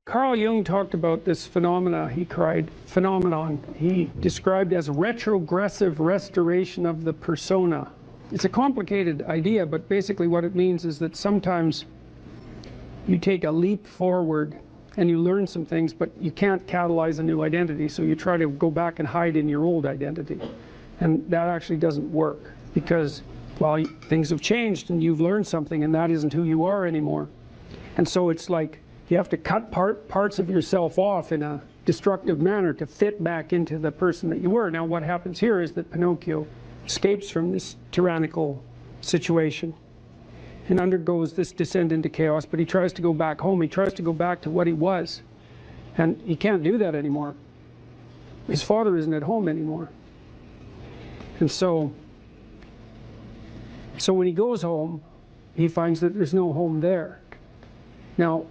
Carl Jung talked about this phenomenon he described as retrogressive restoration of the persona. It's a complicated idea, but basically what it means is that sometimes you take a leap forward and you learn some things, but you can't catalyze a new identity, so you try to go back and hide in your old identity. And that actually doesn't work, because, well, things have changed and you've learned something, and that isn't who you are anymore. And so it's like you have to cut parts of yourself off in a destructive manner to fit back into the person that you were. Now what happens here is that Pinocchio escapes from this tyrannical situation and undergoes this descent into chaos, but he tries to go back home. He tries to go back to what he was, and he can't do that anymore. His father isn't at home anymore. And so when he goes home, he finds that there's no home there. Now,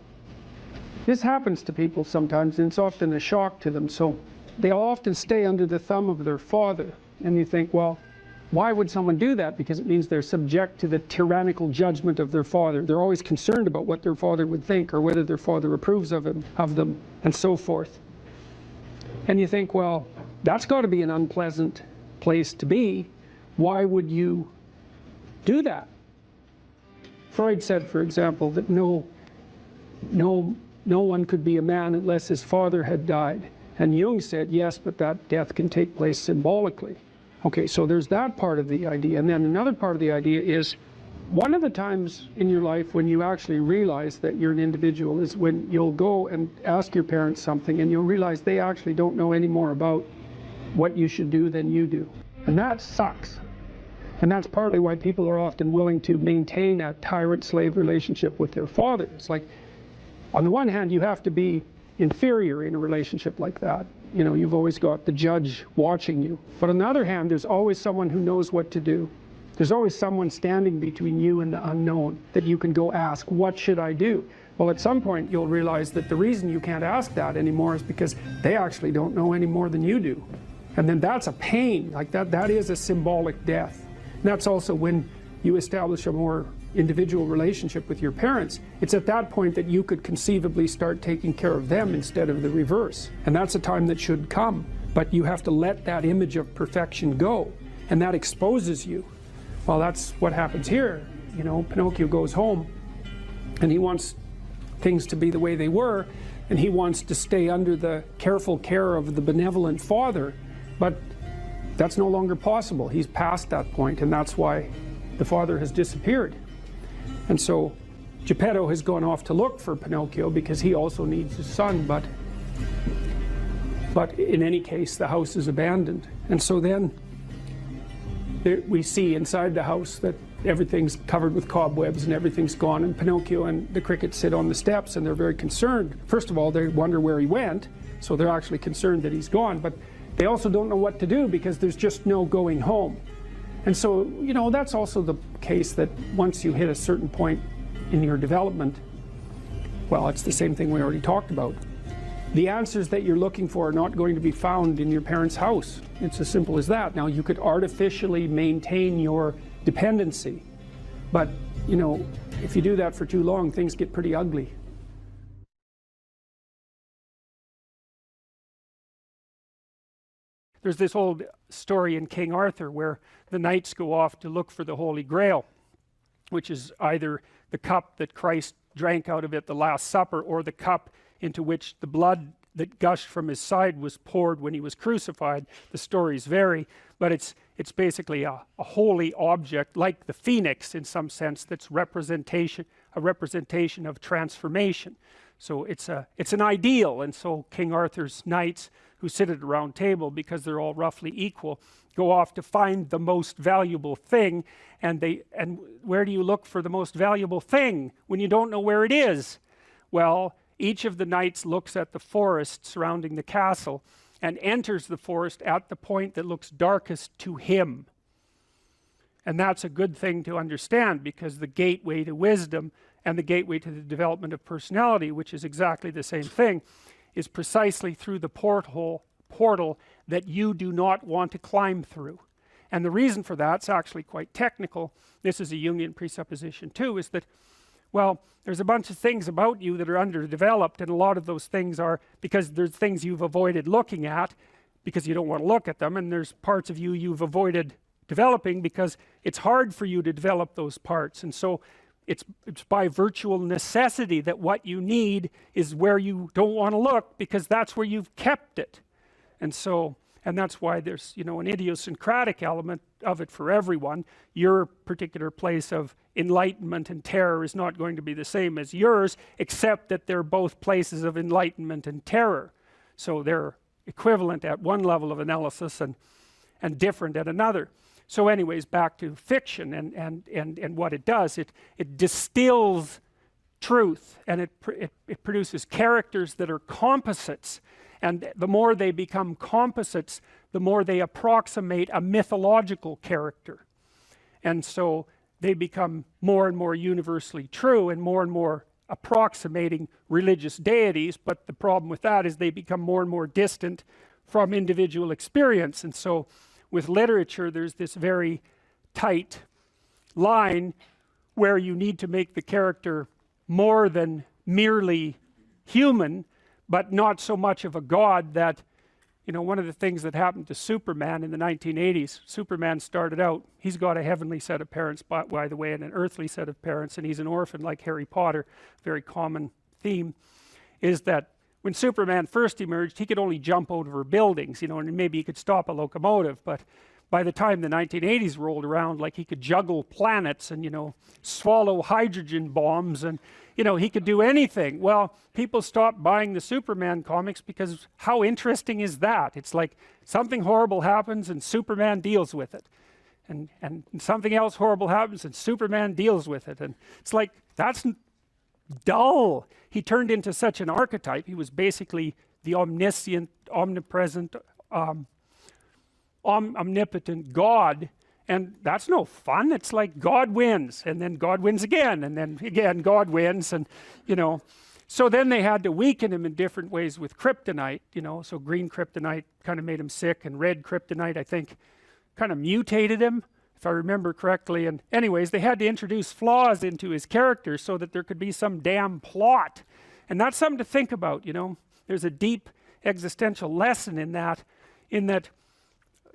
this happens to people sometimes, and it's often a shock to them. So they'll often stay under the thumb of their father. And you think, well, why would someone do that? Because it means they're subject to the tyrannical judgment of their father. They're always concerned about what their father would think, or whether their father approves of them, and so forth. And you think, well, that's got to be an unpleasant place to be. Why would you do that? Freud said, for example, that no one could be a man unless his father had died. And Jung said, yes, but that death can take place symbolically. Okay, so there's that part of the idea. And then another part of the idea is, one of the times in your life when you actually realize that you're an individual is when you'll go and ask your parents something and you'll realize they actually don't know any more about what you should do than you do. And that sucks. And that's partly why people are often willing to maintain a tyrant-slave relationship with their father. It's like, on the one hand, you have to be inferior in a relationship like that. You know, you've always got the judge watching you. But on the other hand, there's always someone who knows what to do. There's always someone standing between you and the unknown that you can go ask, what should I do? Well, at some point, you'll realize that the reason you can't ask that anymore is because they actually don't know any more than you do. And then that's a pain. Like that is a symbolic death. And that's also when you establish a more individual relationship with your parents. It's at that point that you could conceivably start taking care of them instead of the reverse. And that's a time that should come. But you have to let that image of perfection go. And that exposes you. Well, that's what happens here. You know, Pinocchio goes home and he wants things to be the way they were, and he wants to stay under the careful care of the benevolent father. But that's no longer possible. He's past that point, and that's why the father has disappeared. And so Geppetto has gone off to look for Pinocchio because he also needs his son, but in any case the house is abandoned. And so then we see inside the house that everything's covered with cobwebs and everything's gone, and Pinocchio and the crickets sit on the steps and they're very concerned. First of all, they wonder where he went, so they're actually concerned that he's gone, but they also don't know what to do because there's just no going home. And so, you know, that's also the case that once you hit a certain point in your development, well, it's the same thing we already talked about. The answers that you're looking for are not going to be found in your parents' house. It's as simple as that. Now, you could artificially maintain your dependency, but, you know, if you do that for too long, things get pretty ugly. There's this old story in King Arthur where the knights go off to look for the Holy Grail, which is either the cup that Christ drank out of at the Last Supper, or the cup into which the blood that gushed from his side was poured when he was crucified. The stories vary, but it's basically a holy object, like the phoenix in some sense, that's a representation of transformation. So it's an ideal, and so King Arthur's knights, who sit at a round table because they're all roughly equal, go off to find the most valuable thing. And where do you look for the most valuable thing when you don't know where it is? Well, each of the knights looks at the forest surrounding the castle and enters the forest at the point that looks darkest to him. And that's a good thing to understand, because the gateway to wisdom and the gateway to the development of personality, which is exactly the same thing, is precisely through the portal that you do not want to climb through. And the reason for that's actually quite technical. This is a Jungian presupposition too, is that Well, there's a bunch of things about you that are underdeveloped, and a lot of those things are because there's things you've avoided looking at because you don't want to look at them, and there's parts of you you've avoided developing because it's hard for you to develop those parts. And so it's by virtual necessity that what you need is where you don't want to look, because that's where you've kept it. And so, and that's why there's, you know, an idiosyncratic element of it for everyone. Your particular place of enlightenment and terror is not going to be the same as yours, except that they're both places of enlightenment and terror. So they're equivalent at one level of analysis and different at another. So anyways, back to fiction and what it does. It distills truth, and it produces characters that are composites. And the more they become composites, the more they approximate a mythological character. And so they become more and more universally true and more approximating religious deities. But the problem with that is they become more and more distant from individual experience. And so with literature, there's this very tight line where you need to make the character more than merely human, but not so much of a god that, you know, one of the things that happened to Superman in the 1980s, Superman started out, he's got a heavenly set of parents, by the way, and an earthly set of parents, and he's an orphan like Harry Potter. Very common theme is that when Superman first emerged, he could only jump over buildings, you know, and maybe he could stop a locomotive. But by the time the 1980s rolled around, like, he could juggle planets and, you know, swallow hydrogen bombs, and, you know, he could do anything. Well, people stopped buying the Superman comics because how interesting is that? It's like something horrible happens and Superman deals with it. And something else horrible happens and Superman deals with it. And it's like, that's dull. He turned into such an archetype. He was basically the omniscient, omnipresent, omnipotent God, and that's no fun. It's like God wins, and then God wins again, and then again God wins, and, you know, so then they had to weaken him in different ways with kryptonite, you know. So green kryptonite kind of made him sick, and red kryptonite, I think, kind of mutated him, if I remember correctly. And anyways, they had to introduce flaws into his character so that there could be some damn plot. And that's something to think about, you know. There's a deep existential lesson in that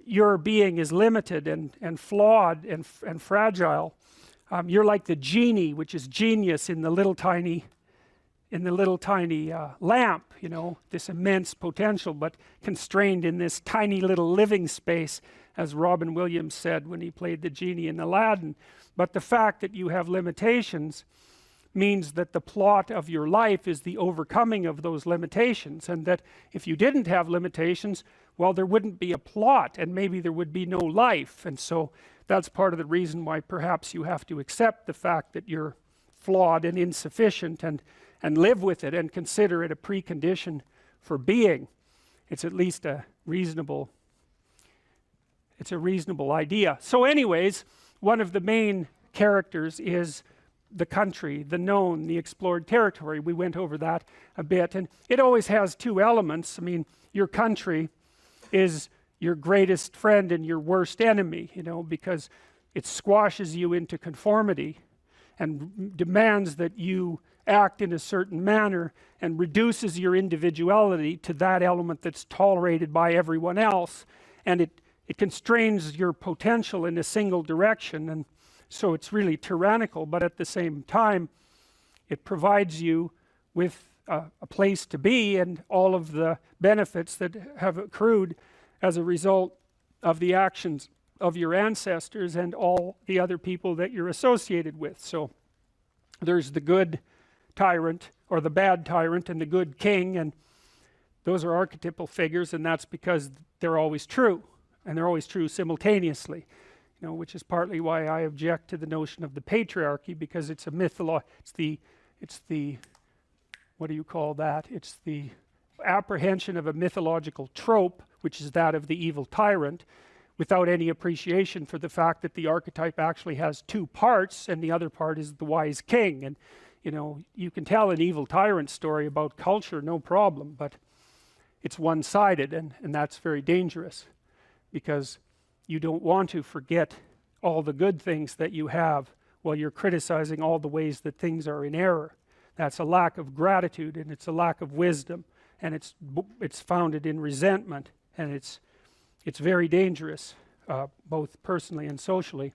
your being is limited and flawed and fragile. You're like the genie, which is genius in the little tiny lamp, you know, this immense potential, but constrained in this tiny little living space, as Robin Williams said when he played the genie in Aladdin. But the fact that you have limitations means that the plot of your life is the overcoming of those limitations, and that if you didn't have limitations, well, there wouldn't be a plot, and maybe there would be no life. And so that's part of the reason why perhaps you have to accept the fact that you're flawed and insufficient, and live with it and consider it a precondition for being. It's at least a reasonable idea. So anyways, one of the main characters is the country, the known, the explored territory. We went over that a bit, and it always has two elements. I mean, your country is your greatest friend and your worst enemy, you know, because it squashes you into conformity and demands that you act in a certain manner, and reduces your individuality to that element that's tolerated by everyone else, and it constrains your potential in a single direction. And so it's really tyrannical, but at the same time it provides you with a place to be and all of the benefits that have accrued as a result of the actions of your ancestors and all the other people that you're associated with. So there's the good tyrant or the bad tyrant and the good king, and those are archetypal figures, and that's because they're always true, and they're always true simultaneously, you know, which is partly why I object to the notion of the patriarchy, because it's a it's the what do you call that? It's the apprehension of a mythological trope, which is that of the evil tyrant, without any appreciation for the fact that the archetype actually has two parts, and the other part is the wise king. And, you know, you can tell an evil tyrant story about culture, no problem, but it's one-sided, and that's very dangerous, because you don't want to forget all the good things that you have well, you're criticizing all the ways that things are in error. That's a lack of gratitude, and it's a lack of wisdom, and it's founded in resentment, and it's very dangerous, both personally and socially.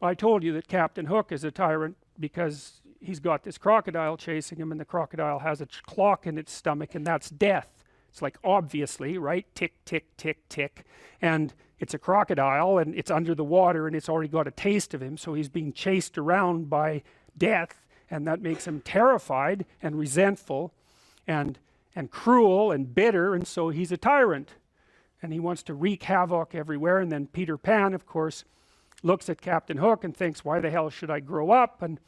I told you that Captain Hook is a tyrant because he's got this crocodile chasing him, and the crocodile has a clock in its stomach, and that's death. It's like, obviously, right? Tick, tick, tick, tick. And it's a crocodile, and it's under the water, and it's already got a taste of him, so he's being chased around by death, and that makes him terrified and resentful and cruel and bitter, and so he's a tyrant. And he wants to wreak havoc everywhere. And then Peter Pan, of course, looks at Captain Hook and thinks, why the hell should I grow up and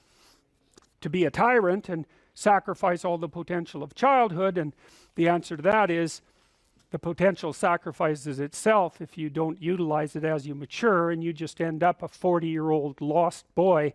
to be a tyrant and sacrifice all the potential of childhood? And the answer to that is, the potential sacrifices itself if you don't utilize it as you mature, and you just end up a 40-year-old lost boy,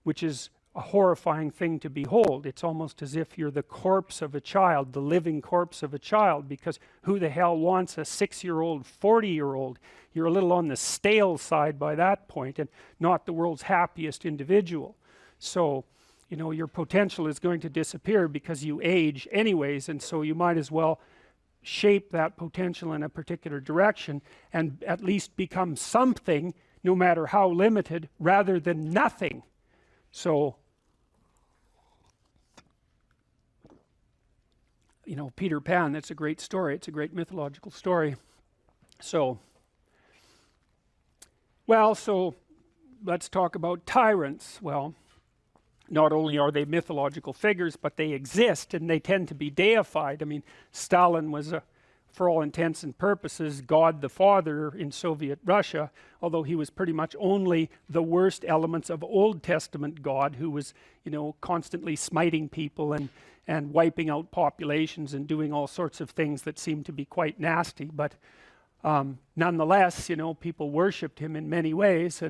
which is a horrifying thing to behold. It's almost as if you're the corpse of a child, the living corpse of a child, because who the hell wants a 6-year-old, 40-year-old? You're a little on the stale side by that point, and not the world's happiest individual. So, you know, your potential is going to disappear because you age anyways, and so you might as well shape that potential in a particular direction and at least become something, no matter how limited, rather than nothing. So, you know, Peter Pan, that's a great story. It's a great mythological story. So, well, so let's talk about tyrants. Well, not only are they mythological figures, but they exist, and they tend to be deified. I mean, Stalin was, for all intents and purposes, God the Father in Soviet Russia, although he was pretty much only the worst elements of Old Testament God, who was, you know, constantly smiting people and wiping out populations and doing all sorts of things that seemed to be quite nasty. But nonetheless, you know, people worshipped him in many ways,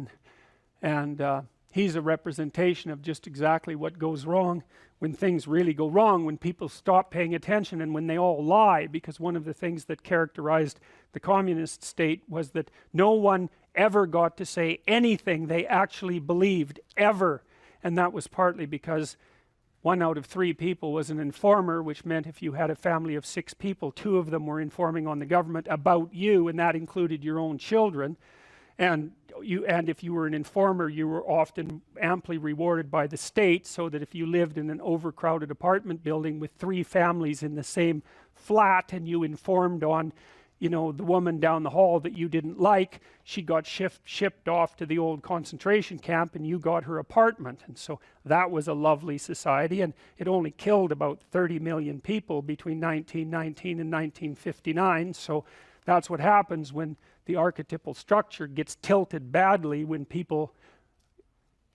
and he's a representation of just exactly what goes wrong when things really go wrong, when people stop paying attention and when they all lie. Because one of the things that characterized the communist state was that no one ever got to say anything they actually believed, ever. And that was partly because 1 out of 3 people was an informer, which meant if you had a family of 6 people, 2 of them were informing on the government about you, and that included your own children. And if you were an informer, you were often amply rewarded by the state, so that if you lived in an overcrowded apartment building with 3 families in the same flat, and you informed on, you know, the woman down the hall that you didn't like, she got shipped off to the old concentration camp, and you got her apartment. And so that was a lovely society, and it only killed about 30 million people between 1919 and 1959. So that's what happens when the archetypal structure gets tilted badly, when people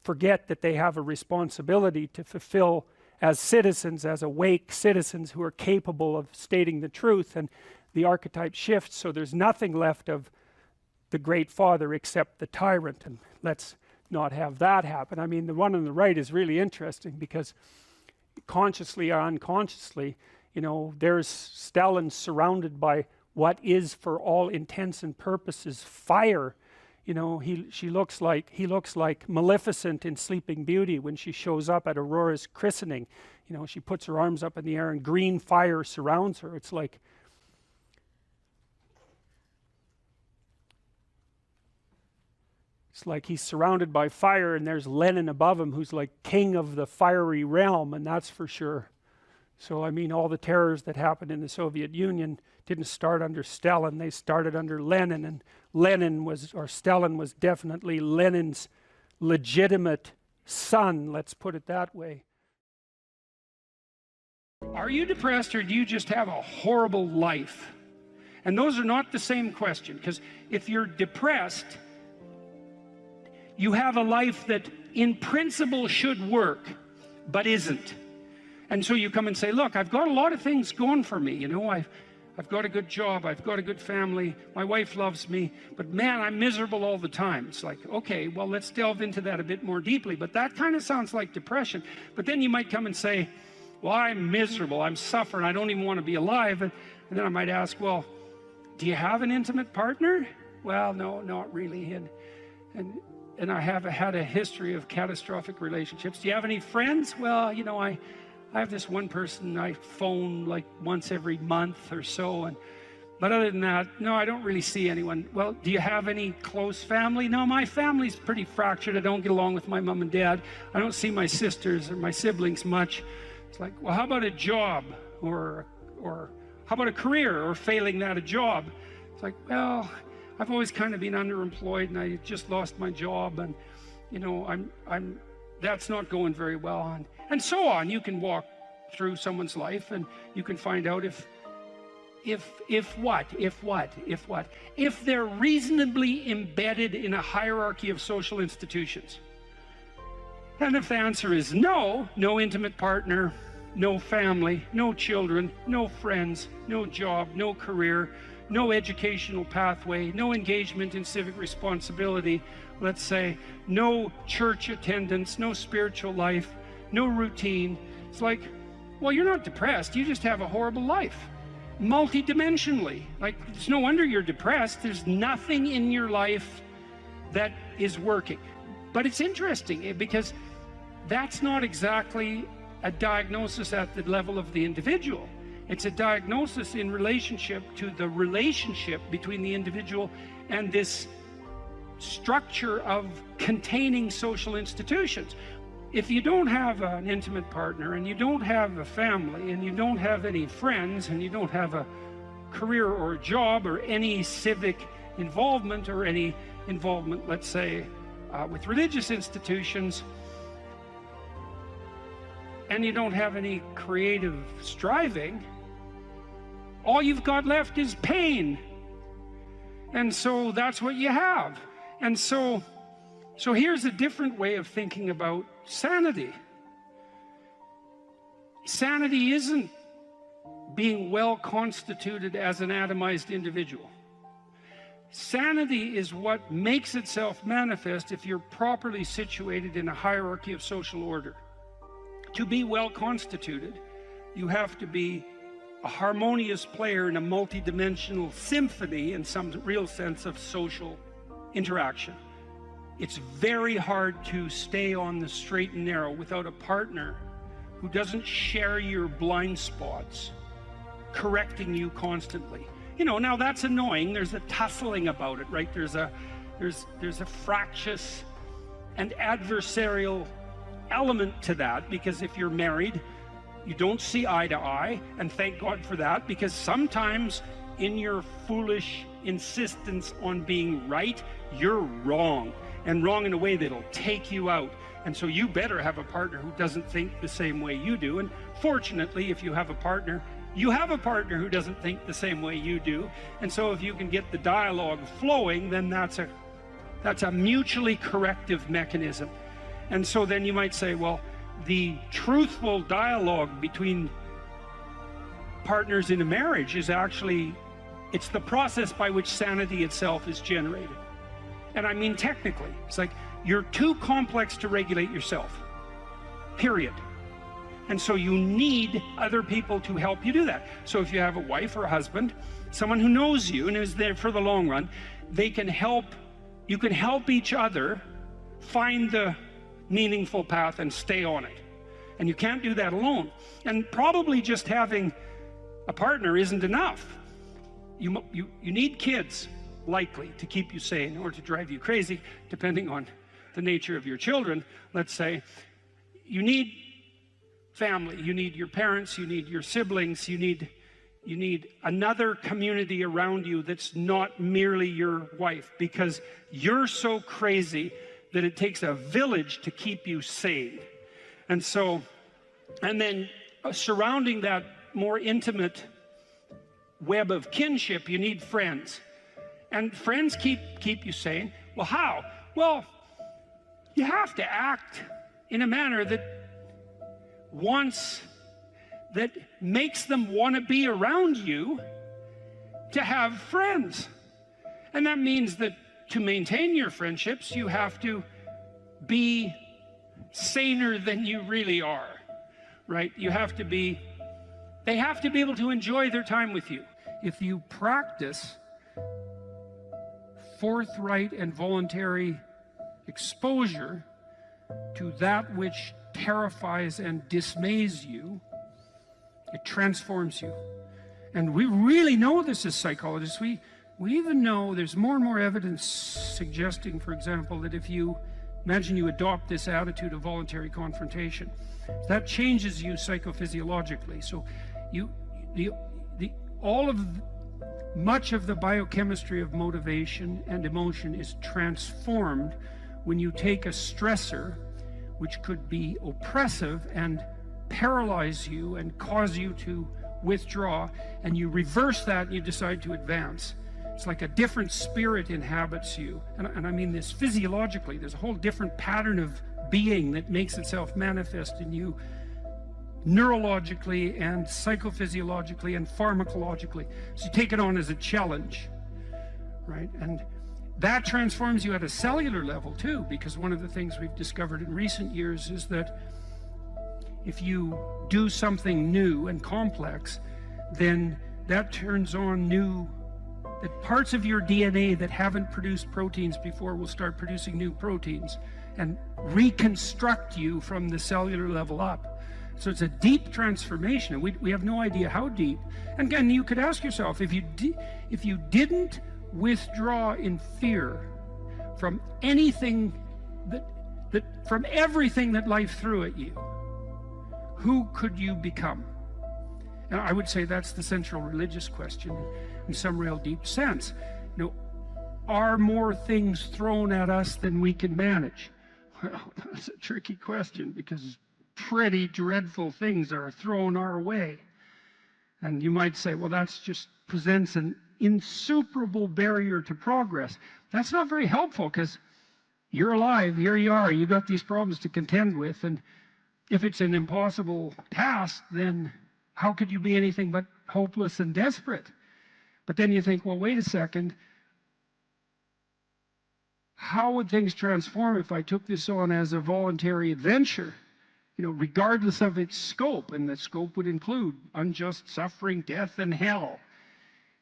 forget that they have a responsibility to fulfill as citizens, as awake citizens who are capable of stating the truth, and the archetype shifts, so there's nothing left of the great father except the tyrant. And let's not have that happen. I mean, the one on the right is really interesting, because consciously or unconsciously, you know, there's Stalin surrounded by what is, for all intents and purposes, fire. You know, he looks like Maleficent in Sleeping Beauty when she shows up at Aurora's christening. You know, she puts her arms up in the air and green fire surrounds her. It's like he's surrounded by fire, and there's Lenin above him, who's like king of the fiery realm, and that's for sure. So, I mean, all the terrors that happened in the Soviet Union didn't start under Stalin, they started under Lenin, and Stalin was definitely Lenin's legitimate son, let's put it that way. Are you depressed, or do you just have a horrible life? And those are not the same question, because if you're depressed, you have a life that in principle should work, but isn't. And so you come and say, look, I've got a lot of things going for me. You know, I've got a good job, I've got a good family, my wife loves me, but man, I'm miserable all the time. It's like, okay, well, let's delve into that a bit more deeply. But that kind of sounds like depression. But then you might come and say, well, I'm miserable, I'm suffering, I don't even want to be alive. And then I might ask, well, do you have an intimate partner? Well, no, not really. and I have had a history of catastrophic relationships. Do you have any friends? Well, you know, I have this one person I phone like once every month or so, but other than that, no, I don't really see anyone. Well, do you have any close family? No, my family's pretty fractured. I don't get along with my mom and dad. I don't see my sisters or my siblings much. It's like, well, how about a job? Or how about a career, or failing that, a job? It's like, well, I've always kind of been underemployed, and I just lost my job, and you know, that's not going very well, and so on. You can walk through someone's life, and you can find out if they're reasonably embedded in a hierarchy of social institutions. And if the answer is no, no intimate partner, no family, no children, no friends, no job, no career, no educational pathway, no engagement in civic responsibility, let's say, no church attendance, no spiritual life, no routine. It's like, well, you're not depressed, you just have a horrible life. Multidimensionally. Like, it's no wonder you're depressed. There's nothing in your life that is working. But it's interesting because that's not exactly a diagnosis at the level of the individual. It's a diagnosis in relationship to the relationship between the individual and this structure of containing social institutions. If you don't have an intimate partner, and you don't have a family, and you don't have any friends, and you don't have a career or a job or any civic involvement or any involvement, let's say, with religious institutions, and you don't have any creative striving, all you've got left is pain. And so that's what you have. And so here's a different way of thinking about sanity. Sanity isn't being well constituted as an atomized individual. Sanity is what makes itself manifest if you're properly situated in a hierarchy of social order. To be well constituted, you have to be a harmonious player in a multidimensional symphony in some real sense of social interaction. It's very hard to stay on the straight and narrow without a partner who doesn't share your blind spots, correcting you constantly. You know, now that's annoying. There's a tussling about it, right? There's a fractious and adversarial element to that, because if you're married, you don't see eye to eye, and thank God for that, because sometimes in your foolish insistence on being right, you're wrong, and wrong in a way that'll take you out. And so you better have a partner who doesn't think the same way you do. And fortunately, if you have a partner, you have a partner who doesn't think the same way you do. And so if you can get the dialogue flowing, then that's a mutually corrective mechanism. And so then you might say, well, the truthful dialogue between partners in a marriage is actually, it's the process by which sanity itself is generated. And I mean technically, it's like you're too complex to regulate yourself, period. And so you need other people to help you do that. So if you have a wife or a husband, someone who knows you and is there for the long run, they can help, you can help each other find the meaningful path and stay on it. And you can't do that alone. And probably just having a partner isn't enough. You need kids, likely, to keep you sane or to drive you crazy, depending on the nature of your children, let's say. You need family, you need your parents, you need your siblings, you need another community around you that's not merely your wife, because you're so crazy that it takes a village to keep you sane. And so, and then surrounding that more intimate web of kinship, you need friends. And friends keep you sane. Well, how? Well, you have to act in a manner that makes them want to be around you to have friends. And that means that to maintain your friendships, you have to be saner than you really are, right? You have to be, they have to be able to enjoy their time with you. If you practice forthright and voluntary exposure to that which terrifies and dismays you, it transforms you. And we really know this as psychologists. We even know there's more and more evidence suggesting, for example, that if you imagine you adopt this attitude of voluntary confrontation, that changes you psychophysiologically. So much of the biochemistry of motivation and emotion is transformed when you take a stressor which could be oppressive and paralyze you and cause you to withdraw, and you reverse that and you decide to advance. It's like a different spirit inhabits you. And I mean this physiologically. There's a whole different pattern of being that makes itself manifest in you neurologically and psychophysiologically and pharmacologically. So you take it on as a challenge, right? And that transforms you at a cellular level too, because one of the things we've discovered in recent years is that if you do something new and complex, then that turns on that parts of your DNA that haven't produced proteins before will start producing new proteins and reconstruct you from the cellular level up. So it's a deep transformation, and we have no idea how deep. And again, you could ask yourself, if you didn't withdraw in fear from anything from everything that life threw at you, who could you become? And I would say that's the central religious question in some real deep sense. You know, are more things thrown at us than we can manage? Well, that's a tricky question, because pretty dreadful things are thrown our way. And you might say, well, that just presents an insuperable barrier to progress. That's not very helpful, because you're alive, here you are, you got these problems to contend with, and if it's an impossible task, then how could you be anything but hopeless and desperate? But then you think, well, wait a second, how would things transform if I took this on as a voluntary adventure, you know, regardless of its scope? And the scope would include unjust suffering, death, and hell.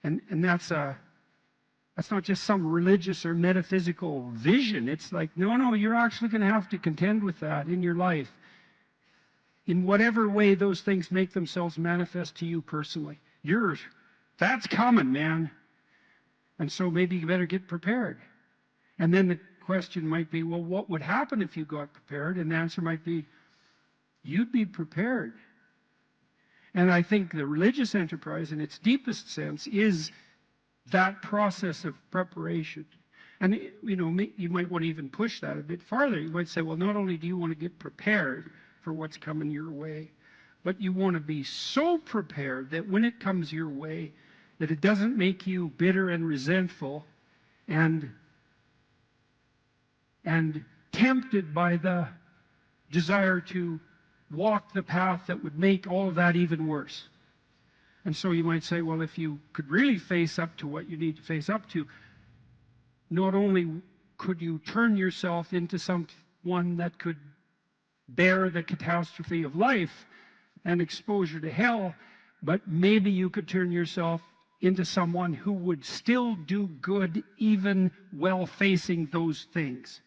And that's not just some religious or metaphysical vision. It's like, no, you're actually going to have to contend with that in your life, in whatever way those things make themselves manifest to you personally. That's coming, man. And so maybe you better get prepared. And then the question might be, well, what would happen if you got prepared? And the answer might be, you'd be prepared. And I think the religious enterprise, in its deepest sense, is that process of preparation. And, you know, you might want to even push that a bit farther. You might say, well, not only do you want to get prepared for what's coming your way, but you want to be so prepared that when it comes your way, that it doesn't make you bitter and resentful and tempted by the desire to walk the path that would make all of that even worse. And so you might say, well, if you could really face up to what you need to face up to, not only could you turn yourself into someone that could bear the catastrophe of life and exposure to hell, but maybe you could turn yourself into someone who would still do good even while facing those things.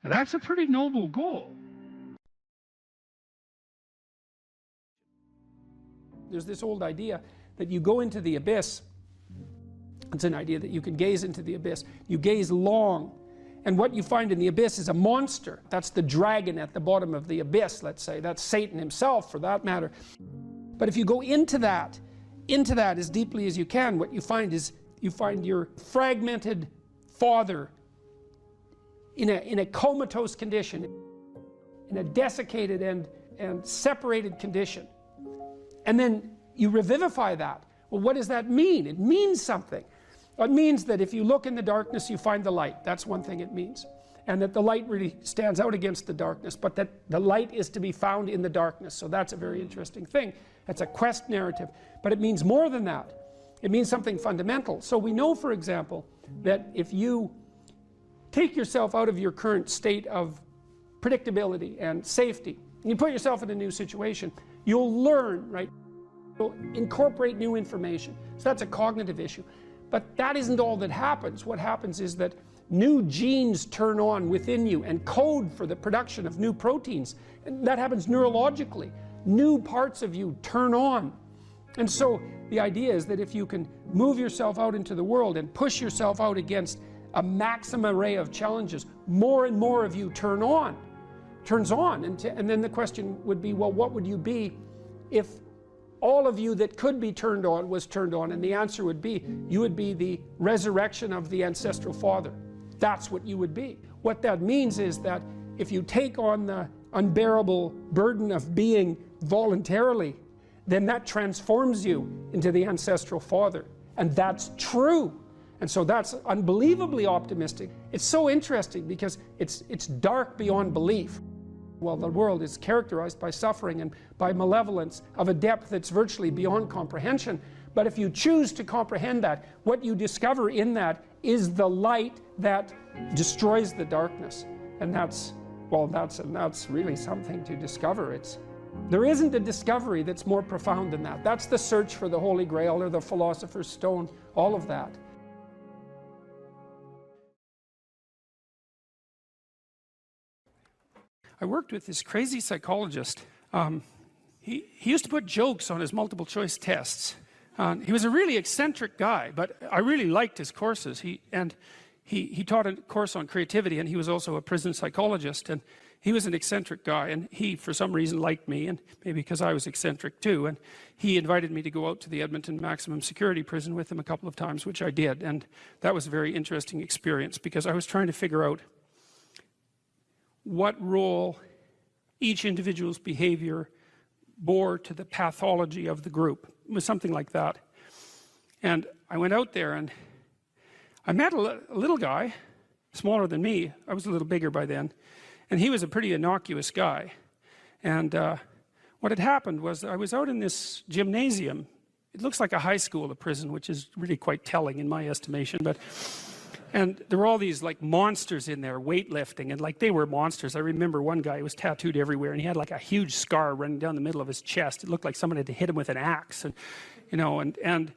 Now, that's a pretty noble goal. There's this old idea that you go into the abyss. It's an idea that you can gaze into the abyss. You gaze long, and what you find in the abyss is a monster. That's the dragon at the bottom of the abyss, let's say. That's Satan himself, for that matter. But if you go into that as deeply as you can, what you find is you find your fragmented father in a comatose condition, in a desiccated and separated condition. And then you revivify that. Well, what does that mean? It means something. It means that if you look in the darkness, you find the light. That's one thing it means. And that the light really stands out against the darkness, but that the light is to be found in the darkness. So that's a very interesting thing. That's a quest narrative. But it means more than that. It means something fundamental. So we know, for example, that if you take yourself out of your current state of predictability and safety, and you put yourself in a new situation, you'll learn, right? You'll incorporate new information. So that's a cognitive issue. But that isn't all that happens. What happens is that new genes turn on within you and code for the production of new proteins. And that happens neurologically. New parts of you turn on. And so the idea is that if you can move yourself out into the world and push yourself out against a maximum array of challenges, more and more of you turns on. And then the question would be, well, what would you be if all of you that could be turned on was turned on? And the answer would be, you would be the resurrection of the ancestral father. That's what you would be. What that means is that if you take on the unbearable burden of being voluntarily, then that transforms you into the ancestral father. And that's true. And so that's unbelievably optimistic. It's so interesting because it's dark beyond belief. Well, the world is characterized by suffering and by malevolence of a depth that's virtually beyond comprehension. But if you choose to comprehend that, what you discover in that is the light that destroys the darkness. And that's really something to discover. There isn't a discovery that's more profound than that. That's the search for the Holy Grail or the Philosopher's Stone, all of that. I worked with this crazy psychologist. He used to put jokes on his multiple choice tests. He was a really eccentric guy, but I really liked his courses. He taught a course on creativity, and he was also a prison psychologist, and he was an eccentric guy, and he for some reason liked me, and maybe because I was eccentric too, and he invited me to go out to the Edmonton maximum security prison with him a couple of times, which I did, and that was a very interesting experience because I was trying to figure out what role each individual's behavior bore to the pathology of the group. It was something like that. And I went out there and I met a little guy, smaller than me. I was a little bigger by then. And he was a pretty innocuous guy. And what had happened was I was out in this gymnasium. It looks like a high school, a prison, which is really quite telling in my estimation. And there were all these like monsters in there, weightlifting, and like they were monsters. I remember one guy who was tattooed everywhere, and he had like a huge scar running down the middle of his chest. It looked like someone had hit him with an axe, and and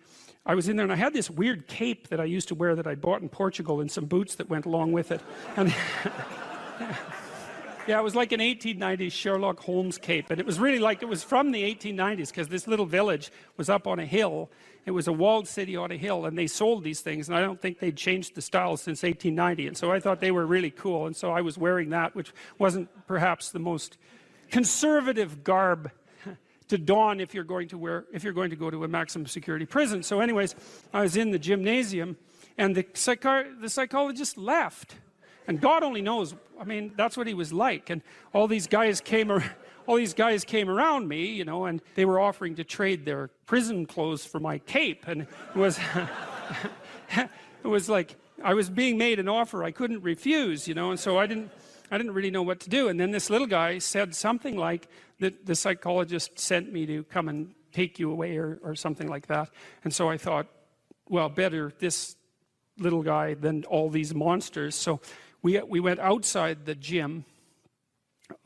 I was in there, and I had this weird cape that I used to wear that I bought in Portugal, and some boots that went along with it. And yeah, it was like an 1890s Sherlock Holmes cape, and it was really like it was from the 1890s because this little village was up on a hill. It was a walled city on a hill, and they sold these things, and I don't think they'd changed the style since 1890, and so I thought they were really cool, and so I was wearing that, which wasn't perhaps the most conservative garb to don if you're going to go to a maximum security prison. So anyways, I was in the gymnasium, and the psychologist left. And God only knows, I mean, that's what he was like. And all these guys came around me, you know, and they were offering to trade their prison clothes for my cape. And it was, it was like, I was being made an offer I couldn't refuse, you know, and so I didn't really know what to do. And then this little guy said something like, that the psychologist sent me to come and take you away or something like that. And so I thought, well, better this little guy than all these monsters. So we went outside the gym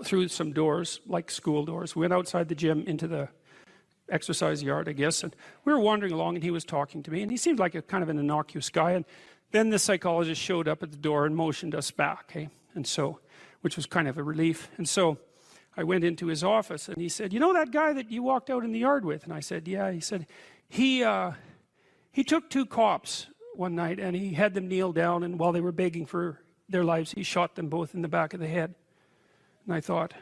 through some doors, like school doors. We went outside the gym into the exercise yard, I guess, and we were wandering along, and he was talking to me, and he seemed like a kind of an innocuous guy. And then the psychologist showed up at the door and motioned us back, and so, which was kind of a relief. And so I went into his office, and he said, "You know that guy that you walked out in the yard with?" And I said, "Yeah." He said, he took two cops one night, and he had them kneel down, and while they were begging for their lives, he shot them both in the back of the head. And I thought,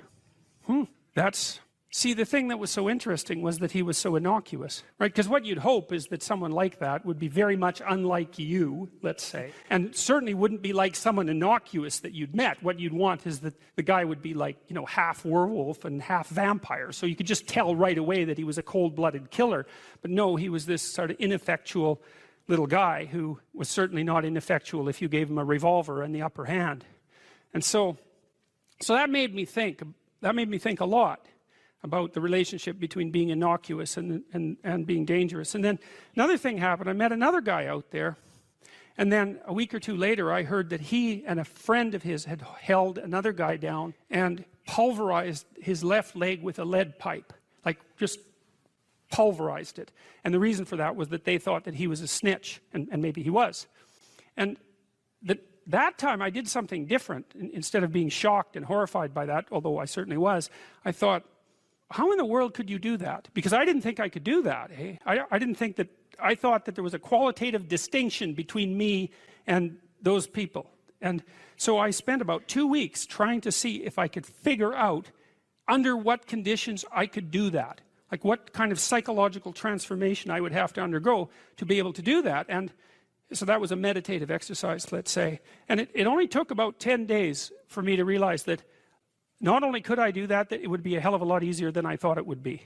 see, the thing that was so interesting was that he was so innocuous, right? Because what you'd hope is that someone like that would be very much unlike you, let's say, and certainly wouldn't be like someone innocuous that you'd met. What you'd want is that the guy would be like, you know, half werewolf and half vampire, so you could just tell right away that he was a cold-blooded killer. But no, he was this sort of ineffectual little guy who was certainly not ineffectual if you gave him a revolver and the upper hand. And so that made me think a lot about the relationship between being innocuous and being dangerous. And then another thing happened. I met another guy out there, and then a week or two later I heard that he and a friend of his had held another guy down and pulverized his left leg with a lead pipe, like just pulverized it. And the reason for that was that they thought that he was a snitch, and maybe he was. And that time I did something different. Instead of being shocked and horrified by that, although I certainly was, I thought, how in the world could you do that? Because I didn't think I could do that. Eh? I didn't think that, I thought that there was a qualitative distinction between me and those people. And so I spent about 2 weeks trying to see if I could figure out under what conditions I could do that. Like what kind of psychological transformation I would have to undergo to be able to do that. And so that was a meditative exercise, let's say. And it only took about 10 days for me to realize that not only could I do that, that it would be a hell of a lot easier than I thought it would be.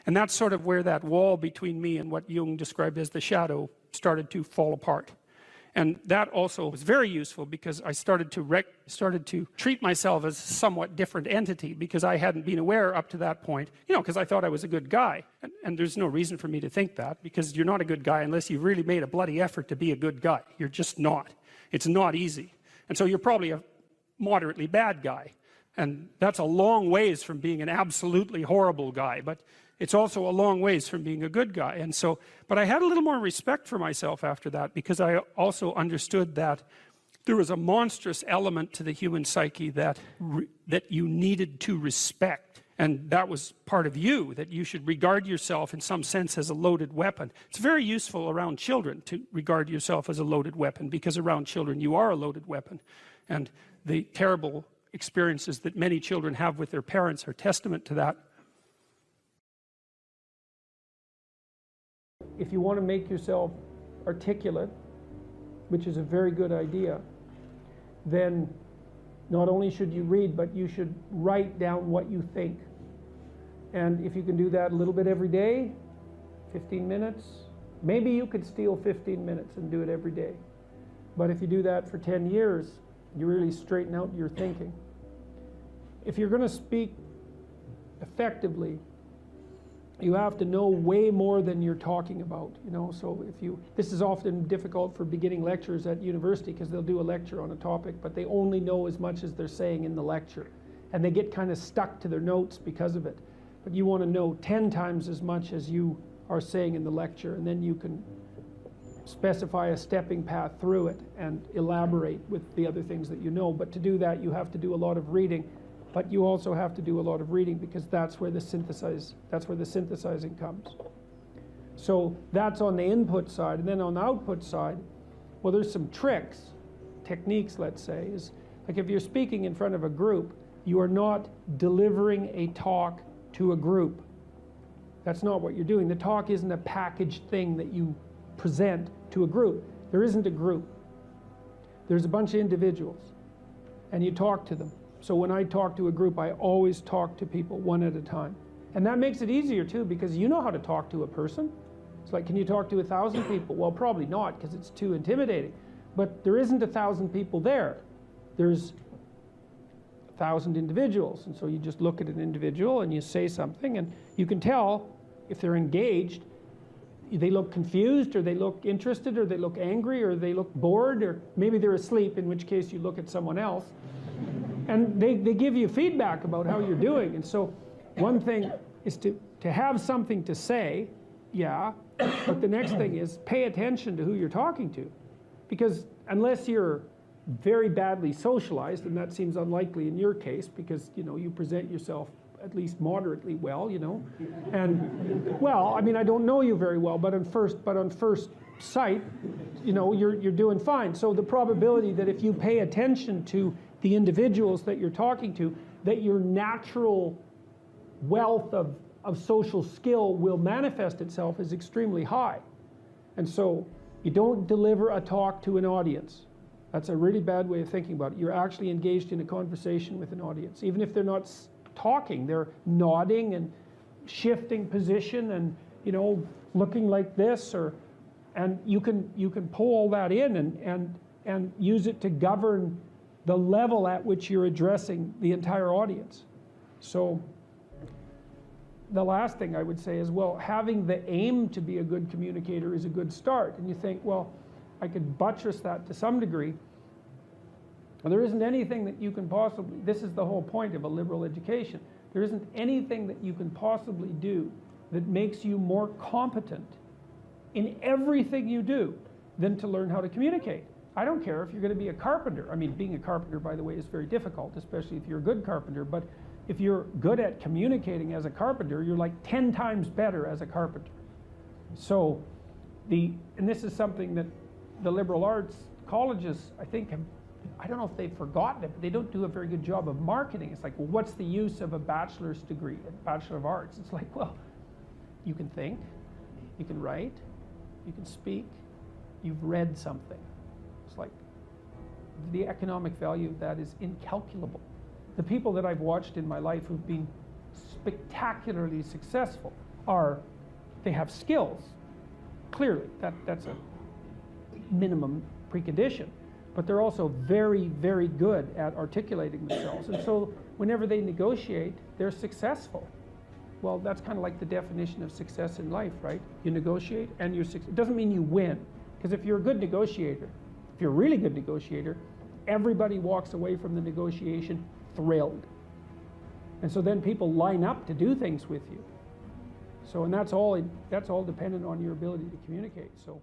And that's sort of where that wall between me and what Jung described as the shadow started to fall apart. And that also was very useful because I started to treat myself as a somewhat different entity, because I hadn't been aware up to that point, you know, because I thought I was a good guy. And there's no reason for me to think that, because you're not a good guy unless you've really made a bloody effort to be a good guy. You're just not. It's not easy. And so you're probably a moderately bad guy. And that's a long ways from being an absolutely horrible guy, but it's also a long ways from being a good guy. And so, but I had a little more respect for myself after that, because I also understood that there was a monstrous element to the human psyche that you needed to respect. And that was part of you, that you should regard yourself in some sense as a loaded weapon. It's very useful around children to regard yourself as a loaded weapon, because around children you are a loaded weapon. And the terrible experiences that many children have with their parents are testament to that. If you want to make yourself articulate, which is a very good idea, then not only should you read, but you should write down what you think. And if you can do that a little bit every day, 15 minutes, maybe you could steal 15 minutes and do it every day. But if you do that for 10 years, you really straighten out your thinking. If you're going to speak effectively, you have to know way more than you're talking about, you know. So this is often difficult for beginning lecturers at university, because they'll do a lecture on a topic, but they only know as much as they're saying in the lecture, and they get kind of stuck to their notes because of it. But you want to know 10 times as much as you are saying in the lecture, and then you can specify a stepping path through it and elaborate with the other things that you know. But to do that, you have to do a lot of reading. But you also have to do a lot of reading, because that's where the synthesizing comes. So that's on the input side. And then on the output side, well, there's some techniques, let's say, is like if you're speaking in front of a group, you are not delivering a talk to a group. That's not what you're doing. The talk isn't a packaged thing that you present to a group. There isn't a group. There's a bunch of individuals, and you talk to them. So when I talk to a group, I always talk to people one at a time. And that makes it easier too, because you know how to talk to a person. It's like, can you talk to 1,000 people? Well, probably not, because it's too intimidating. But there isn't 1,000 people there. There's 1,000 individuals. And so you just look at an individual and you say something, and you can tell if they're engaged. They look confused, or they look interested, or they look angry, or they look bored, or maybe they're asleep, in which case you look at someone else. And they give you feedback about how you're doing. And so one thing is to have something to say, yeah, but the next thing is pay attention to who you're talking to. Because unless you're very badly socialized, and that seems unlikely in your case, because, you know, you present yourself at least moderately well, you know. And, well, I mean, I don't know you very well, but on first sight, you know, you're doing fine. So the probability that if you pay attention to the individuals that you're talking to, that your natural wealth of social skill will manifest itself is extremely high. And so you don't deliver a talk to an audience. That's a really bad way of thinking about it. You're actually engaged in a conversation with an audience. Even if they're not talking, they're nodding and shifting position and, you know, looking like this, and you can pull all that in and use it to govern the level at which you're addressing the entire audience. So the last thing I would say is, well, having the aim to be a good communicator is a good start. And you think, well, I could buttress that to some degree. Well, there isn't anything that you can possibly, this is the whole point of a liberal education, there isn't anything that you can possibly do that makes you more competent in everything you do than to learn how to communicate. I don't care if you're going to be a carpenter. I mean, being a carpenter, by the way, is very difficult, especially if you're a good carpenter. But if you're good at communicating as a carpenter, you're like 10 times better as a carpenter. So, and this is something that the liberal arts colleges, I think, I don't know if they've forgotten it, but they don't do a very good job of marketing. It's like, well, what's the use of a bachelor's degree, a Bachelor of Arts? It's like, well, you can think, you can write, you can speak, you've read something. It's like, the economic value of that is incalculable. The people that I've watched in my life who've been spectacularly successful they have skills. Clearly, that's a minimum precondition. But they're also very, very good at articulating themselves. And so whenever they negotiate, they're successful. Well, that's kind of like the definition of success in life, right? You negotiate and you're successful. It doesn't mean you win. Because if you're a good negotiator, if you're a really good negotiator, everybody walks away from the negotiation thrilled. And so then people line up to do things with you. So, and that's all dependent on your ability to communicate. So.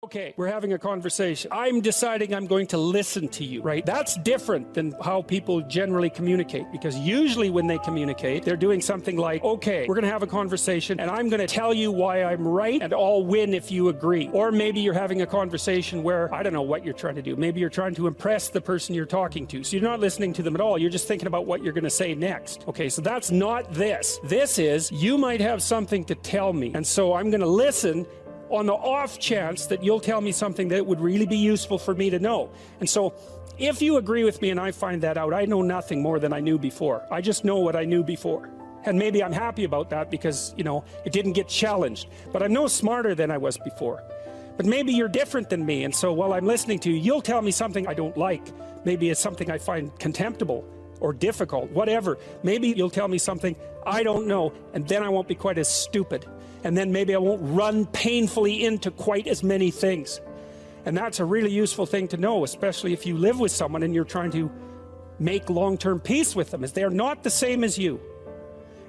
Okay, we're having a conversation. I'm deciding I'm going to listen to you, right? That's different than how people generally communicate, because usually when they communicate, they're doing something like, okay, we're going to have a conversation and I'm going to tell you why I'm right and I'll win if you agree. Or maybe you're having a conversation where, I don't know what you're trying to do. Maybe you're trying to impress the person you're talking to. So you're not listening to them at all. You're just thinking about what you're going to say next. Okay, so that's not this. This is, you might have something to tell me. And so I'm going to listen on the off chance that you'll tell me something that would really be useful for me to know. And so if you agree with me and I find that out, I know nothing more than I knew before. I just know what I knew before. And maybe I'm happy about that because, you know, it didn't get challenged. But I'm no smarter than I was before. But maybe you're different than me, and so while I'm listening to you, you'll tell me something I don't like. Maybe it's something I find contemptible or difficult, whatever. Maybe you'll tell me something I don't know, and then I won't be quite as stupid. And then maybe I won't run painfully into quite as many things. And that's a really useful thing to know, especially if you live with someone and you're trying to make long-term peace with them, is they're not the same as you.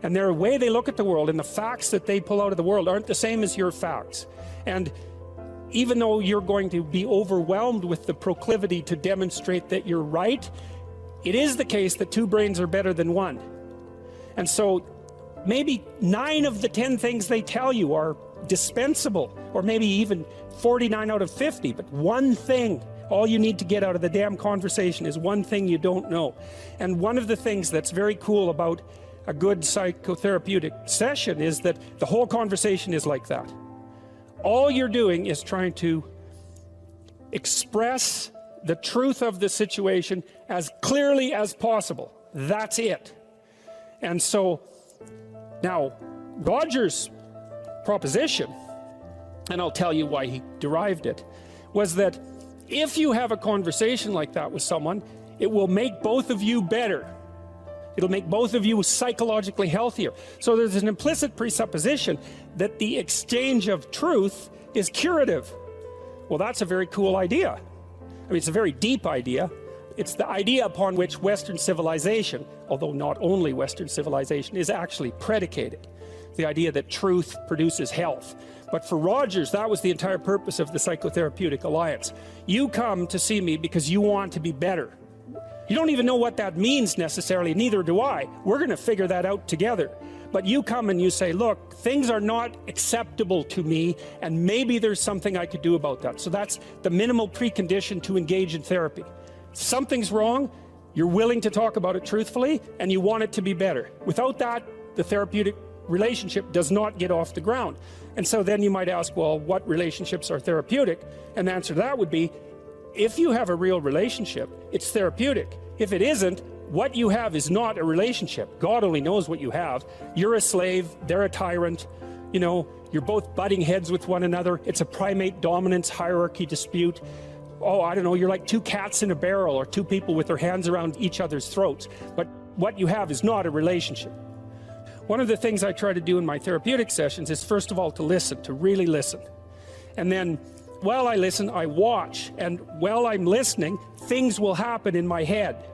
And their way they look at the world and the facts that they pull out of the world aren't the same as your facts. And even though you're going to be overwhelmed with the proclivity to demonstrate that you're right, it is the case that two brains are better than one. And so maybe 9 of the 10 things they tell you are dispensable, or maybe even 49 out of 50, but one thing, all you need to get out of the damn conversation is one thing you don't know. And one of the things that's very cool about a good psychotherapeutic session is that the whole conversation is like that. All you're doing is trying to express the truth of the situation as clearly as possible. That's it. And so now, Roger's proposition, and I'll tell you why he derived it, was that if you have a conversation like that with someone, it will make both of you better. It'll make both of you psychologically healthier. So there's an implicit presupposition that the exchange of truth is curative. Well, that's a very cool idea. I mean, it's a very deep idea. It's the idea upon which Western civilization, although not only Western civilization, is actually predicated. The idea that truth produces health. But for Rogers, that was the entire purpose of the Psychotherapeutic Alliance. You come to see me because you want to be better. You don't even know what that means necessarily, neither do I. We're going to figure that out together. But you come and you say, look, things are not acceptable to me, and maybe there's something I could do about that. So that's the minimal precondition to engage in therapy. Something's wrong, you're willing to talk about it truthfully, and you want it to be better. Without that, the therapeutic relationship does not get off the ground. And so then you might ask, well, what relationships are therapeutic? And the answer to that would be, if you have a real relationship, it's therapeutic. If it isn't, what you have is not a relationship. God only knows what you have. You're a slave, they're a tyrant, you know, you're both butting heads with one another. It's a primate dominance hierarchy dispute. Oh, I don't know, you're like 2 cats in a barrel, or 2 people with their hands around each other's throats. But what you have is not a relationship. One of the things I try to do in my therapeutic sessions is, first of all, to listen, to really listen. And then, while I listen, I watch. And while I'm listening, things will happen in my head.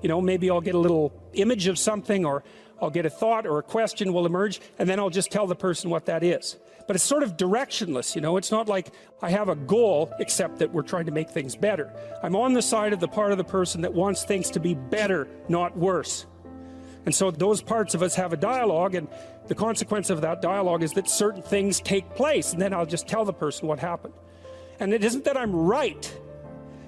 You know, maybe I'll get a little image of something, or I'll get a thought or a question will emerge, and then I'll just tell the person what that is. But it's sort of directionless, you know. It's not like I have a goal, except that we're trying to make things better. I'm on the side of the part of the person that wants things to be better, not worse. And so those parts of us have a dialogue, and the consequence of that dialogue is that certain things take place, and then I'll just tell the person what happened. And it isn't that I'm right.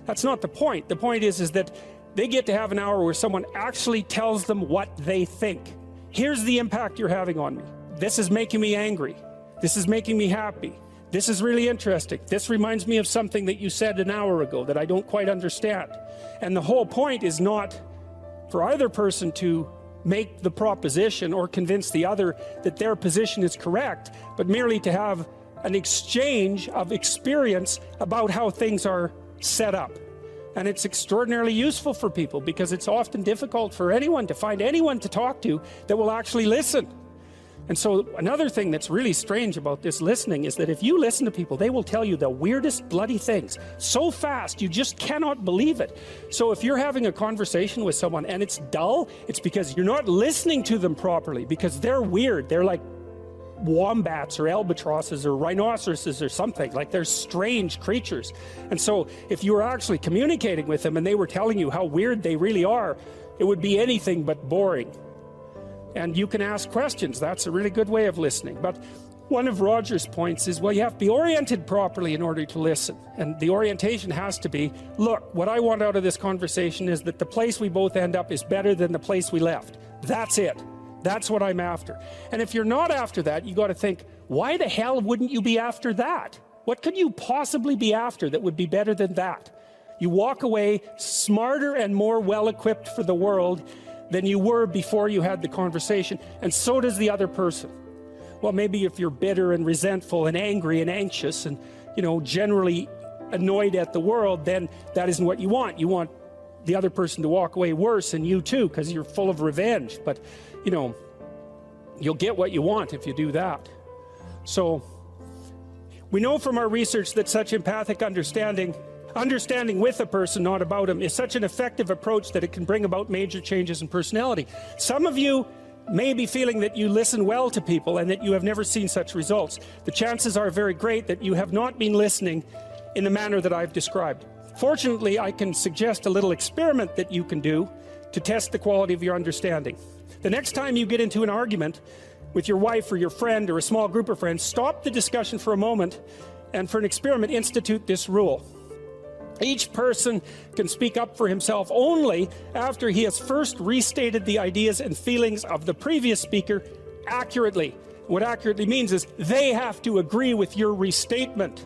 That's not the point. The point is that they get to have an hour where someone actually tells them what they think. Here's the impact you're having on me. This is making me angry. This is making me happy. This is really interesting. This reminds me of something that you said an hour ago that I don't quite understand. And the whole point is not for either person to make the proposition or convince the other that their position is correct, but merely to have an exchange of experience about how things are set up. And it's extraordinarily useful for people, because it's often difficult for anyone to find anyone to talk to that will actually listen. And so another thing that's really strange about this listening is that if you listen to people, they will tell you the weirdest bloody things so fast you just cannot believe it. So if you're having a conversation with someone and it's dull, it's because you're not listening to them properly, because they're weird. They're like wombats or albatrosses or rhinoceroses or something. Like, they're strange creatures. And so if you were actually communicating with them and they were telling you how weird they really are, it would be anything but boring. And you can ask questions. That's a really good way of listening. But one of Roger's points is, well, you have to be oriented properly in order to listen. And the orientation has to be, look, what I want out of this conversation is that the place we both end up is better than the place we left. That's it. That's what I'm after. And if you're not after that, you got to think, why the hell wouldn't you be after that? What could you possibly be after that would be better than that? You walk away smarter and more well-equipped for the world than you were before you had the conversation, and so does the other person. Well, maybe if you're bitter and resentful and angry and anxious and, you know, generally annoyed at the world, then that isn't what you want. You want the other person to walk away worse, and you too, because you're full of revenge. But, you know, you'll get what you want if you do that. So we know from our research that such empathic understanding with a person, not about him, is such an effective approach that it can bring about major changes in personality. Some of you may be feeling that you listen well to people and that you have never seen such results. The chances are very great that you have not been listening in the manner that I've described. Fortunately, I can suggest a little experiment that you can do to test the quality of your understanding. The next time you get into an argument with your wife or your friend or a small group of friends, stop the discussion for a moment and, for an experiment, institute this rule. Each person can speak up for himself only after he has first restated the ideas and feelings of the previous speaker accurately. What accurately means is they have to agree with your restatement.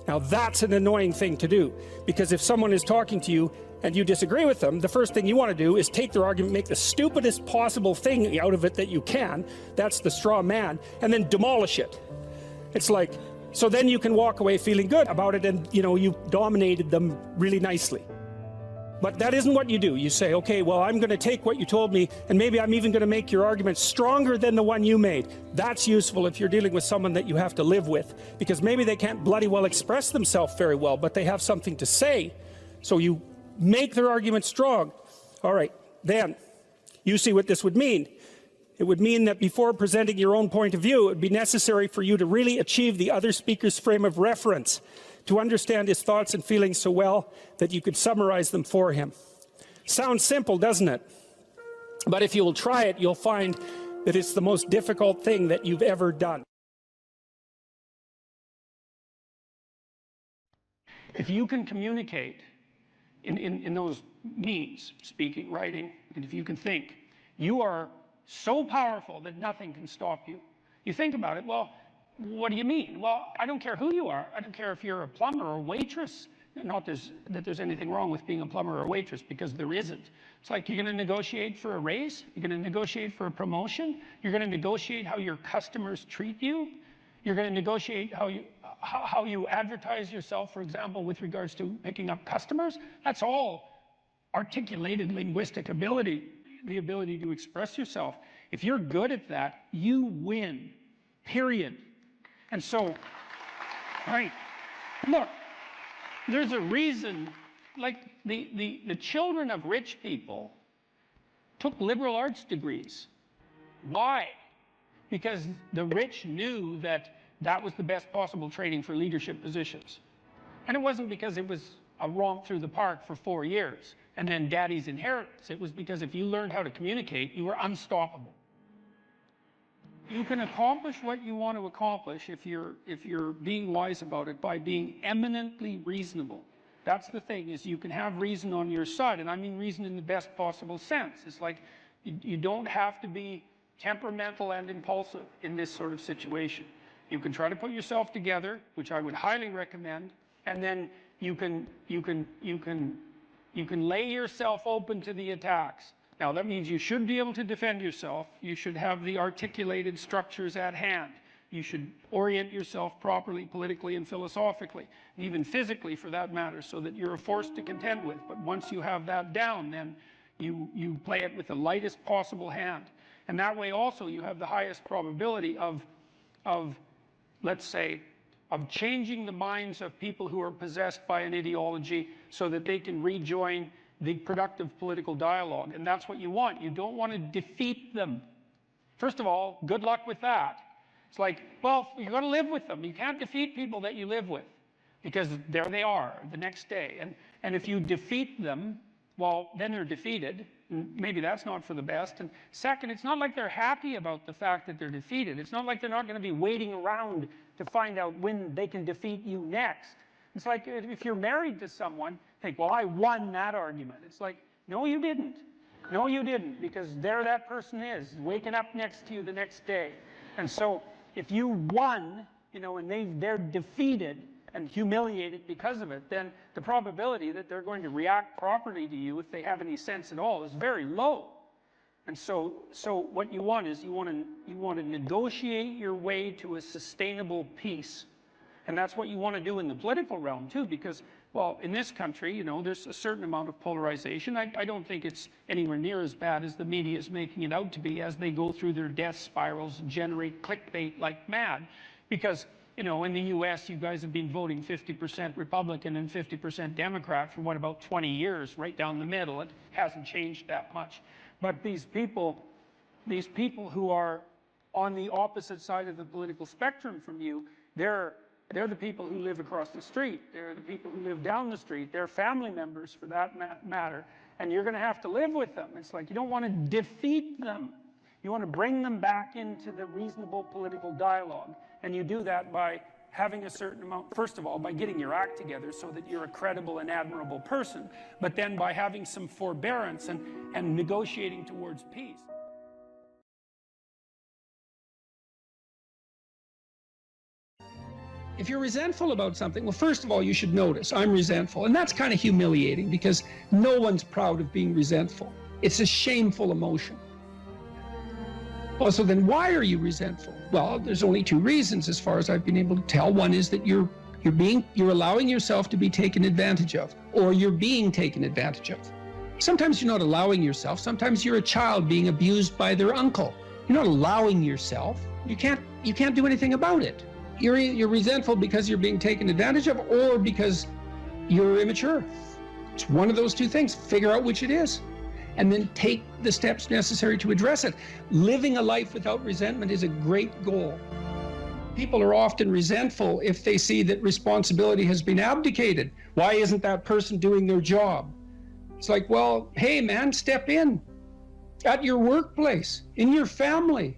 Now, that's an annoying thing to do, because if someone is talking to you and you disagree with them, the first thing you want to do is take their argument, make the stupidest possible thing out of it that you can. That's the straw man, and then demolish it. It's like, so then you can walk away feeling good about it, and, you know, you dominated them really nicely. But that isn't what you do. You say, okay, well, I'm going to take what you told me, and maybe I'm even going to make your argument stronger than the one you made. That's useful if you're dealing with someone that you have to live with, because maybe they can't bloody well express themselves very well, but they have something to say. So you make their argument strong. All right, then you see what this would mean. It would mean that before presenting your own point of view, it would be necessary for you to really achieve the other speaker's frame of reference, to understand his thoughts and feelings so well that you could summarize them for him. Sounds simple, doesn't it? But if you will try it, you'll find that it's the most difficult thing that you've ever done. If you can communicate in those means, speaking, writing, and if you can think, you are so powerful that nothing can stop you. You think about it, well, what do you mean? Well, I don't care who you are. I don't care if you're a plumber or a waitress. Not that there's anything wrong with being a plumber or a waitress, because there isn't. It's like, you're going to negotiate for a raise. You're going to negotiate for a promotion. You're going to negotiate how your customers treat you. You're going to negotiate how you advertise yourself, for example, with regards to picking up customers. That's all articulated linguistic ability, the ability to express yourself. If you're good at that, you win, period. And so, right, look, there's a reason, like the children of rich people took liberal arts degrees. Why? Because the rich knew that that was the best possible training for leadership positions. And it wasn't because it was a romp through the park for 4 years and then daddy's inheritance. It was because if you learned how to communicate, you were unstoppable. You can accomplish what you want to accomplish if you're being wise about it by being eminently reasonable. That's the thing, is you can have reason on your side, and I mean reason in the best possible sense. It's like you don't have to be temperamental and impulsive in this sort of situation. You can try to put yourself together, which I would highly recommend, and then you can lay yourself open to the attacks. Now that means you should be able to defend yourself. You should have the articulated structures at hand. You should orient yourself properly, politically and philosophically, and even physically for that matter, so that you're a force to contend with. But once you have that down, then you play it with the lightest possible hand. And that way also you have the highest probability of let's say, of changing the minds of people who are possessed by an ideology so that they can rejoin the productive political dialogue. And that's what you want. You don't want to defeat them. First of all, good luck with that. It's like, well, you've got to live with them. You can't defeat people that you live with, because there they are the next day. And if you defeat them, well, then they're defeated. Maybe that's not for the best. And second, it's not like they're happy about the fact that they're defeated. It's not like they're not going to be waiting around to find out when they can defeat you next. It's like if you're married to someone, think, well, I won that argument. It's like, no, you didn't. No, you didn't, because there that person is, waking up next to you the next day. And so if you won, you know, and they're defeated and humiliated because of it, then the probability that they're going to react properly to you, if they have any sense at all, is very low. And so what you want is you want to negotiate your way to a sustainable peace. And that's what you want to do in the political realm too, because, well, in this country, you know, there's a certain amount of polarization. I don't think it's anywhere near as bad as the media is making it out to be, as they go through their death spirals and generate clickbait like mad. Because, you know, in the US, you guys have been voting 50% Republican and 50% Democrat for what, about 20 years, right down the middle. It hasn't changed that much. But these people who are on the opposite side of the political spectrum from you, they're the people who live across the street. They're the people who live down the street. They're family members, for that matter. And you're going to have to live with them. It's like you don't want to defeat them. You want to bring them back into the reasonable political dialogue. And you do that by having a certain amount, first of all, by getting your act together so that you're a credible and admirable person, but then by having some forbearance and negotiating towards peace. If you're resentful about something, well, first of all, you should notice, I'm resentful. And that's kind of humiliating, because no one's proud of being resentful. It's a shameful emotion. Well, so then why are you resentful? Well, there's only two reasons as far as I've been able to tell. One is that you're allowing yourself to be taken advantage of, or you're being taken advantage of. Sometimes you're not allowing yourself. Sometimes you're a child being abused by their uncle. You're not allowing yourself. You can't do anything about it. You're resentful because you're being taken advantage of, or because you're immature. It's one of those two things. Figure out which it is, and then take the steps necessary to address it. Living a life without resentment is a great goal. People are often resentful if they see that responsibility has been abdicated. Why isn't that person doing their job? It's like, well, hey man, step in at your workplace, in your family.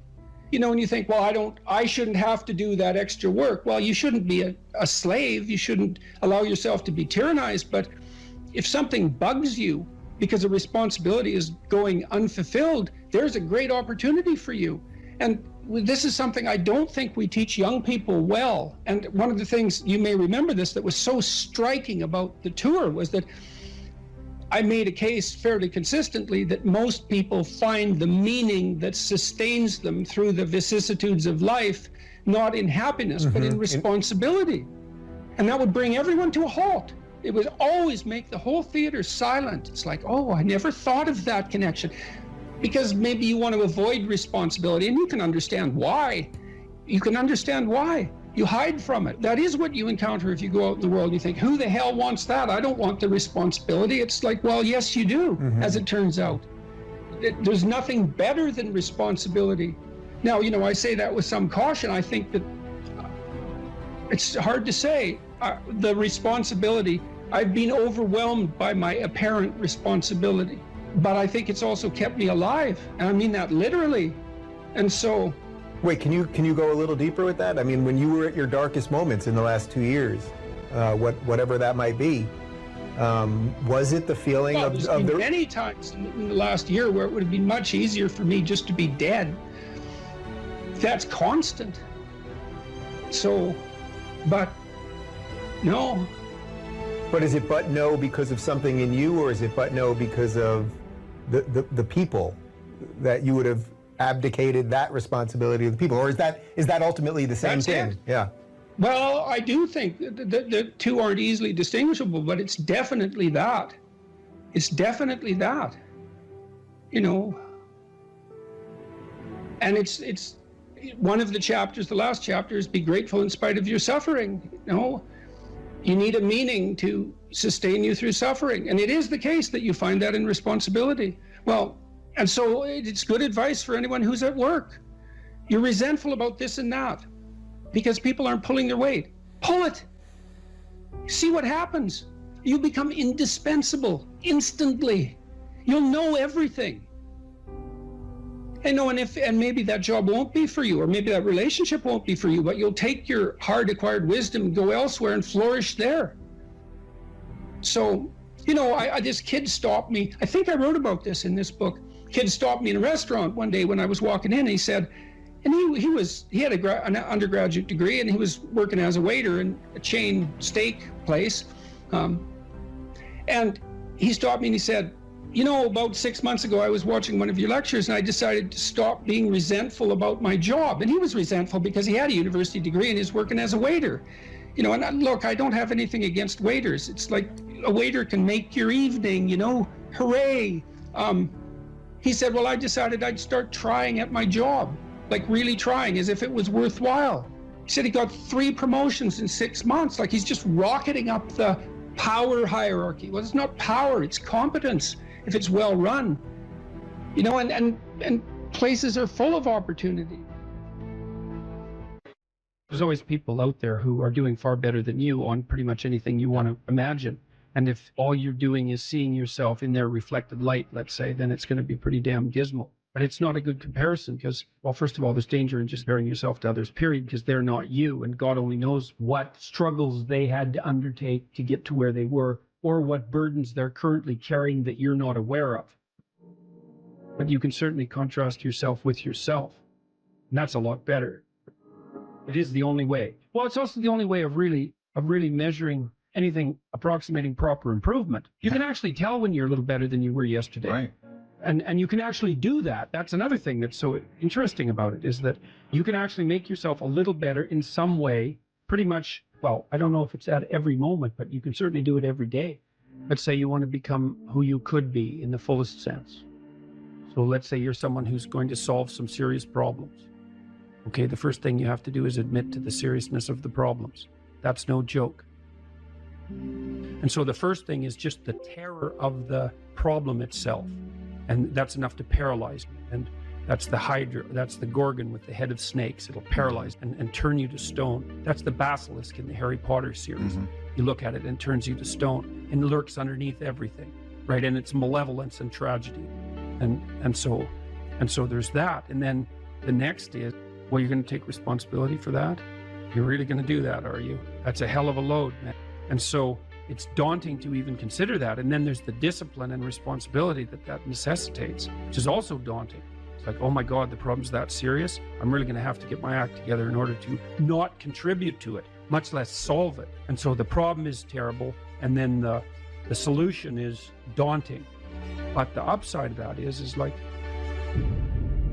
You know, and you think, well, I shouldn't have to do that extra work. Well, you shouldn't be a slave. You shouldn't allow yourself to be tyrannized. But if something bugs you because a responsibility is going unfulfilled, there's a great opportunity for you. And this is something I don't think we teach young people well. And one of the things, you may remember this, that was so striking about the tour was that I made a case fairly consistently that most people find the meaning that sustains them through the vicissitudes of life, not in happiness, but in responsibility. And that would bring everyone to a halt. It would always make the whole theater silent. It's like, oh, I never thought of that connection. Because maybe you want to avoid responsibility, and you can understand why. You can understand why. You hide from it. That is what you encounter if you go out in the world and you think, who the hell wants that? I don't want the responsibility. It's like, well, yes, you do, as it turns out. there's nothing better than responsibility. Now, I say that with some caution. I think that it's hard to say. The responsibility, I've been overwhelmed by my apparent responsibility, but I think it's also kept me alive, and I mean that literally. And so... Wait, can you go a little deeper with that? I mean, when you were at your darkest moments in the last 2 years, whatever that might be, was it the feeling of the... many times in the last year where it would have been much easier for me just to be dead. That's constant. So, but no. But is it but no because of something in you, or is it but no because of the people, that you would have abdicated that responsibility of the people, or is that ultimately the same thing? Yeah. Well, I do think the two aren't easily distinguishable, but it's definitely that. It's definitely that. And it's one of the chapters, the last chapter, is be grateful in spite of your suffering. You need a meaning to sustain you through suffering. And it is the case that you find that in responsibility. Well, and so it's good advice for anyone who's at work. You're resentful about this and that because people aren't pulling their weight. Pull it. See what happens. You become indispensable instantly. You'll know everything. And maybe that job won't be for you, or maybe that relationship won't be for you, but you'll take your hard-acquired wisdom and go elsewhere and flourish there. So, this kid stopped me. I think I wrote about this in this book. Kid stopped me in a restaurant one day when I was walking in. And he said, and he had an undergraduate degree, and he was working as a waiter in a chain steak place. And he stopped me and he said, about 6 months ago, I was watching one of your lectures and I decided to stop being resentful about my job. And he was resentful because he had a university degree and he's working as a waiter. And look, I don't have anything against waiters. It's like a waiter can make your evening, hooray. He said, well, I decided I'd start trying at my job, like really trying, as if it was worthwhile. He said he got 3 promotions in 6 months, like he's just rocketing up the power hierarchy. Well, it's not power, it's competence. If it's well run, and places are full of opportunity. There's always people out there who are doing far better than you on pretty much anything you want to imagine. And if all you're doing is seeing yourself in their reflected light, let's say, then it's going to be pretty damn dismal. But it's not a good comparison because, well, first of all, there's danger in just comparing yourself to others, period, because they're not you. And God only knows what struggles they had to undertake to get to where they were, or what burdens they're currently carrying that you're not aware of. But you can certainly contrast yourself with yourself, and that's a lot better. It is the only way. Well, it's also the only way of really measuring anything approximating proper improvement. You can actually tell when you're a little better than you were yesterday. Right. And you can actually do that. That's another thing that's so interesting about it, is that you can actually make yourself a little better in some way, pretty much. Well, I don't know if it's at every moment, but you can certainly do it every day. Let's say you want to become who you could be in the fullest sense. So let's say you're someone who's going to solve some serious problems. Okay, the first thing you have to do is admit to the seriousness of the problems. That's no joke. And so the first thing is just the terror of the problem itself. And that's enough to paralyze me. And that's the Hydra, that's the Gorgon with the head of snakes. It'll paralyze and turn you to stone. That's the basilisk in the Harry Potter series. Mm-hmm. You look at it and it turns you to stone and lurks underneath everything, right? And it's malevolence and tragedy. And so there's that. And then the next is, well, you're going to take responsibility for that? You're really going to do that, are you? That's a hell of a load, man. And so it's daunting to even consider that. And then there's the discipline and responsibility that necessitates, which is also daunting. It's like, oh my God, the problem's that serious. I'm really going to have to get my act together in order to not contribute to it, much less solve it. And so the problem is terrible. And then the solution is daunting. But the upside of that is like,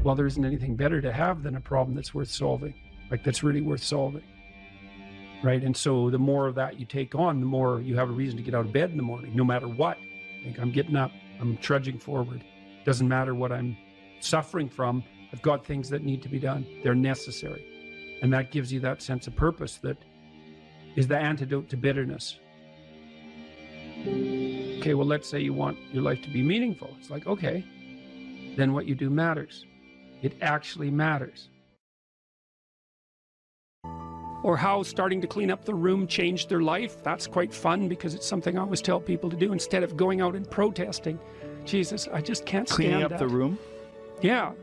well, there isn't anything better to have than a problem that's worth solving, like that's really worth solving. Right. And so the more of that you take on, the more you have a reason to get out of bed in the morning, no matter what. Like, I'm getting up, I'm trudging forward. Doesn't matter what I'm suffering from. I've got things that need to be done. They're necessary. And that gives you that sense of purpose that is the antidote to bitterness. Okay, well, let's say you want your life to be meaningful. It's like, okay, then what you do matters. It actually matters. Or how starting to clean up the room changed their life. That's quite fun because it's something I always tell people to do instead of going out and protesting. Jesus, I just can't stand Cleaning up that. the room? Yeah.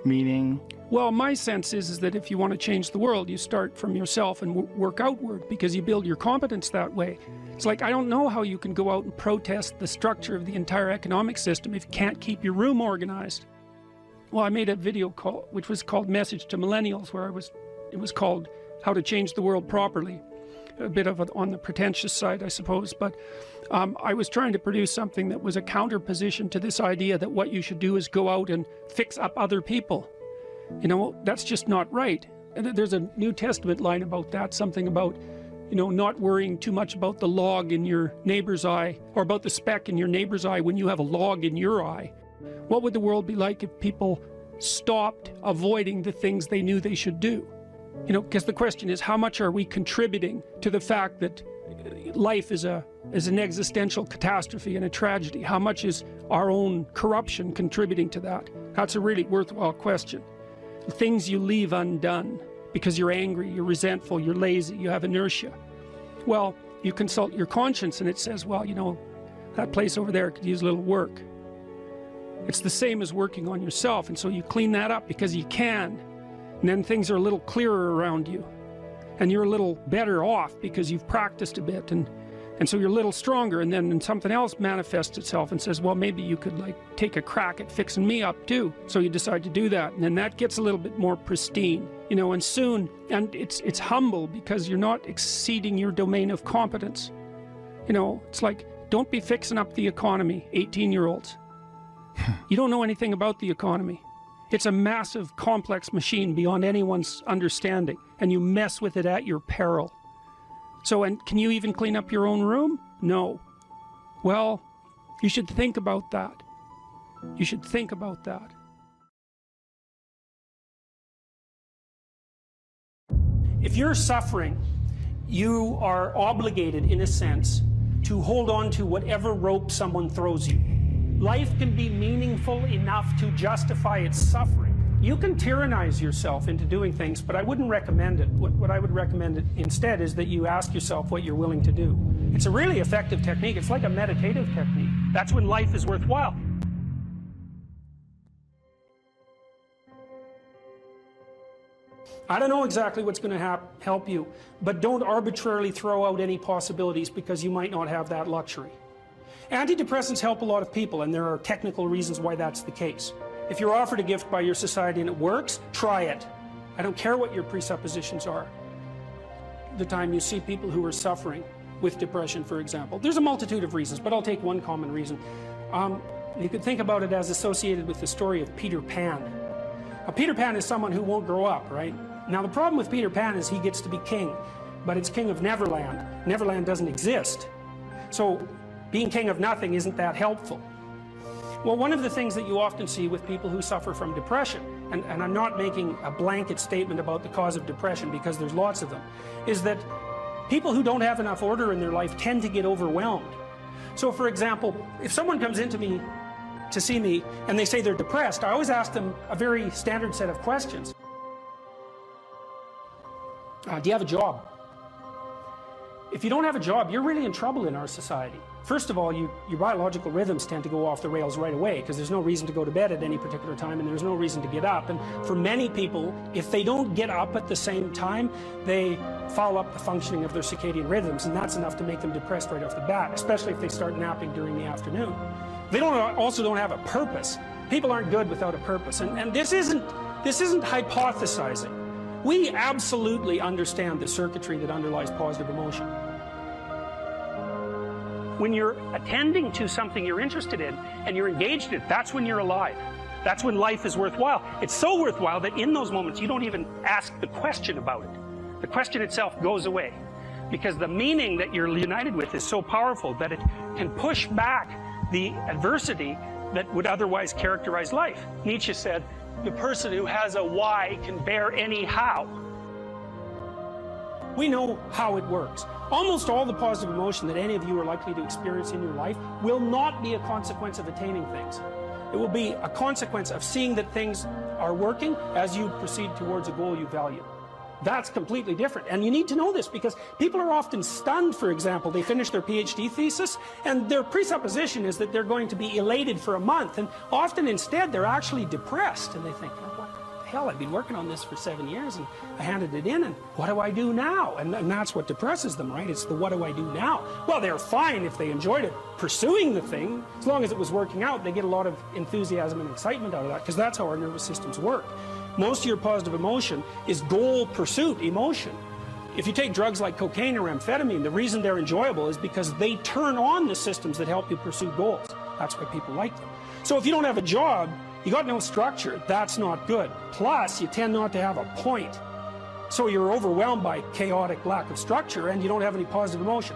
Meaning? Well, my sense is that if you want to change the world, you start from yourself and work outward because you build your competence that way. It's like, I don't know how you can go out and protest the structure of the entire economic system if you can't keep your room organized. Well, I made a video call, which was called Message to Millennials, where it was called How to Change the World Properly. A bit of on the pretentious side, I suppose, but I was trying to produce something that was a counterposition to this idea that what you should do is go out and fix up other people. You know, that's just not right. And there's a New Testament line about that, something about, you know, not worrying too much about the log in your neighbor's eye, or about the speck in your neighbor's eye when you have a log in your eye. What would the world be like if people stopped avoiding the things they knew they should do? You know, because the question is, how much are we contributing to the fact that life is an existential catastrophe and a tragedy? How much is our own corruption contributing to that? That's a really worthwhile question. The things you leave undone because you're angry, you're resentful, you're lazy, you have inertia. Well, you consult your conscience and it says, well, you know, that place over there could use a little work. It's the same as working on yourself, and so you clean that up because you can. And then things are a little clearer around you, and you're a little better off because you've practiced a bit, and so you're a little stronger. And then something else manifests itself and says, well, maybe you could like take a crack at fixing me up too. So you decide to do that, and then that gets a little bit more pristine, you know. And soon, and it's humble because you're not exceeding your domain of competence. You know, it's like, don't be fixing up the economy, 18-year-olds. You don't know anything about the economy. It's a massive, complex machine beyond anyone's understanding, and you mess with it at your peril. So, and can you even clean up your own room? No. Well, you should think about that. You should think about that. If you're suffering, you are obligated, in a sense, to hold on to whatever rope someone throws you. Life can be meaningful enough to justify its suffering. You can tyrannize yourself into doing things, but I wouldn't recommend it. What I would recommend instead is that you ask yourself what you're willing to do. It's a really effective technique. It's like a meditative technique. That's when life is worthwhile. I don't know exactly what's going to help you, but don't arbitrarily throw out any possibilities because you might not have that luxury. Antidepressants help a lot of people, and there are technical reasons why that's the case. If you're offered a gift by your society and it works, try it. I don't care what your presuppositions are. The time you see people who are suffering with depression, for example, there's a multitude of reasons, but I'll take one common reason. You could think about it as associated with the story of Peter Pan. Peter Pan is someone who won't grow up, right? Now the problem with Peter Pan is he gets to be king, but it's king of Neverland. Neverland doesn't exist. So being king of nothing isn't that helpful. Well, one of the things that you often see with people who suffer from depression, and I'm not making a blanket statement about the cause of depression because there's lots of them, is that people who don't have enough order in their life tend to get overwhelmed. So for example, if someone comes into me to see me and they say they're depressed, I always ask them a very standard set of questions. Do you have a job? If you don't have a job, you're really in trouble in our society. First of all, your biological rhythms tend to go off the rails right away because there's no reason to go to bed at any particular time and there's no reason to get up. And for many people, if they don't get up at the same time, they foul up the functioning of their circadian rhythms, and that's enough to make them depressed right off the bat, especially if they start napping during the afternoon. They also don't have a purpose. People aren't good without a purpose, and this isn't hypothesizing. We absolutely understand the circuitry that underlies positive emotion. When you're attending to something you're interested in and you're engaged in it, that's when you're alive. That's when life is worthwhile. It's so worthwhile that in those moments you don't even ask the question about it. The question itself goes away because the meaning that you're united with is so powerful that it can push back the adversity that would otherwise characterize life. Nietzsche said, the person who has a why can bear any how. We know how it works. Almost all the positive emotion that any of you are likely to experience in your life will not be a consequence of attaining things. It will be a consequence of seeing that things are working as you proceed towards a goal you value. That's completely different. And you need to know this because people are often stunned, for example, they finish their PhD thesis and their presupposition is that they're going to be elated for a month. And often instead, they're actually depressed. And they think, oh, what the hell, I've been working on this for 7 years and I handed it in and what do I do now? And that's what depresses them, right? It's the what do I do now? Well, they're fine if they enjoyed it, pursuing the thing, as long as it was working out. They get a lot of enthusiasm and excitement out of that because that's how our nervous systems work. Most of your positive emotion is goal pursuit emotion. If you take drugs like cocaine or amphetamine, the reason they're enjoyable is because they turn on the systems that help you pursue goals. That's why people like them. So if you don't have a job, you got no structure, that's not good. Plus, you tend not to have a point. So you're overwhelmed by chaotic lack of structure and you don't have any positive emotion.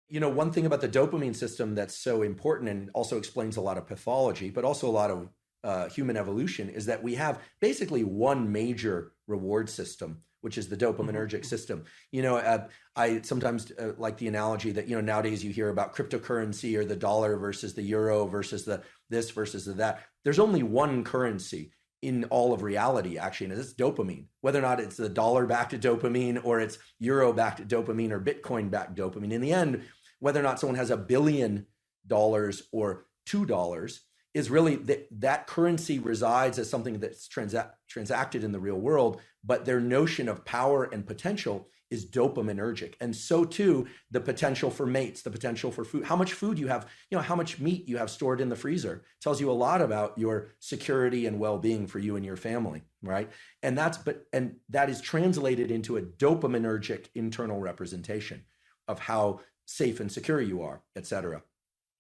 You know, one thing about the dopamine system that's so important and also explains a lot of pathology, but also a lot of human evolution, is that we have basically one major reward system, which is the dopaminergic system. You know, I sometimes like the analogy that, you know, nowadays you hear about cryptocurrency or the dollar versus the euro versus the this versus the that. There's only one currency in all of reality, actually, and it's dopamine. Whether or not it's the dollar-backed dopamine or it's euro-backed dopamine or Bitcoin-backed dopamine, in the end, whether or not someone has $1 billion or $2 is really that currency resides as something that's transacted in the real world, but their notion of power and potential is dopaminergic. And so too, the potential for mates, the potential for food, how much food you have, you know, how much meat you have stored in the freezer tells you a lot about your security and well-being for you and your family, right? And that is translated into a dopaminergic internal representation of how safe and secure you are, et cetera.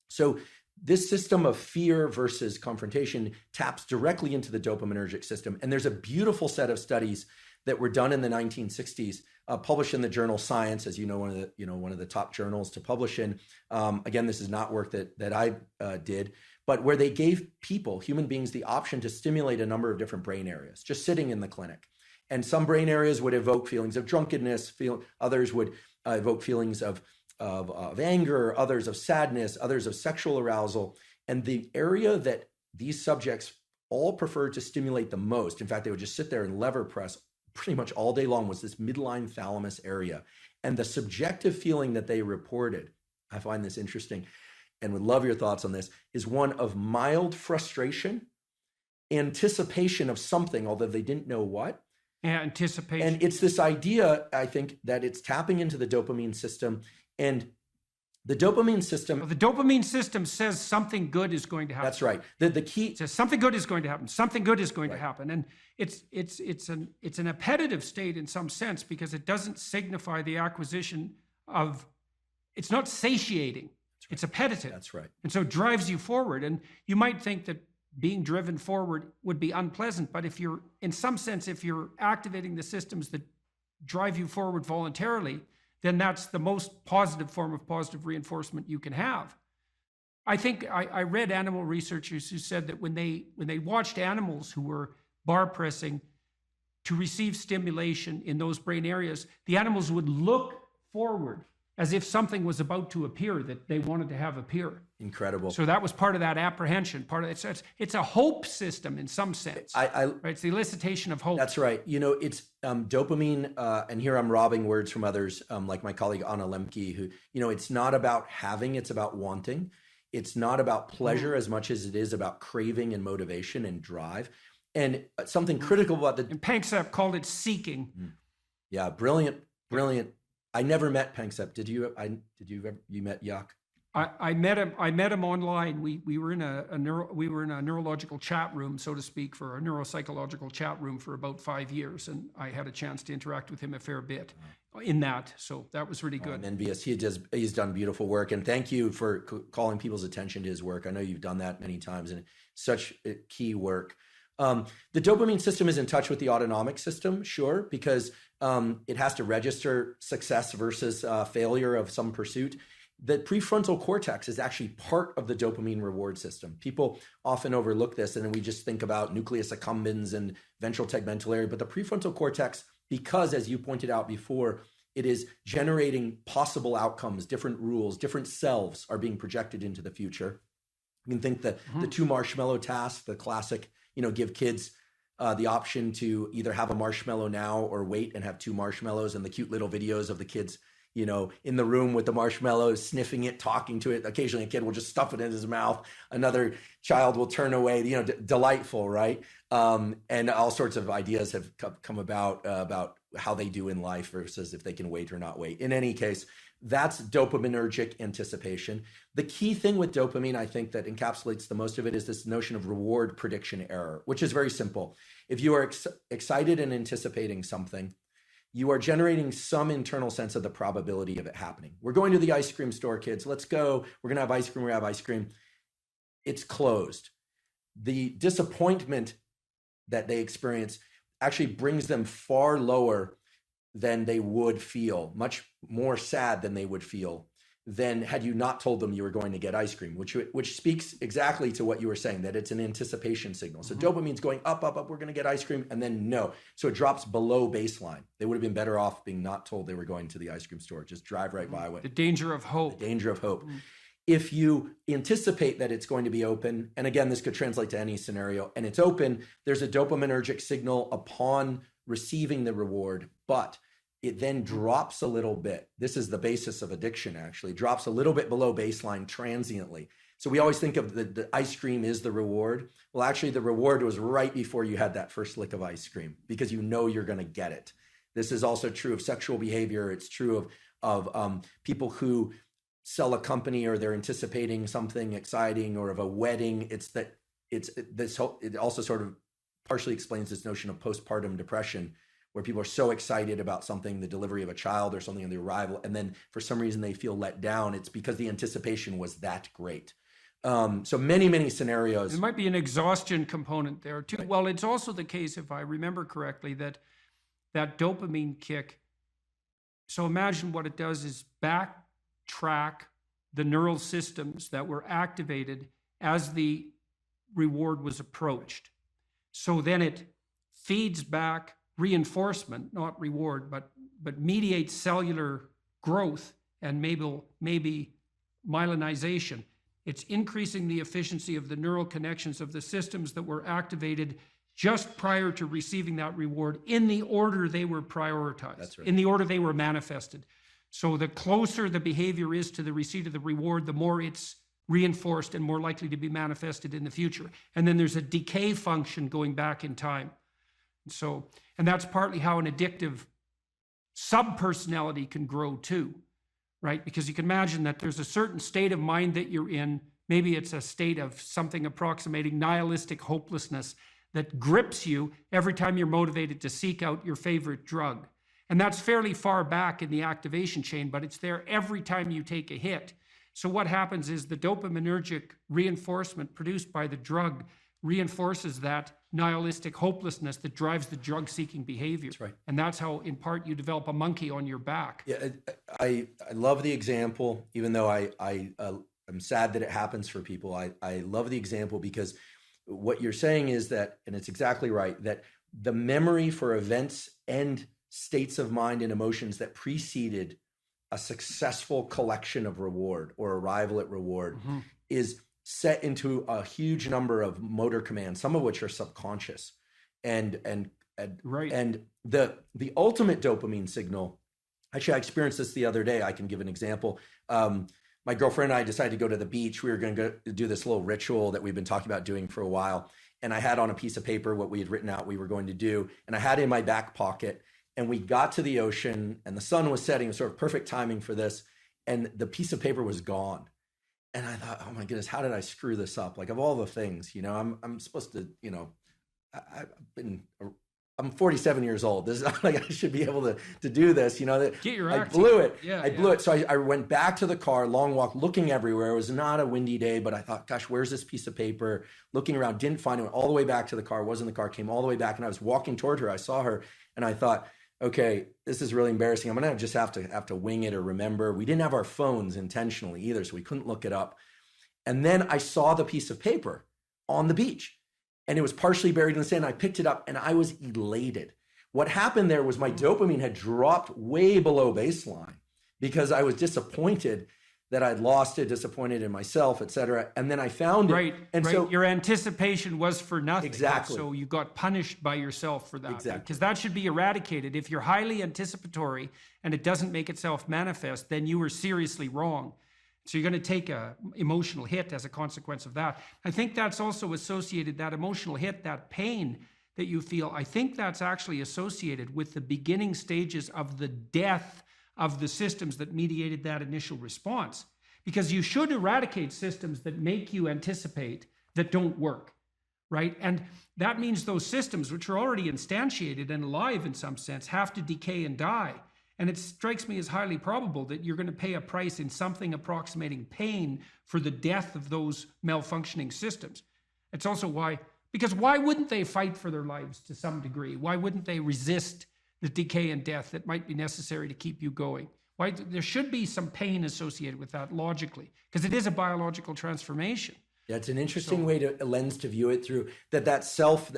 So this system of fear versus confrontation taps directly into the dopaminergic system. And there's a beautiful set of studies that were done in the 1960s, published in the journal Science, as you know, one of the top journals to publish in. Again, this is not work that I did, but where they gave people, human beings, the option to stimulate a number of different brain areas, just sitting in the clinic. And some brain areas would evoke feelings of drunkenness, others would evoke feelings of anger, others of sadness, others of sexual arousal. And the area that these subjects all preferred to stimulate the most, in fact, they would just sit there and lever press pretty much all day long, was this midline thalamus area. And the subjective feeling that they reported, I find this interesting and would love your thoughts on this, is one of mild frustration, anticipation of something, although they didn't know what. Anticipation. And it's this idea, I think, that it's tapping into the dopamine system. And the dopamine system... Well, the dopamine system says something good is going to happen. That's right. The key... It says something good is going to happen. Something good is going to happen. And it's an appetitive state in some sense because it doesn't signify the acquisition of... It's not satiating. Right. It's appetitive. That's right. And so it drives you forward. And you might think that being driven forward would be unpleasant, but if you're, in some sense, if you're activating the systems that drive you forward voluntarily, then that's the most positive form of positive reinforcement you can have. I think I read animal researchers who said that when they watched animals who were bar pressing to receive stimulation in those brain areas, the animals would look forward as if something was about to appear that they wanted to have appear. Incredible. So that was part of that apprehension. Part of it's a hope system in some sense. Right? It's the elicitation of hope. That's right. You know, it's dopamine, and here I'm robbing words from others, like my colleague Anna Lemke, who, you know, it's not about having, it's about wanting. It's not about pleasure as much as it is about craving and motivation and drive. And something critical about the... And Panksepp called it seeking. Yeah, brilliant. I never met Panksepp. Did you? You met Yuck? I met him online. We were in a neurological chat room, so to speak, for a neuropsychological chat room for about 5 years, and I had a chance to interact with him a fair bit in that. So that was really good. I'm envious. He's done beautiful work, and thank you for calling people's attention to his work. I know you've done that many times, and such key work. The dopamine system is in touch with the autonomic system, sure, because it has to register success versus failure of some pursuit. The prefrontal cortex is actually part of the dopamine reward system. People often overlook this, and then we just think about nucleus accumbens and ventral tegmental area. But the prefrontal cortex, because, as you pointed out before, It is generating possible outcomes, different rules, different selves are being projected into the future. You can think that the 2 marshmallow task, the classic, give kids the option to either have a marshmallow now or wait and have 2 marshmallows, and the cute little videos of the kids, in the room with the marshmallows, sniffing it, talking to it. Occasionally a kid will just stuff it in his mouth. Another child will turn away, delightful, right? And all sorts of ideas have come about how they do in life versus if they can wait or not wait. In any case, that's dopaminergic anticipation. The key thing with dopamine, I think, that encapsulates the most of it is this notion of reward prediction error, which is very simple. If you are excited and anticipating something, you are generating some internal sense of the probability of it happening. We're going to the ice cream store, kids. Let's go. We're going to have ice cream. We have ice cream. It's closed. The disappointment that they experience actually brings them far lower than they would feel, much more sad than they would feel than had you not told them you were going to get ice cream, which speaks exactly to what you were saying, that it's an anticipation signal. So dopamine's going up, we're going to get ice cream, and then no. So it drops below baseline. They would have been better off being not told they were going to the ice cream store. Just drive right by it. The danger of hope. The danger of hope. If you anticipate that it's going to be open, and again, this could translate to any scenario, and it's open, there's a dopaminergic signal upon receiving the reward, but it then drops a little bit. This is the basis of addiction, actually. Drops a little bit below baseline transiently. So we always think of the ice cream is the reward. Well, actually, the reward was right before you had that first lick of ice cream because you know you're going to get it. This is also true of sexual behavior. It's true of people who sell a company or they're anticipating something exciting, or of a wedding. It also sort of partially explains this notion of postpartum depression, where people are so excited about something, the delivery of a child or something, and the arrival, and then for some reason they feel let down. It's because the anticipation was that great. So many scenarios. There might be an exhaustion component there too. Right. Well, it's also the case, if I remember correctly, that dopamine kick, so imagine what it does is backtrack the neural systems that were activated as the reward was approached. So then it feeds back reinforcement, not reward, but mediates cellular growth and maybe myelinization. It's increasing the efficiency of the neural connections of the systems that were activated just prior to receiving that reward in the order they were prioritized. That's right. In the order they were manifested. So the closer the behavior is to the receipt of the reward, the more it's reinforced and more likely to be manifested in the future. And then there's a decay function going back in time. And that's partly how an addictive subpersonality can grow too, right? Because you can imagine that there's a certain state of mind that you're in. Maybe it's a state of something approximating nihilistic hopelessness that grips you every time you're motivated to seek out your favorite drug. And that's fairly far back in the activation chain, but it's there every time you take a hit. So what happens is the dopaminergic reinforcement produced by the drug reinforces that nihilistic hopelessness that drives the drug-seeking behavior. That's right. And that's how, in part, you develop a monkey on your back. Yeah, I love the example, even though I'm sad that it happens for people. I love the example because what you're saying is that, and it's exactly right, that the memory for events and states of mind and emotions that preceded a successful collection of reward or arrival at reward is set into a huge number of motor commands, some of which are subconscious. And right. And the ultimate dopamine signal, actually I experienced this the other day. I can give an example. My girlfriend and I decided to go to the beach. We were going to go do this little ritual that we've been talking about doing for a while. And I had on a piece of paper what we had written out we were going to do. And I had it in my back pocket. And we got to the ocean and the sun was setting. It was sort of perfect timing for this. And the piece of paper was gone. And I thought, oh my goodness, how did I screw this up? Like, of all the things, I'm supposed to, I'm 47 years old. This is not like I should be able to do this, Get your I act blew it. Yeah, I blew it. So I went back to the car, long walk, looking everywhere. It was not a windy day, but I thought, gosh, where's this piece of paper? Looking around, didn't find it. Went all the way back to the car, wasn't in the car, came all the way back. And I was walking toward her. I saw her and I thought, okay, this is really embarrassing. I'm going to just have to wing it or remember. We didn't have our phones intentionally either, so we couldn't look it up. And then I saw the piece of paper on the beach and it was partially buried in the sand. I picked it up and I was elated. What happened there was my dopamine had dropped way below baseline because I was disappointed that I'd lost it, disappointed in myself, et cetera. And then I found it. Right. And right. so your anticipation was for nothing. Exactly. So you got punished by yourself for that. Exactly. Because that should be eradicated. If you're highly anticipatory and it doesn't make itself manifest, then you were seriously wrong. So you're going to take a emotional hit as a consequence of that. I think that's also associated, that emotional hit, that pain that you feel, I think that's actually associated with the beginning stages of the death of the systems that mediated that initial response. Because you should eradicate systems that make you anticipate that don't work, right? And that means those systems, which are already instantiated and alive in some sense, have to decay and die. And it strikes me as highly probable that you're going to pay a price in something approximating pain for the death of those malfunctioning systems. It's also why, because why wouldn't they fight for their lives to some degree? Why wouldn't they resist the decay and death that might be necessary to keep you going? Why? There should be some pain associated with that logically, because it is a biological transformation. Yeah, it's an interesting a lens to view it through, that self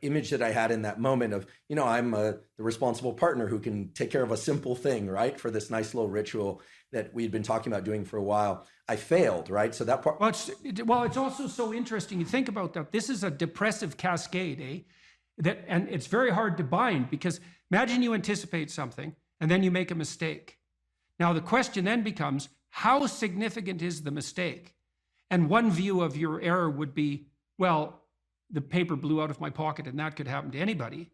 image that I had in that moment of, I'm the responsible partner who can take care of a simple thing, right? For this nice little ritual that we'd been talking about doing for a while. I failed, right? So that part. Well, it's also so interesting. You think about that. This is a depressive cascade, and it's very hard to bind, because imagine you anticipate something and then you make a mistake. Now, the question then becomes, how significant is the mistake? And one view of your error would be, well, the paper blew out of my pocket and that could happen to anybody.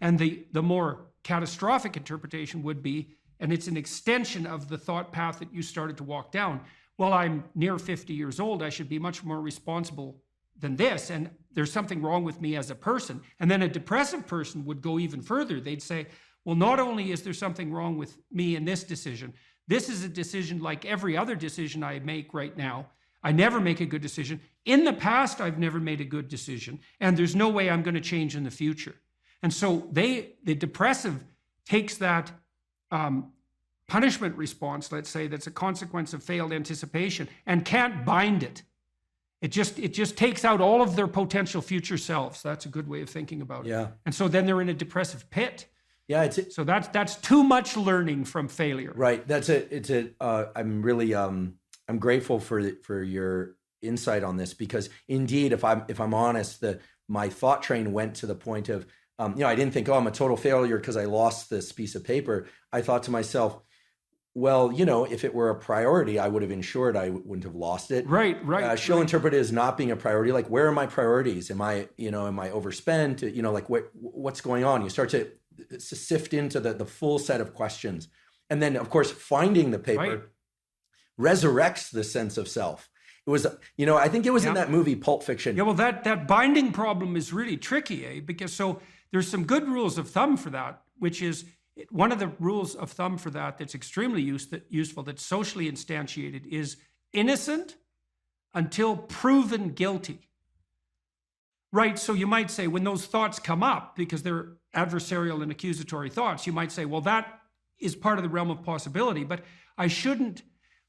And the more catastrophic interpretation would be, and it's an extension of the thought path that you started to walk down, well, I'm near 50 years old, I should be much more responsible than this, and there's something wrong with me as a person. And then a depressive person would go even further. They'd say, well, not only is there something wrong with me in this decision, this is a decision like every other decision I make right now. I never make a good decision. In the past, I've never made a good decision, and there's no way I'm going to change in the future. And so the depressive takes that punishment response, let's say, that's a consequence of failed anticipation, and can't bind it. It just takes out all of their potential future selves. That's a good way of thinking about it. Yeah. And so then they're in a depressive pit. Yeah, so that's too much learning from failure. Right. I'm really I'm grateful for your insight on this, because indeed, if I'm honest, my thought train went to the point of I didn't think, I'm a total failure because I lost this piece of paper. I thought to myself, well, if it were a priority, I would have ensured I wouldn't have lost it. Right. She'll interpret it as not being a priority. Like, where are my priorities? Am I overspent? Like what's going on? You start to sift into the full set of questions. And then, of course, finding the paper resurrects the sense of self. It was, I think it was in that movie, Pulp Fiction. Yeah, well, that binding problem is really tricky, because so there's some good rules of thumb for that, which is one of the rules of thumb for that's extremely useful, that's socially instantiated, is innocent until proven guilty. Right, so you might say when those thoughts come up, because they're adversarial and accusatory thoughts, you might say, well, that is part of the realm of possibility, but I shouldn't.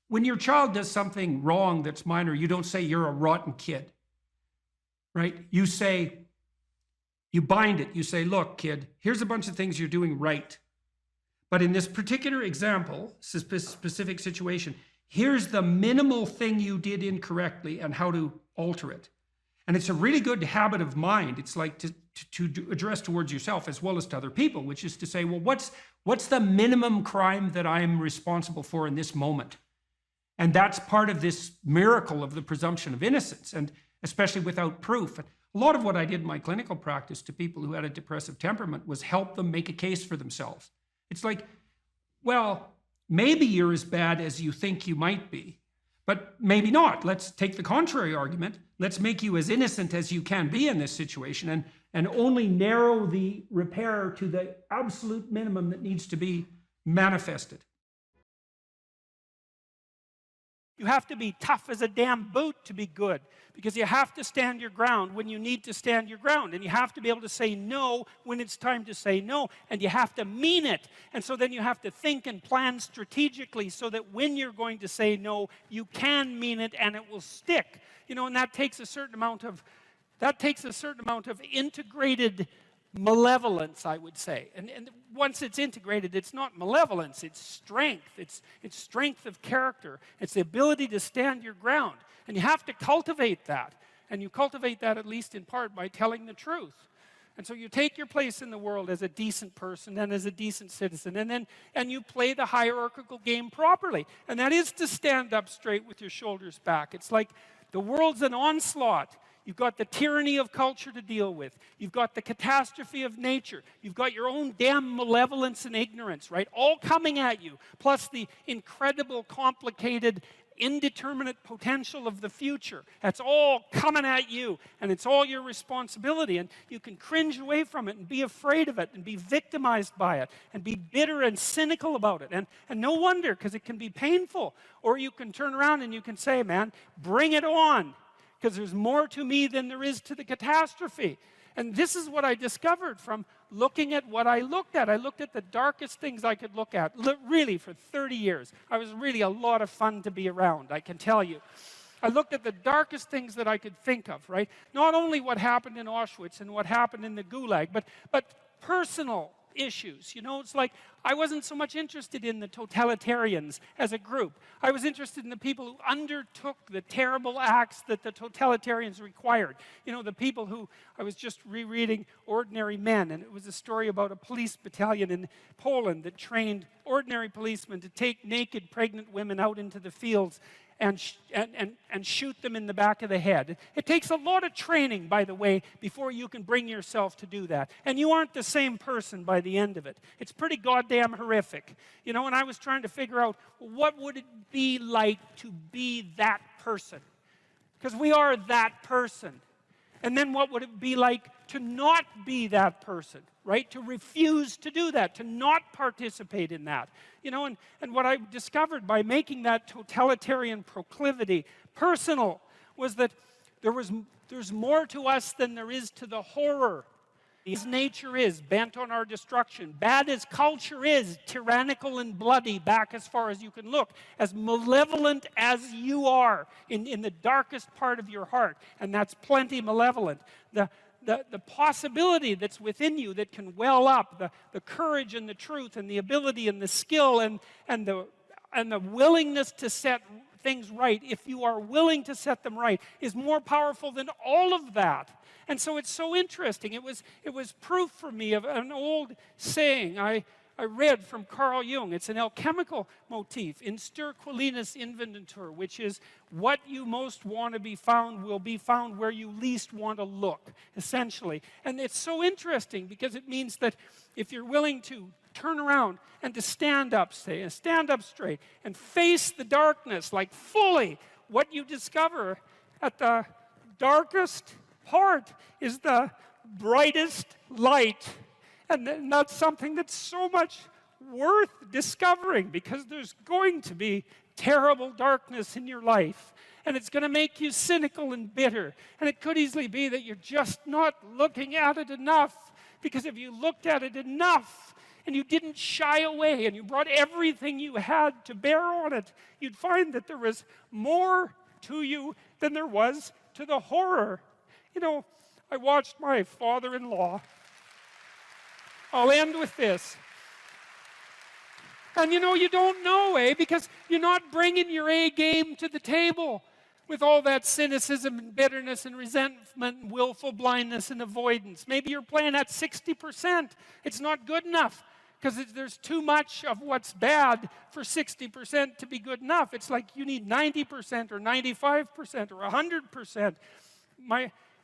When your child does something wrong that's minor, you don't say you're a rotten kid, right? You bind it. You say, look, kid, here's a bunch of things you're doing right. But in this particular example, specific situation, here's the minimal thing you did incorrectly and how to alter it. And it's a really good habit of mind. It's like to address towards yourself as well as to other people, which is to say, well, what's the minimum crime that I'm responsible for in this moment? And that's part of this miracle of the presumption of innocence, and especially without proof. A lot of what I did in my clinical practice to people who had a depressive temperament was help them make a case for themselves. It's like, well, maybe you're as bad as you think you might be, but maybe not. Let's take the contrary argument. Let's make you as innocent as you can be in this situation, and only narrow the repair to the absolute minimum that needs to be manifested. You have to be tough as a damn boot to be good, because you have to stand your ground when you need to stand your ground, and you have to be able to say no when it's time to say no, and you have to mean it. And so then you have to think and plan strategically so that when you're going to say no, you can mean it and it will stick. And that takes a certain amount of integrated malevolence, I would say. And once it's integrated, it's not malevolence, it's strength. It's strength of character. It's the ability to stand your ground. And you have to cultivate that. And you cultivate that at least in part by telling the truth. And so you take your place in the world as a decent person and as a decent citizen, and you play the hierarchical game properly. And that is to stand up straight with your shoulders back. It's like the world's an onslaught. You've got the tyranny of culture to deal with. You've got the catastrophe of nature. You've got your own damn malevolence and ignorance, right? All coming at you, plus the incredible, complicated, indeterminate potential of the future. That's all coming at you, and it's all your responsibility, and you can cringe away from it and be afraid of it and be victimized by it and be bitter and cynical about it, and no wonder, because it can be painful. Or you can turn around and you can say, man, bring it on, because there's more to me than there is to the catastrophe. And this is what I discovered from looking at what I looked at. I looked at the darkest things I could look at, really, for 30 years. I was really a lot of fun to be around, I can tell you. I looked at the darkest things that I could think of, right? Not only what happened in Auschwitz and what happened in the Gulag, but personal issues. You know, it's like I wasn't so much interested in the totalitarians as a group. I was interested in the people who undertook the terrible acts that the totalitarians required. You know, the people who, I was just rereading Ordinary Men, and it was a story about a police battalion in Poland that trained ordinary policemen to take naked pregnant women out into the fields and shoot them in the back of the head. It takes a lot of training, by the way, before you can bring yourself to do that. And you aren't the same person by the end of it. It's pretty goddamn horrific. You know, and I was trying to figure out, what would it be like to be that person? Because we are that person. And then what would it be like to not be that person, right? To refuse to do that, to not participate in that. You know, and what I discovered by making that totalitarian proclivity personal was that there's more to us than there is to the horror. As nature is, bent on our destruction, bad as culture is, tyrannical and bloody, back as far as you can look, as malevolent as you are in the darkest part of your heart, and that's plenty malevolent. The possibility that's within you that can well up, the courage and the truth and the ability and the skill and the willingness to set things right, if you are willing to set them right, is more powerful than all of that. And so it's so interesting. It was proof for me of an old saying I read from Carl Jung. It's an alchemical motif, in stir qualinus inventur, which is what you most want to be found will be found where you least want to look, essentially. And it's so interesting because it means that if you're willing to turn around and to stand up straight and face the darkness like fully, what you discover at the darkest part is the brightest light. And that's something that's so much worth discovering, because there's going to be terrible darkness in your life. And it's going to make you cynical and bitter. And it could easily be that you're just not looking at it enough. Because if you looked at it enough, and you didn't shy away, and you brought everything you had to bear on it, you'd find that there was more to you than there was to the horror. You know, I watched my father-in-law. I'll end with this. And you know, you don't know, because you're not bringing your A game to the table with all that cynicism and bitterness and resentment and willful blindness and avoidance. Maybe you're playing at 60%. It's not good enough, because there's too much of what's bad for 60% to be good enough. It's like you need 90% or 95% or 100%.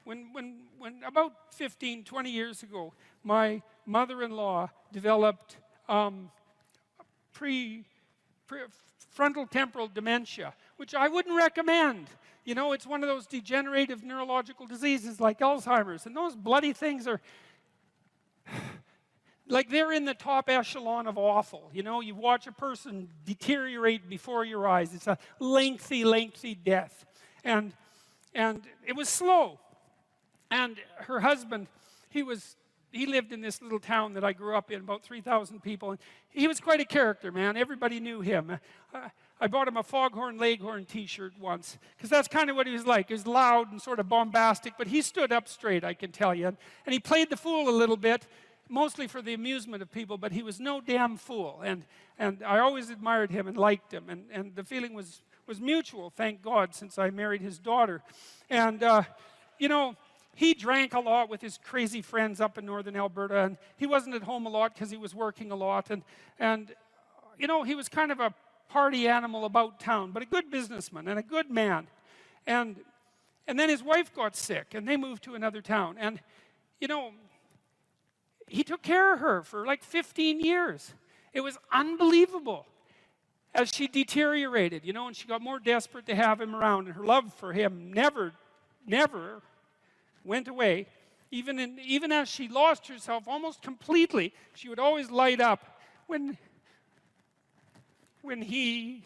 When about 15, 20 years ago, my mother-in-law developed frontal temporal dementia, which I wouldn't recommend. You know, it's one of those degenerative neurological diseases like Alzheimer's, and those bloody things are like they're in the top echelon of awful. You know, you watch a person deteriorate before your eyes. It's a lengthy, lengthy death. And it was slow. And her husband, he lived in this little town that I grew up in, about 3,000 people. And he was quite a character, man. Everybody knew him. I bought him a Foghorn Leghorn t-shirt once, because that's kind of what he was like. He was loud and sort of bombastic, but he stood up straight, I can tell you. And he played the fool a little bit, mostly for the amusement of people, but he was no damn fool. And I always admired him and liked him, and the feeling was mutual, thank God, since I married his daughter. And, you know, he drank a lot with his crazy friends up in northern Alberta, and he wasn't at home a lot because he was working a lot. And you know, he was kind of a party animal about town, but a good businessman and a good man. And then his wife got sick, and they moved to another town. And, you know, he took care of her for like 15 years. It was unbelievable as she deteriorated, you know, and she got more desperate to have him around, and her love for him never went away. Even as she lost herself almost completely, she would always light up when he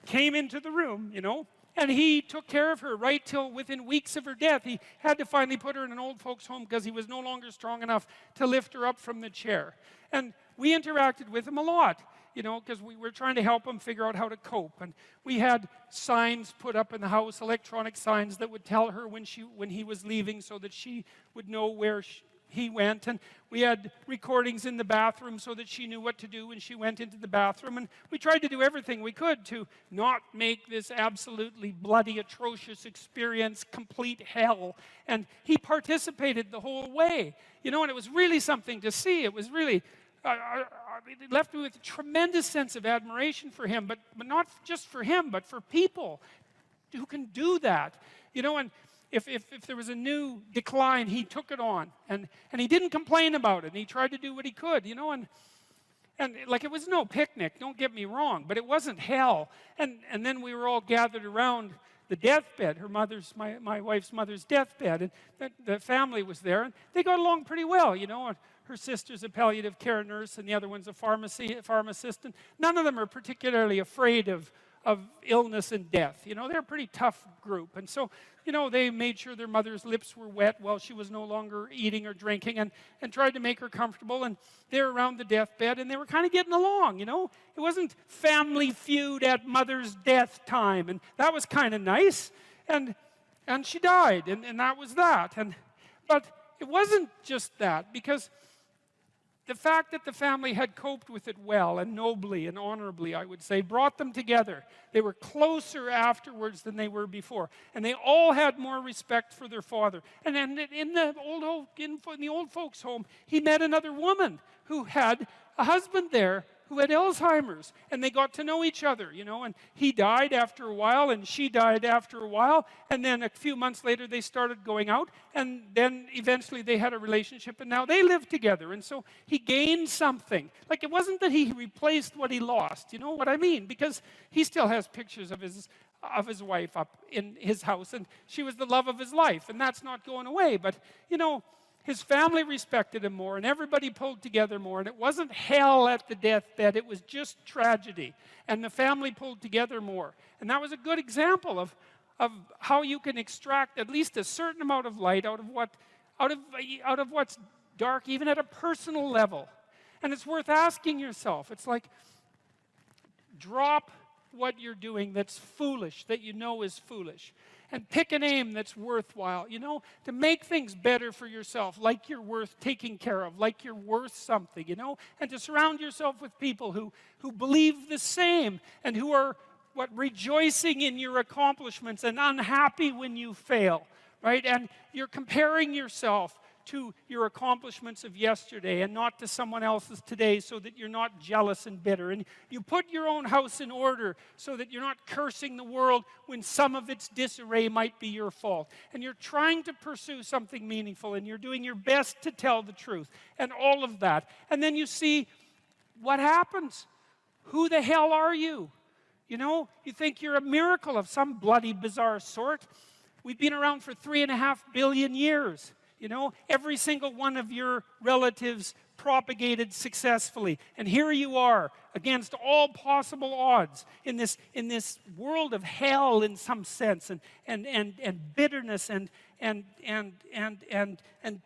came into the room, you know, and he took care of her right till within weeks of her death. He had to finally put her in an old folks' home because he was no longer strong enough to lift her up from the chair. And we interacted with him a lot, you know, because we were trying to help him figure out how to cope. And we had signs put up in the house, electronic signs that would tell her when he was leaving, so that she would know where he went. And we had recordings in the bathroom so that she knew what to do when she went into the bathroom. And we tried to do everything we could to not make this absolutely bloody, atrocious experience complete hell. And he participated the whole way, you know, and it was really something to see. It was really, it left me with a tremendous sense of admiration for him, but not just for him, but for people who can do that, you know. And if there was a new decline, he took it on, and he didn't complain about it, and he tried to do what he could, you know, and like, it was no picnic, don't get me wrong, but it wasn't hell. And then we were all gathered around the deathbed, my wife's mother's deathbed, and the family was there, and they got along pretty well, you know. And her sister's a palliative care nurse, and the other one's a pharmacist, and none of them are particularly afraid of illness and death. You know, they're a pretty tough group. And so, you know, they made sure their mother's lips were wet while she was no longer eating or drinking, and tried to make her comfortable. And they were around the deathbed, and they were kind of getting along, you know. It wasn't Family Feud at mother's death time, and that was kind of nice. And she died, and that was that. But it wasn't just that, because the fact that the family had coped with it well and nobly and honorably, I would say, brought them together. They were closer afterwards than they were before. And they all had more respect for their father. And then in the old folks' home, he met another woman who had a husband there who had Alzheimer's. And they got to know each other, you know. And he died after a while, and she died after a while. And then a few months later, they started going out. And then eventually they had a relationship, and now they live together. And so he gained something. Like, it wasn't that he replaced what he lost, you know what I mean? Because he still has pictures of his wife up in his house, and she was the love of his life, and that's not going away. But, you know, his family respected him more, and everybody pulled together more, and it wasn't hell at the deathbed, it was just tragedy, and the family pulled together more. And that was a good example of how you can extract at least a certain amount of light out of what's dark, even at a personal level. And it's worth asking yourself. It's like, drop what you're doing that's foolish, that you know is foolish, and pick an aim that's worthwhile, you know, to make things better for yourself, like you're worth taking care of, like you're worth something, you know, and to surround yourself with people who believe the same, and who are rejoicing in your accomplishments and unhappy when you fail, right? And you're comparing yourself to your accomplishments of yesterday and not to someone else's today, so that you're not jealous and bitter. And you put your own house in order so that you're not cursing the world when some of its disarray might be your fault. And you're trying to pursue something meaningful, and you're doing your best to tell the truth, and all of that. And then you see what happens. Who the hell are you? You know, you think you're a miracle of some bloody bizarre sort. We've been around for 3.5 billion years. You know, every single one of your relatives propagated successfully. And here you are, against all possible odds, in this world of hell in some sense, and bitterness and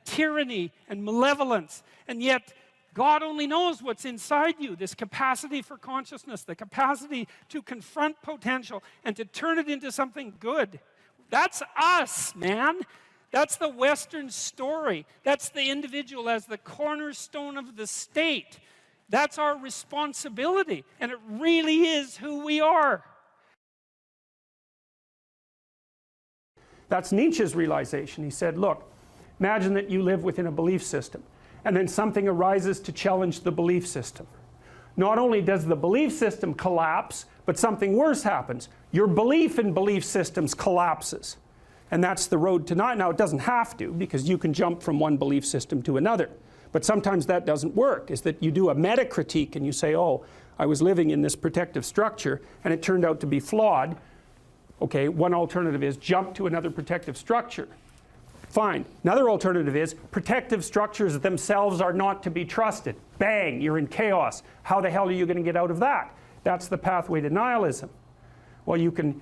tyranny and malevolence. And yet, God only knows what's inside you, this capacity for consciousness, the capacity to confront potential and to turn it into something good. That's us, man. That's the Western story. That's the individual as the cornerstone of the state. That's our responsibility, and it really is who we are. That's Nietzsche's realization. He said, look, imagine that you live within a belief system, and then something arises to challenge the belief system. Not only does the belief system collapse, but something worse happens. Your belief in belief systems collapses. And that's the road to not. Now, it doesn't have to, because you can jump from one belief system to another. But sometimes that doesn't work, is that you do a meta-critique and you say, oh, I was living in this protective structure and it turned out to be flawed. Okay, one alternative is jump to another protective structure. Fine. Another alternative is protective structures themselves are not to be trusted. Bang, you're in chaos. How the hell are you going to get out of that? That's the pathway to nihilism. Well, you can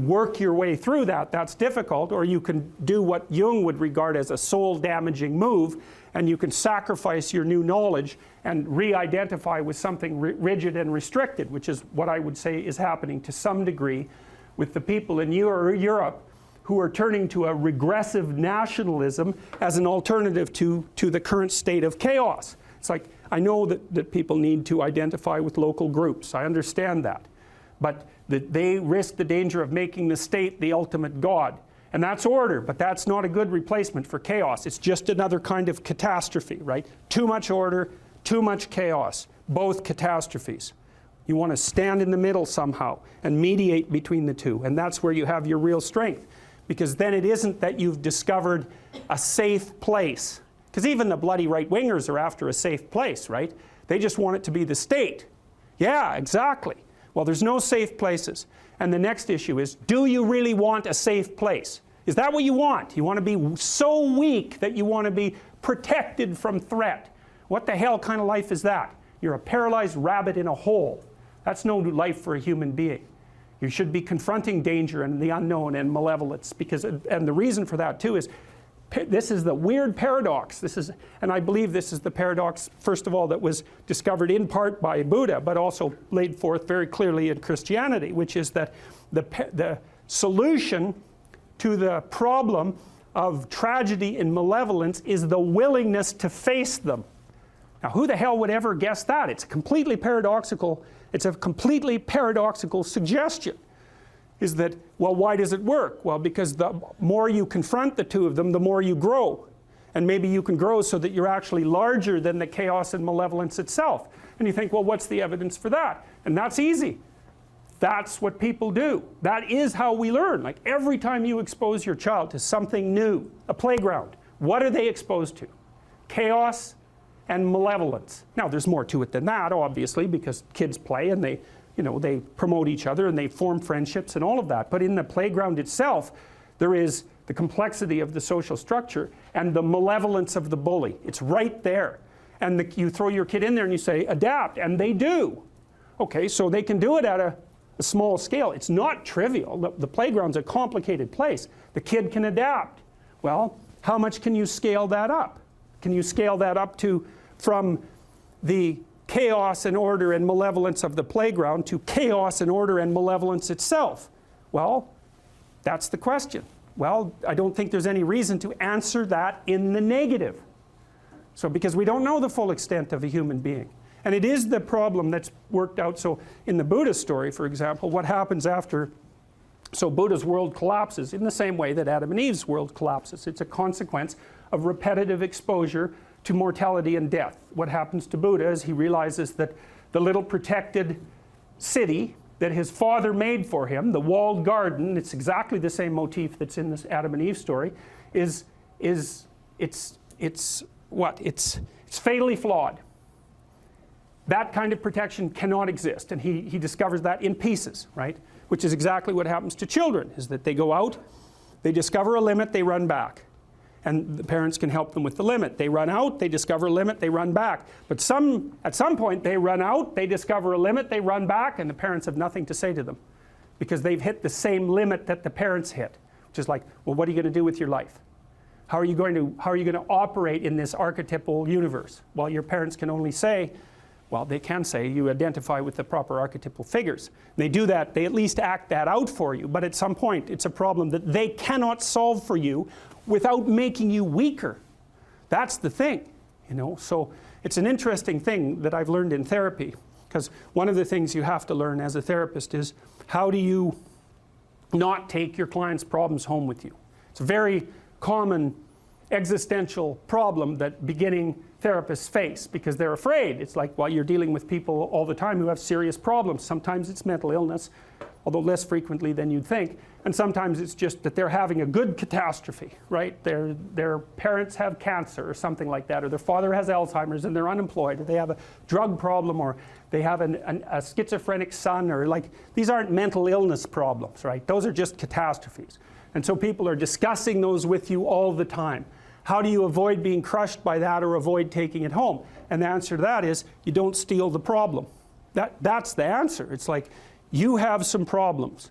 work your way through that. That's difficult. Or you can do what Jung would regard as a soul-damaging move, and you can sacrifice your new knowledge and re-identify with something rigid and restricted, which is what I would say is happening to some degree with the people in Europe who are turning to a regressive nationalism as an alternative to the current state of chaos. It's like, I know that people need to identify with local groups. I understand that. But they risk the danger of making the state the ultimate God. And that's order, but that's not a good replacement for chaos. It's just another kind of catastrophe, right? Too much order, too much chaos, both catastrophes. You want to stand in the middle somehow and mediate between the two, and that's where you have your real strength. Because then it isn't that you've discovered a safe place. Because even the bloody right-wingers are after a safe place, right? They just want it to be the state. Yeah, exactly. Well, there's no safe places. And the next issue is, do you really want a safe place? Is that what you want? You want to be so weak that you want to be protected from threat. What the hell kind of life is that? You're a paralyzed rabbit in a hole. That's no life for a human being. You should be confronting danger and the unknown and malevolence, because, and the reason for that too is, this is the weird paradox. And I believe this is the paradox, first of all, that was discovered in part by Buddha, but also laid forth very clearly in Christianity, which is that the solution to the problem of tragedy and malevolence is the willingness to face them. Now, who the hell would ever guess that? It's a completely paradoxical suggestion. Is that, well, why does it work? Well, because the more you confront the two of them, the more you grow. And maybe you can grow so that you're actually larger than the chaos and malevolence itself. And you think, well, what's the evidence for that? And that's easy. That's what people do. That is how we learn. Like every time you expose your child to something new, a playground, what are they exposed to? Chaos and malevolence. Now, there's more to it than that, obviously, because kids play and they promote each other and they form friendships and all of that. But in the playground itself, there is the complexity of the social structure and the malevolence of the bully. It's right there. And you throw your kid in there and you say, adapt, and they do. Okay, so they can do it at a small scale. It's not trivial. The playground's a complicated place. The kid can adapt. Well, how much can you scale that up? Can you scale that up to from the chaos and order and malevolence of the playground to chaos and order and malevolence itself? Well, that's the question. Well, I don't think there's any reason to answer that in the negative. So, because we don't know the full extent of a human being. And it is the problem that's worked out. So, in the Buddha story, for example, what happens after, so Buddha's world collapses in the same way that Adam and Eve's world collapses. It's a consequence of repetitive exposure to mortality and death. What happens to Buddha is he realizes that the little protected city that his father made for him, the walled garden, it's exactly the same motif that's in this Adam and Eve story, it's fatally flawed. That kind of protection cannot exist, and he discovers that in pieces, right? Which is exactly what happens to children, is that they go out, they discover a limit, they run back. And the parents can help them with the limit. They run out, they discover a limit, they run back. But at some point they run out, they discover a limit, they run back, and the parents have nothing to say to them. Because they've hit the same limit that the parents hit. Which is like, well, what are you going to do with your life? How are you going to operate in this archetypal universe? Well, your parents can only say, well, they can say you identify with the proper archetypal figures. They do that, they at least act that out for you, but at some point it's a problem that they cannot solve for you without making you weaker. That's the thing, you know. So it's an interesting thing that I've learned in therapy, because one of the things you have to learn as a therapist is how do you not take your client's problems home with you. It's a very common existential problem that beginning therapists face because they're afraid. It's like, well, you're dealing with people all the time who have serious problems. Sometimes it's mental illness, although less frequently than you'd think. And sometimes it's just that they're having a good catastrophe, right? Their parents have cancer or something like that, or their father has Alzheimer's and they're unemployed, or they have a drug problem, or they have a schizophrenic son, or like, these aren't mental illness problems, right? Those are just catastrophes. And so people are discussing those with you all the time. How do you avoid being crushed by that or avoid taking it home? And the answer to that is you don't steal the problem. That's the answer. It's like, you have some problems.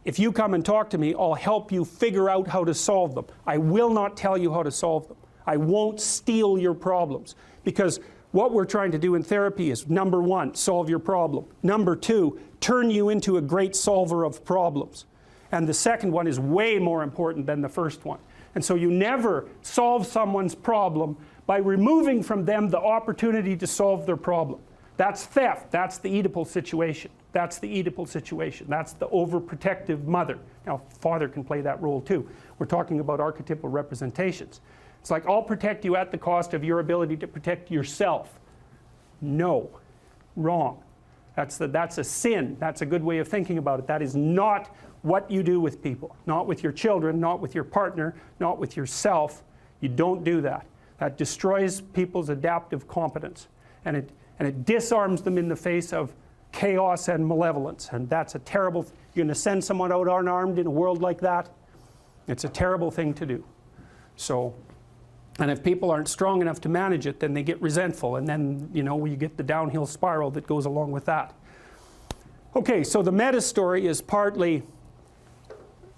If you come and talk to me, I'll help you figure out how to solve them. I will not tell you how to solve them. I won't steal your problems. Because what we're trying to do in therapy is, number one, solve your problem. Number two, turn you into a great solver of problems. And the second one is way more important than the first one. And so you never solve someone's problem by removing from them the opportunity to solve their problem. That's theft. That's the Oedipal situation. That's the Oedipal situation. That's the overprotective mother. Now, father can play that role too. We're talking about archetypal representations. It's like, I'll protect you at the cost of your ability to protect yourself. No. Wrong. That's a sin. That's a good way of thinking about it. That is not what you do with people. Not with your children, not with your partner, not with yourself. You don't do that. That destroys people's adaptive competence. And it disarms them in the face of chaos and malevolence. And that's a terrible thing. You're going to send someone out unarmed in a world like that? It's a terrible thing to do. So, and if people aren't strong enough to manage it, then they get resentful. And then, you know, you get the downhill spiral that goes along with that. Okay, so the meta story is partly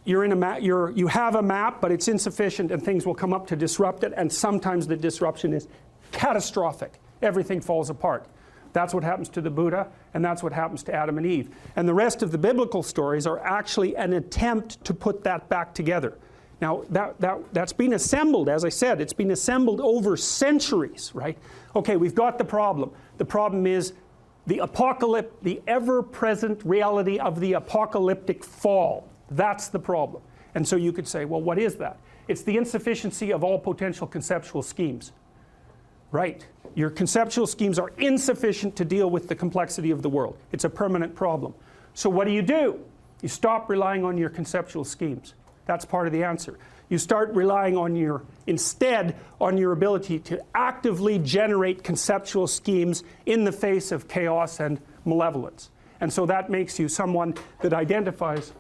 you're in a you have a map, but it's insufficient and things will come up to disrupt it, and sometimes the disruption is catastrophic. Everything falls apart. That's what happens to the Buddha, and that's what happens to Adam and Eve. And the rest of the biblical stories are actually an attempt to put that back together. Now, that's been assembled, as I said, it's been assembled over centuries, right? Okay, we've got the problem. The problem is the apocalypse, the ever-present reality of the apocalyptic fall. That's the problem. And so you could say, well, what is that? It's the insufficiency of all potential conceptual schemes. Right. Your conceptual schemes are insufficient to deal with the complexity of the world. It's a permanent problem. So what do? You stop relying on your conceptual schemes. That's part of the answer. You start relying on instead on your ability to actively generate conceptual schemes in the face of chaos and malevolence. And so that makes you someone that identifies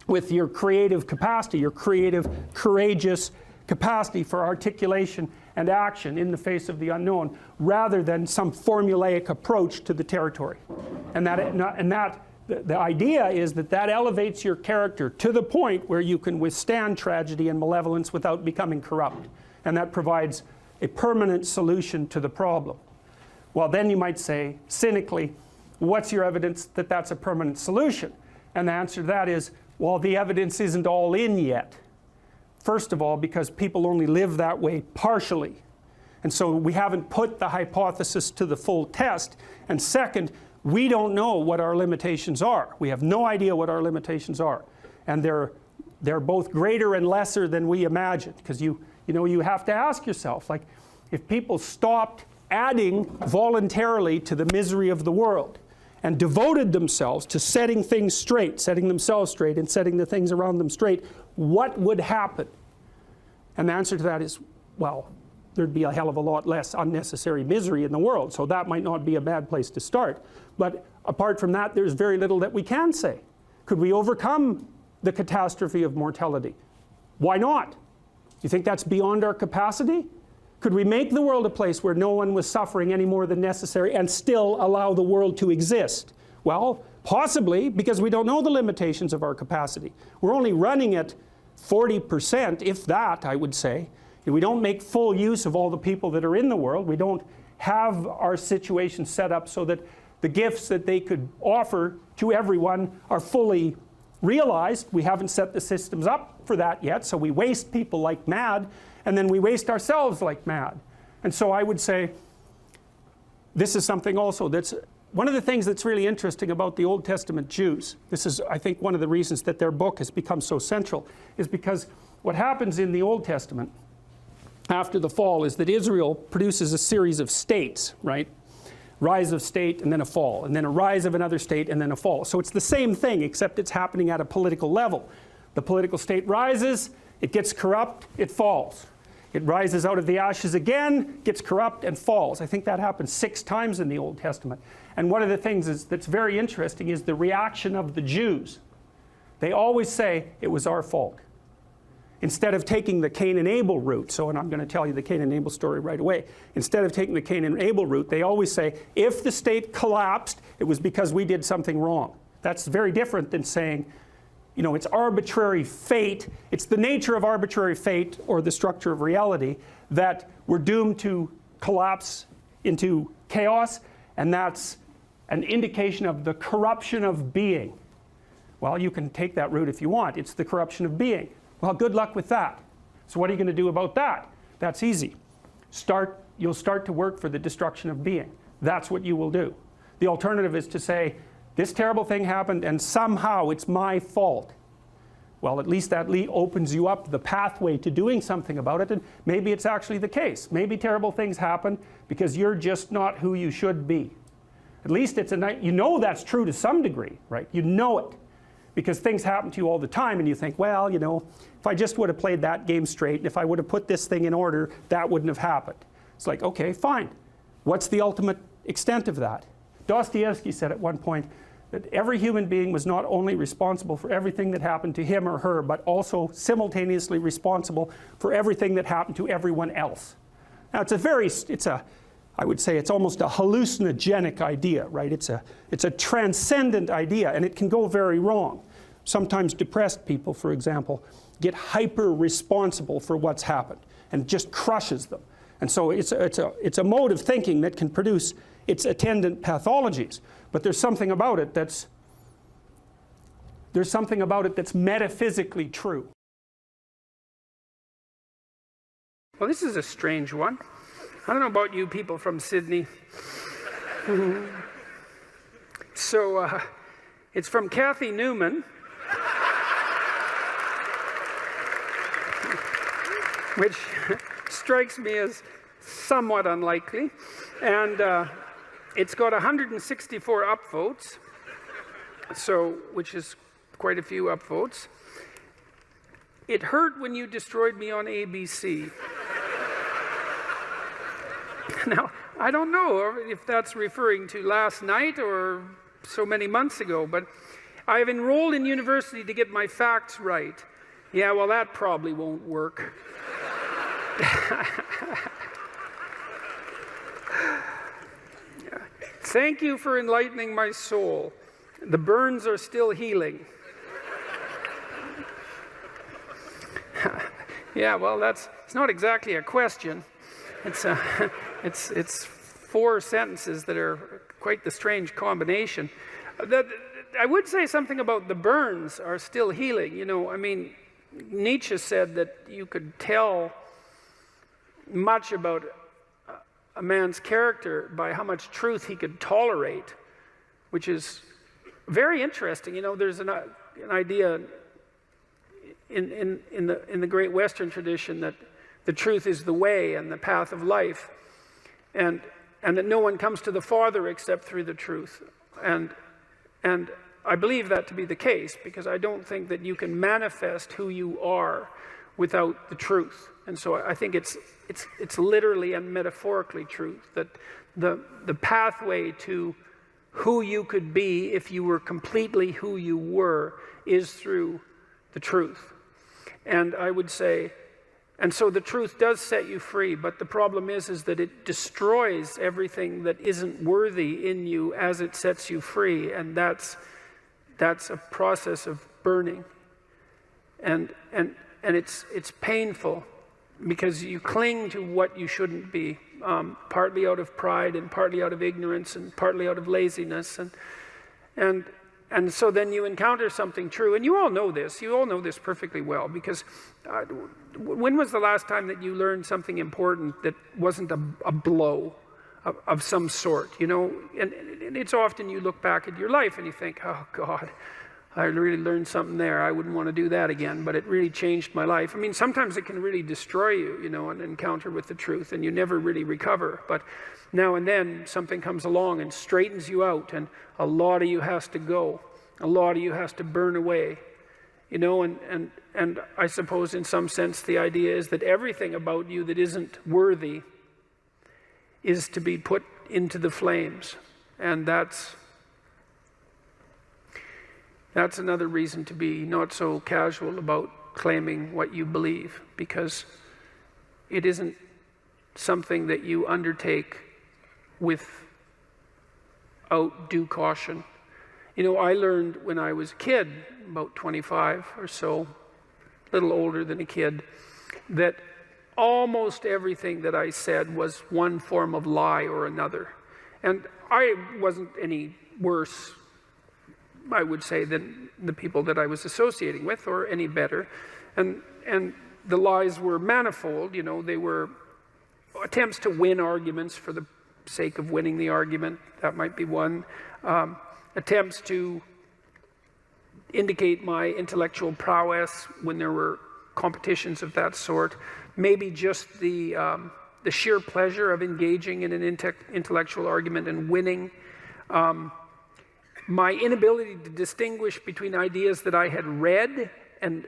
with your creative capacity, your creative, courageous capacity for articulation and action in the face of the unknown, rather than some formulaic approach to the territory. And the idea is that elevates your character to the point where you can withstand tragedy and malevolence without becoming corrupt. And that provides a permanent solution to the problem. Well, then you might say, cynically, what's your evidence that that's a permanent solution? And the answer to that is, well, the evidence isn't all in yet. First of all, because people only live that way partially. And so we haven't put the hypothesis to the full test. And second, we don't know what our limitations are. We have no idea what our limitations are. And they're both greater and lesser than we imagined. Because you have to ask yourself, like, if people stopped adding voluntarily to the misery of the world and devoted themselves to setting things straight, setting themselves straight and setting the things around them straight, what would happen? And the answer to that is, well, there'd be a hell of a lot less unnecessary misery in the world, so that might not be a bad place to start. But apart from that, there's very little that we can say. Could we overcome the catastrophe of mortality? Why not? You think that's beyond our capacity? Could we make the world a place where no one was suffering any more than necessary and still allow the world to exist? Well, possibly, because we don't know the limitations of our capacity. We're only running it 40%, if that, I would say. We don't make full use of all the people that are in the world. We don't have our situation set up so that the gifts that they could offer to everyone are fully realized. We haven't set the systems up for that yet, so we waste people like mad, and then we waste ourselves like mad. And so I would say this is something also that's one of the things that's really interesting about the Old Testament Jews. This is, I think, one of the reasons that their book has become so central, is because what happens in the Old Testament after the fall is that Israel produces a series of states, right? Rise of state and then a fall, and then a rise of another state and then a fall. So it's the same thing, except it's happening at a political level. The political state rises, it gets corrupt, it falls. It rises out of the ashes again, gets corrupt, and falls. I think that happens 6 times in the Old Testament. And one of the things that's very interesting is the reaction of the Jews. They always say, it was our fault. Instead of taking the Cain and Abel route, and I'm going to tell you the Cain and Abel story right away. Instead of taking the Cain and Abel route, they always say, if the state collapsed, it was because we did something wrong. That's very different than saying, you know, it's arbitrary fate. It's the nature of arbitrary fate, or the structure of reality, that we're doomed to collapse into chaos, and that's an indication of the corruption of being. Well, you can take that route if you want. It's the corruption of being. Well, good luck with that. So what are you going to do about that? That's easy. You'll start to work for the destruction of being. That's what you will do. The alternative is to say, this terrible thing happened and somehow it's my fault. Well, at least that opens you up the pathway to doing something about it, and maybe it's actually the case. Maybe terrible things happen because you're just not who you should be. At least you know that's true to some degree, right? You know it. Because things happen to you all the time and you think, well, you know, if I just would have played that game straight, and if I would have put this thing in order, that wouldn't have happened. It's like, okay, fine. What's the ultimate extent of that? Dostoevsky said at one point that every human being was not only responsible for everything that happened to him or her, but also simultaneously responsible for everything that happened to everyone else. Now, I would say it's almost a hallucinogenic idea, right? It's a transcendent idea, and it can go very wrong. Sometimes depressed people, for example, get hyper-responsible for what's happened and just crushes them. And so it's a mode of thinking that can produce its attendant pathologies. But there's something about it that's metaphysically true. Well, this is a strange one. I don't know about you people from Sydney. So it's from Kathy Newman, which strikes me as somewhat unlikely. And it's got 164 upvotes, which is quite a few upvotes. It hurt when you destroyed me on ABC. Now, I don't know if that's referring to last night or so many months ago, but I have enrolled in university to get my facts right. Yeah, well, that probably won't work. Thank you for enlightening my soul. The burns are still healing. Yeah, well, it's not exactly a question. It's 4 sentences that are quite the strange combination. I would say something about the burns are still healing. You know, I mean, Nietzsche said that you could tell much about a man's character by how much truth he could tolerate, which is very interesting. You know, there's an idea in the great Western tradition that the truth is the way and the path of life, and that no one comes to the Father except through the truth. And I believe that to be the case, because I don't think that you can manifest who you are without the truth. And so I think it's literally and metaphorically truth, that the pathway to who you could be if you were completely who you were is through the truth. And I would say, and so the truth does set you free, but the problem is that it destroys everything that isn't worthy in you as it sets you free, and that's a process of burning. And it's painful because you cling to what you shouldn't be, partly out of pride and partly out of ignorance and partly out of laziness, and so then you encounter something true, and you all know this perfectly well, because when was the last time that you learned something important that wasn't a blow of some sort, you know? And it's often you look back at your life and you think, oh God, I really learned something there. I wouldn't want to do that again, but it really changed my life. I mean, sometimes it can really destroy you, you know, an encounter with the truth, and you never really recover. But now and then something comes along and straightens you out, and a lot of you has to go. A lot of you has to burn away, you know, and I suppose in some sense the idea is that everything about you that isn't worthy is to be put into the flames. And that's another reason to be not so casual about claiming what you believe, because it isn't something that you undertake without due caution. You know, I learned when I was a kid, about 25 or so, a little older than a kid, that almost everything that I said was one form of lie or another. And I wasn't any worse, I would say, than the people that I was associating with, or any better. And the lies were manifold, you know. They were attempts to win arguments for the sake of winning the argument. That might be one. Attempts to indicate my intellectual prowess when there were competitions of that sort. Maybe just the sheer pleasure of engaging in an intellectual argument and winning. My inability to distinguish between ideas that I had read and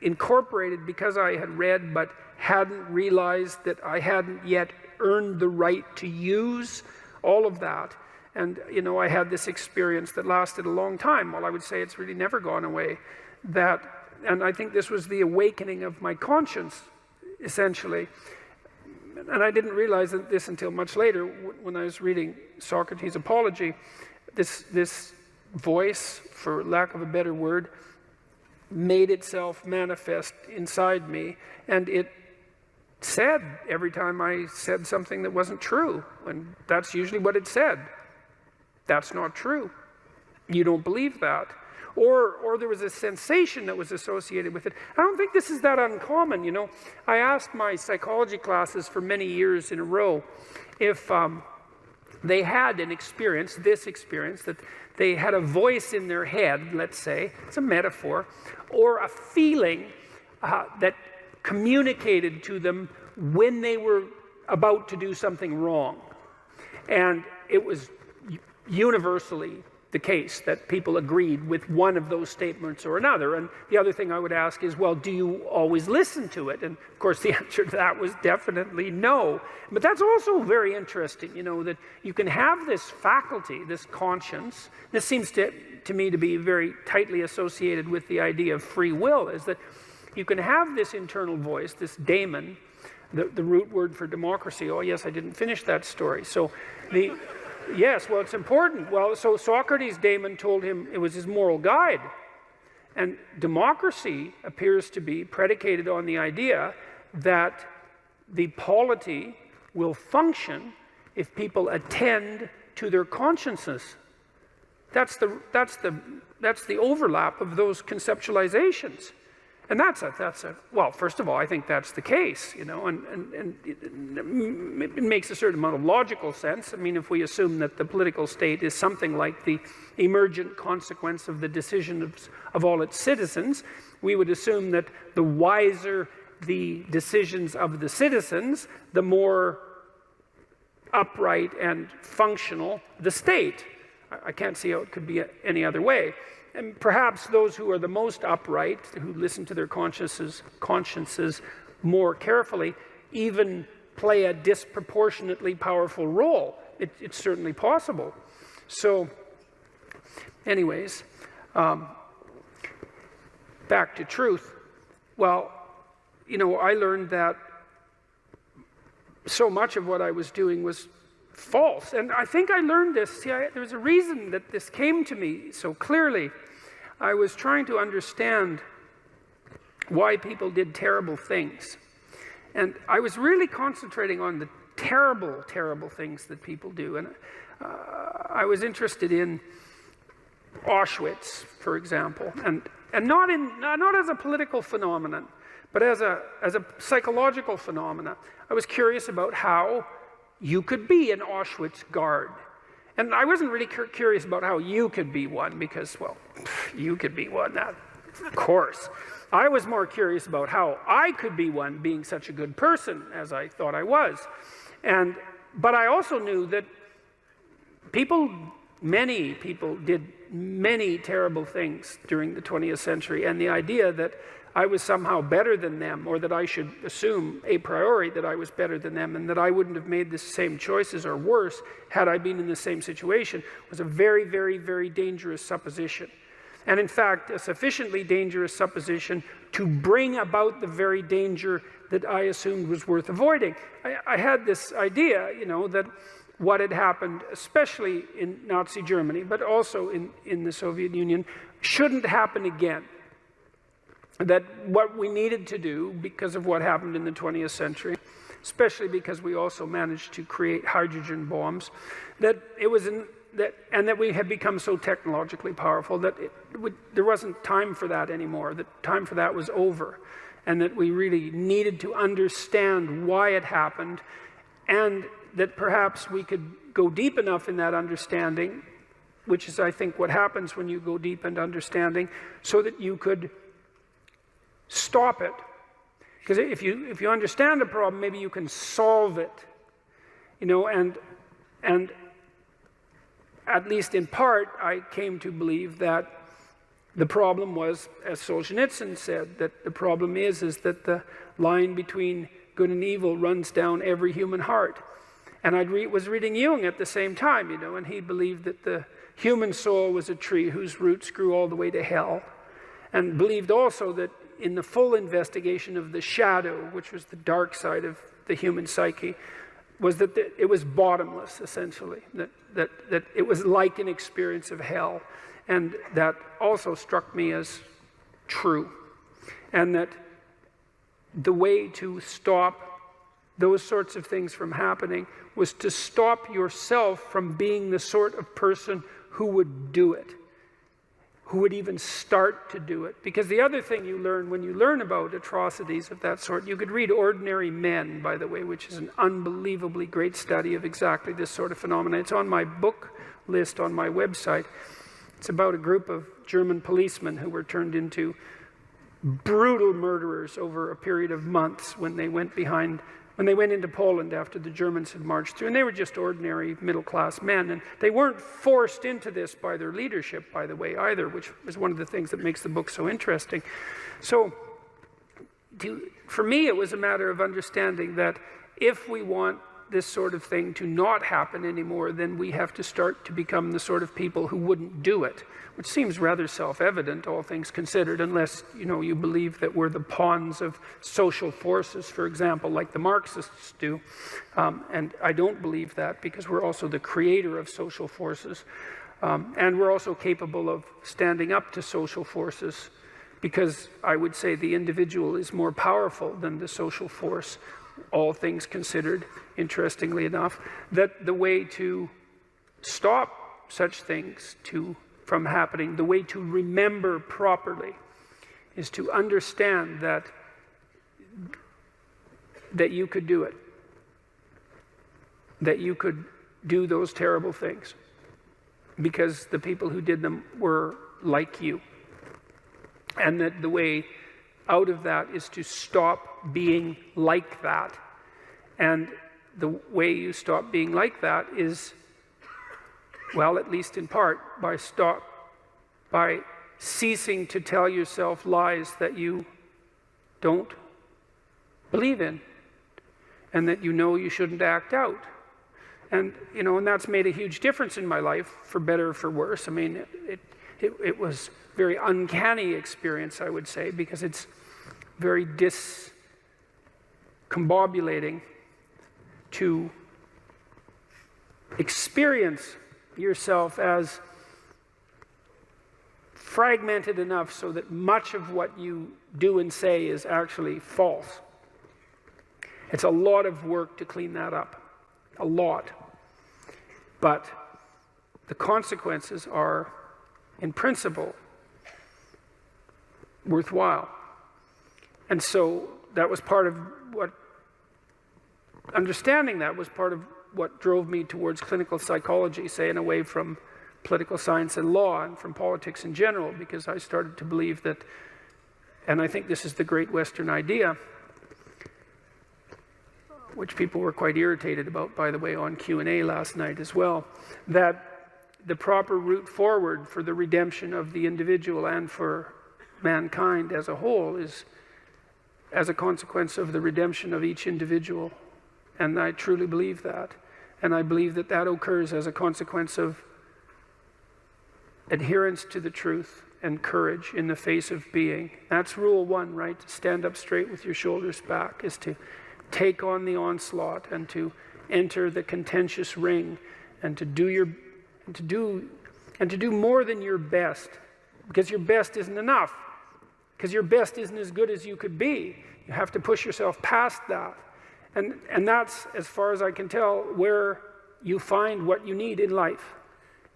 incorporated because I had read but hadn't realized that I hadn't yet earned the right to use, all of that. And, you know, I had this experience that lasted a long time. Well, I would say it's really never gone away. And I think this was the awakening of my conscience, essentially. And I didn't realize this until much later, when I was reading Socrates' Apology. This voice, for lack of a better word, made itself manifest inside me, and it said every time I said something that wasn't true, and that's usually what it said. That's not true. You don't believe that. Or there was a sensation that was associated with it. I don't think this is that uncommon, you know. I asked my psychology classes for many years in a row if they had an experience, that they had a voice in their head, let's say, it's a metaphor, or a feeling that communicated to them when they were about to do something wrong. And it was universally the case that people agreed with one of those statements or another. And the other thing I would ask is, well, do you always listen to it? And of course the answer to that was definitely no. But that's also very interesting, you know, that you can have this faculty, this conscience. This seems to me to be very tightly associated with the idea of free will, is that you can have this internal voice, this daemon, the root word for democracy. Oh yes, I didn't finish that story. So yes, well, it's important. Well, so Socrates' daemon told him it was his moral guide. And democracy appears to be predicated on the idea that the polity will function if people attend to their consciences. That's the overlap of those conceptualizations. And well, first of all, I think that's the case, you know, and it makes a certain amount of logical sense. I mean, if we assume that the political state is something like the emergent consequence of the decisions of all its citizens, we would assume that the wiser the decisions of the citizens, the more upright and functional the state. I can't see how it could be any other way. And perhaps those who are the most upright, who listen to their consciences more carefully, even play a disproportionately powerful role. It's certainly possible. So, anyways, back to truth. Well, you know, I learned that so much of what I was doing was false. And I think I learned this. See, there's a reason that this came to me so clearly. I was trying to understand why people did terrible things. And I was really concentrating on the terrible, terrible things that people do. And I was interested in Auschwitz, for example, and not as a political phenomenon, but as a psychological phenomenon. I was curious about how you could be an Auschwitz guard. And I wasn't really curious about how you could be one, because, well, you could be one, that, of course. I was more curious about how I could be one, being such a good person as I thought I was. But I also knew that many people did many terrible things during the 20th century, and the idea that I was somehow better than them, or that I should assume a priori that I was better than them, and that I wouldn't have made the same choices or worse had I been in the same situation, was a very, very, very dangerous supposition. And in fact, a sufficiently dangerous supposition to bring about the very danger that I assumed was worth avoiding. I had this idea, that what had happened, especially in Nazi Germany, but also in the Soviet Union, shouldn't happen again. That what we needed to do, because of what happened in the 20th century, especially because we also managed to create hydrogen bombs, that we had become so technologically powerful that there wasn't time for that anymore, that time for that was over, and that we really needed to understand why it happened, and that perhaps we could go deep enough in that understanding, which is, I think, what happens when you go deep into understanding, so that you could stop it. Because if you understand a problem, maybe you can solve it, and at least in part, I came to believe that the problem was, as Solzhenitsyn said, that the problem is that the line between good and evil runs down every human heart. And I was reading Jung at the same time, and he believed that the human soul was a tree whose roots grew all the way to hell, and believed also that in the full investigation of the shadow, which was the dark side of the human psyche, was that it was bottomless, essentially, that it was like an experience of hell. And that also struck me as true. And that the way to stop those sorts of things from happening was to stop yourself from being the sort of person who would do it, who would even start to do it. Because the other thing you learn when you learn about atrocities of that sort, you could read Ordinary Men, by the way, which is an unbelievably great study of exactly this sort of phenomenon. It's on my book list on my website. It's about a group of German policemen who were turned into brutal murderers over a period of months when they went into Poland after the Germans had marched through. And they were just ordinary middle-class men. And they weren't forced into this by their leadership, by the way, either, which is one of the things that makes the book so interesting. So for me, it was a matter of understanding that if we want this sort of thing to not happen anymore, then we have to start to become the sort of people who wouldn't do it, which seems rather self-evident, all things considered, unless you believe that we're the pawns of social forces, for example, like the Marxists do. And I don't believe that, because we're also the creator of social forces, and we're also capable of standing up to social forces, because I would say the individual is more powerful than the social force, all things considered, interestingly enough, that the way to stop such things from happening, the way to remember properly, is to understand that you could do it, that you could do those terrible things, because the people who did them were like you, and that the way out of that is to stop being like that. And the way you stop being like that is, well, at least in part, by ceasing to tell yourself lies that you don't believe in, and that you shouldn't act out. And and that's made a huge difference in my life, for better or for worse. I mean, it was a very uncanny experience, I would say, because it's very discombobulating to experience yourself as fragmented enough so that much of what you do and say is actually false. It's a lot of work to clean that up, a lot. But the consequences are, in principle, worthwhile. And so that was part of what, understanding that was part of what drove me towards clinical psychology, say, and away from political science and law and from politics in general, because I started to believe that, and I think this is the great Western idea, which people were quite irritated about, by the way, on Q&A last night as well, that the proper route forward for the redemption of the individual and for mankind as a whole is as a consequence of the redemption of each individual. And I truly believe that. And I believe that that occurs as a consequence of adherence to the truth and courage in the face of being. That's rule one, right? To stand up straight with your shoulders back, is to take on the onslaught and to enter the contentious ring and to do more than your best, because your best isn't enough, because your best isn't as good as you could be. You have to push yourself past that. And that's, as far as I can tell, where you find what you need in life.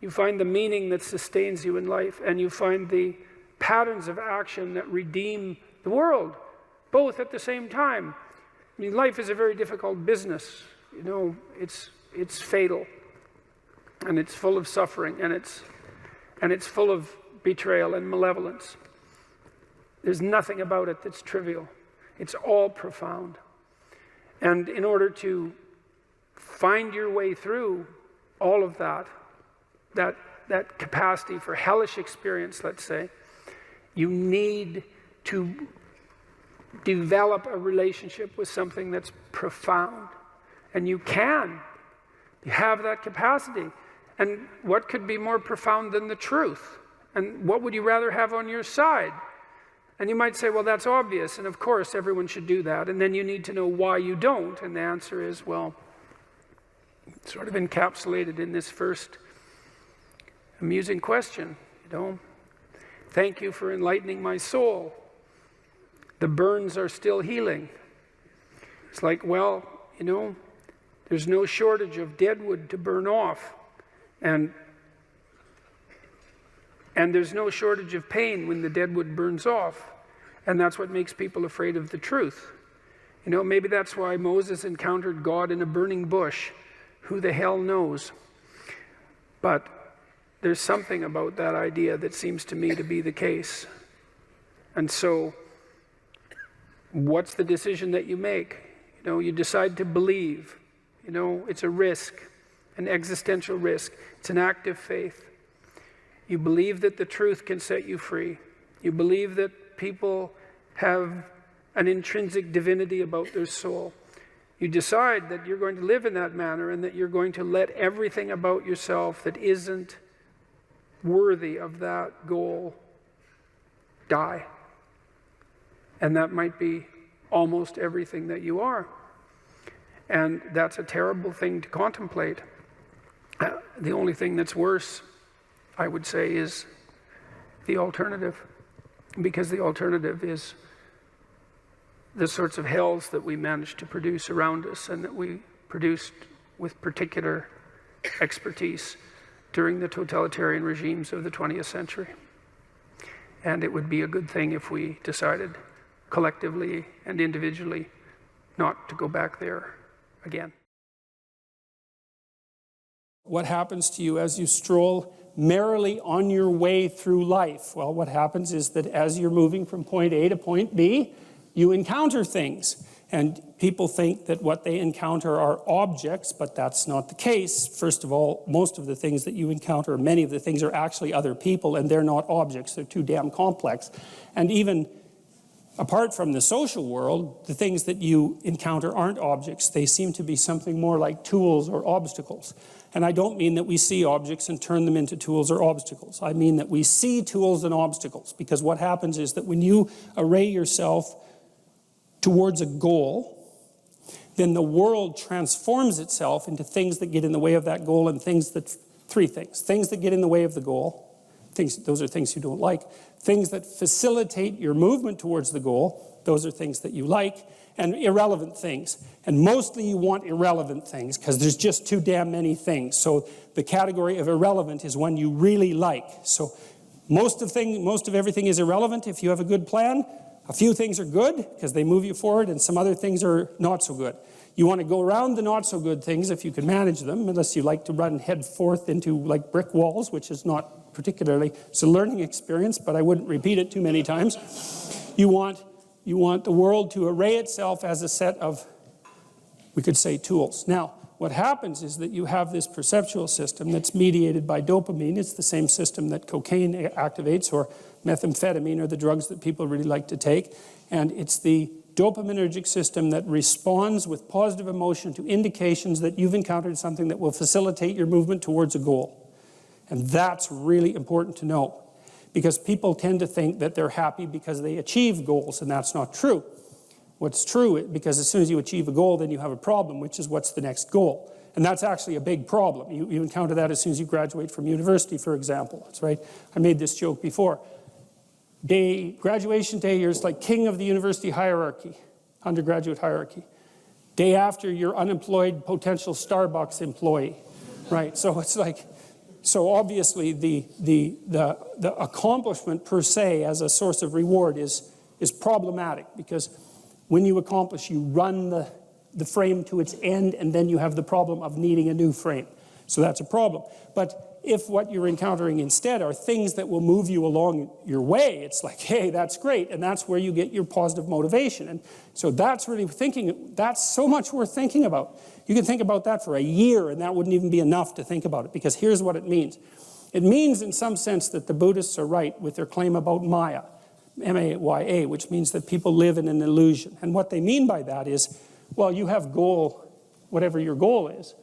You find the meaning that sustains you in life, and you find the patterns of action that redeem the world, both at the same time. I mean, life is a very difficult business. You know, it's fatal, and it's full of suffering, and it's full of betrayal and malevolence. There's nothing about it that's trivial. It's all profound. And in order to find your way through all of that capacity for hellish experience, let's say, you need to develop a relationship with something that's profound. And you can. You have that capacity. And what could be more profound than the truth? And what would you rather have on your side? And you might say, well, that's obvious, and of course everyone should do that. And then you need to know why you don't. And the answer is, well, sort of encapsulated in this first amusing question, you know. Thank you for enlightening my soul. The burns are still healing. It's like, well, you know, there's no shortage of dead wood to burn off. And there's no shortage of pain when the dead wood burns off. And that's what makes people afraid of the truth. You know, maybe that's why Moses encountered God in a burning bush. Who the hell knows? But there's something about that idea that seems to me to be the case. And so, what's the decision that you make? You know, you decide to believe. You know, it's a risk, an existential risk. It's an act of faith. You believe that the truth can set you free. You believe that people have an intrinsic divinity about their soul. You decide that you're going to live in that manner and that you're going to let everything about yourself that isn't worthy of that goal die. And that might be almost everything that you are. And that's a terrible thing to contemplate. The only thing that's worse, I would say, is the alternative, because the alternative is the sorts of hells that we managed to produce around us and that we produced with particular expertise during the totalitarian regimes of the 20th century. And it would be a good thing if we decided collectively and individually not to go back there again. What happens to you as you stroll merrily on your way through life? Well, what happens is that as you're moving from point A to point B, you encounter things. And people think that what they encounter are objects, but that's not the case. First of all, most of the things that you encounter, many of the things are actually other people, and they're not objects. They're too damn complex. And even apart from the social world, the things that you encounter aren't objects. They seem to be something more like tools or obstacles. And I don't mean that we see objects and turn them into tools or obstacles. I mean that we see tools and obstacles, because what happens is that when you array yourself towards a goal, then the world transforms itself into things that get in the way of that goal, and three things. Things that get in the way of the goal, those are things you don't like. Things that facilitate your movement towards the goal, those are things that you like. And irrelevant things. And mostly you want irrelevant things because there's just too damn many things. So the category of irrelevant is one you really like. So most of everything is irrelevant if you have a good plan. A few things are good because they move you forward, and some other things are not so good. You want to go around the not so good things if you can manage them, unless you like to run head forth into like brick walls, which is not particularly, it's a learning experience, but I wouldn't repeat it too many times. You want the world to array itself as a set of, we could say, tools. Now, what happens is that you have this perceptual system that's mediated by dopamine. It's the same system that cocaine activates, or methamphetamine, or the drugs that people really like to take. And it's the dopaminergic system that responds with positive emotion to indications that you've encountered something that will facilitate your movement towards a goal. And that's really important to know. Because people tend to think that they're happy because they achieve goals, and that's not true. What's true, because as soon as you achieve a goal, then you have a problem, which is what's the next goal. And that's actually a big problem. You encounter that as soon as you graduate from university, for example. That's right. I made this joke before. Graduation day, you're like king of the university hierarchy, undergraduate hierarchy. Day after, you're unemployed potential Starbucks employee, right? So it's like, so obviously the accomplishment per se as a source of reward is problematic, because when you accomplish, you run the frame to its end, and then you have the problem of needing a new frame. So that's a problem. But if what you're encountering instead are things that will move you along your way, it's like, hey, that's great, and that's where you get your positive motivation. And so that's really that's so much worth thinking about. You can think about that for a year, and that wouldn't even be enough to think about it, because here's what it means. It means, in some sense, that the Buddhists are right with their claim about Maya, M-A-Y-A, which means that people live in an illusion. And what they mean by that is, well, you have goal, whatever your goal is,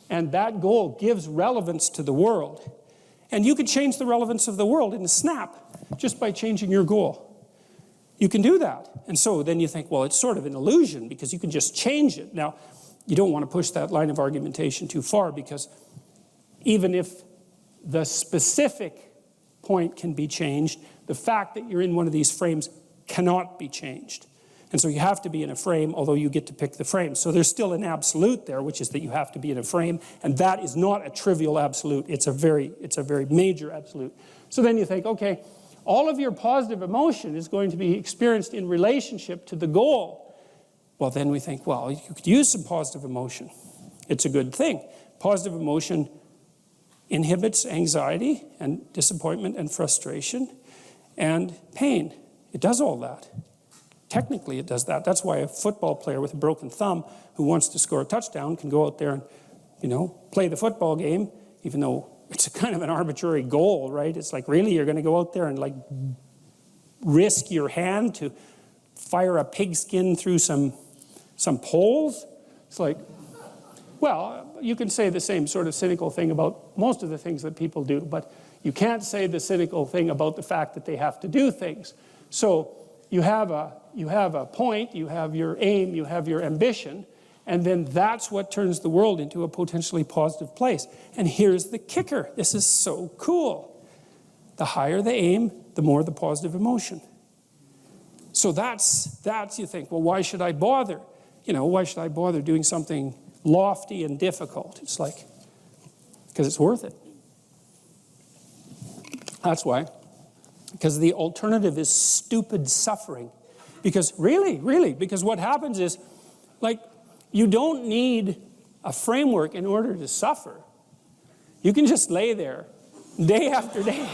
and that goal gives relevance to the world. And you could change the relevance of the world in a snap just by changing your goal. You can do that. And so then you think, well, it's sort of an illusion because you can just change it. Now, you don't want to push that line of argumentation too far, because even if the specific point can be changed, the fact that you're in one of these frames cannot be changed. And so you have to be in a frame, although you get to pick the frame. So there's still an absolute there, which is that you have to be in a frame, and that is not a trivial absolute. It's a very major absolute. So then you think, okay, all of your positive emotion is going to be experienced in relationship to the goal. Well, then we think, well, you could use some positive emotion. It's a good thing. Positive emotion inhibits anxiety and disappointment and frustration and pain. It does all that. Technically, it does that. That's why a football player with a broken thumb who wants to score a touchdown can go out there and, play the football game, even though it's a kind of an arbitrary goal, right? It's like, really, you're going to go out there and like risk your hand to fire a pigskin through some poles? It's like, well, you can say the same sort of cynical thing about most of the things that people do, but you can't say the cynical thing about the fact that they have to do things. So you have a point, you have your aim, you have your ambition, and then that's what turns the world into a potentially positive place. And here's the kicker. This is so cool. The higher the aim, the more the positive emotion. So that's you think, well, why should I bother? Why should I bother doing something lofty and difficult? It's like, because it's worth it. That's why. Because the alternative is stupid suffering. Because really, because what happens is, like, you don't need a framework in order to suffer. You can just lay there day after day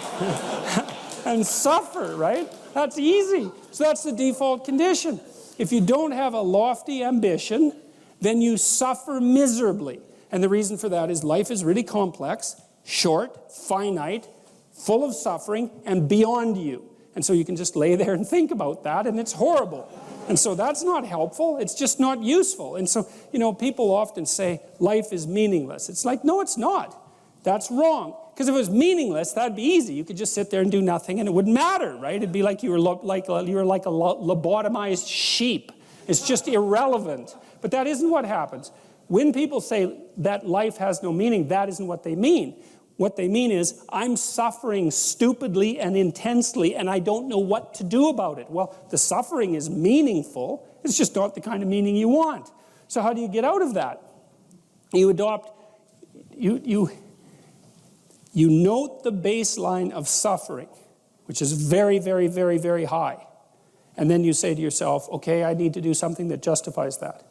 and suffer, right? That's easy. So that's the default condition. If you don't have a lofty ambition, then you suffer miserably. And the reason for that is life is really complex, short, finite, full of suffering, and beyond you. And so you can just lay there and think about that, and it's horrible. And so that's not helpful. It's just not useful. And so, people often say life is meaningless. It's like, no, it's not. That's wrong. Because if it was meaningless, that'd be easy. You could just sit there and do nothing, and it wouldn't matter, right? It'd be like you were like a lobotomized sheep. It's just irrelevant. But that isn't what happens. When people say that life has no meaning, that isn't what they mean. What they mean is, I'm suffering stupidly and intensely, and I don't know what to do about it. Well, the suffering is meaningful. It's just not the kind of meaning you want. So how do you get out of that? You adopt, you note the baseline of suffering, which is very, very, very, very high. And then you say to yourself, okay, I need to do something that justifies that.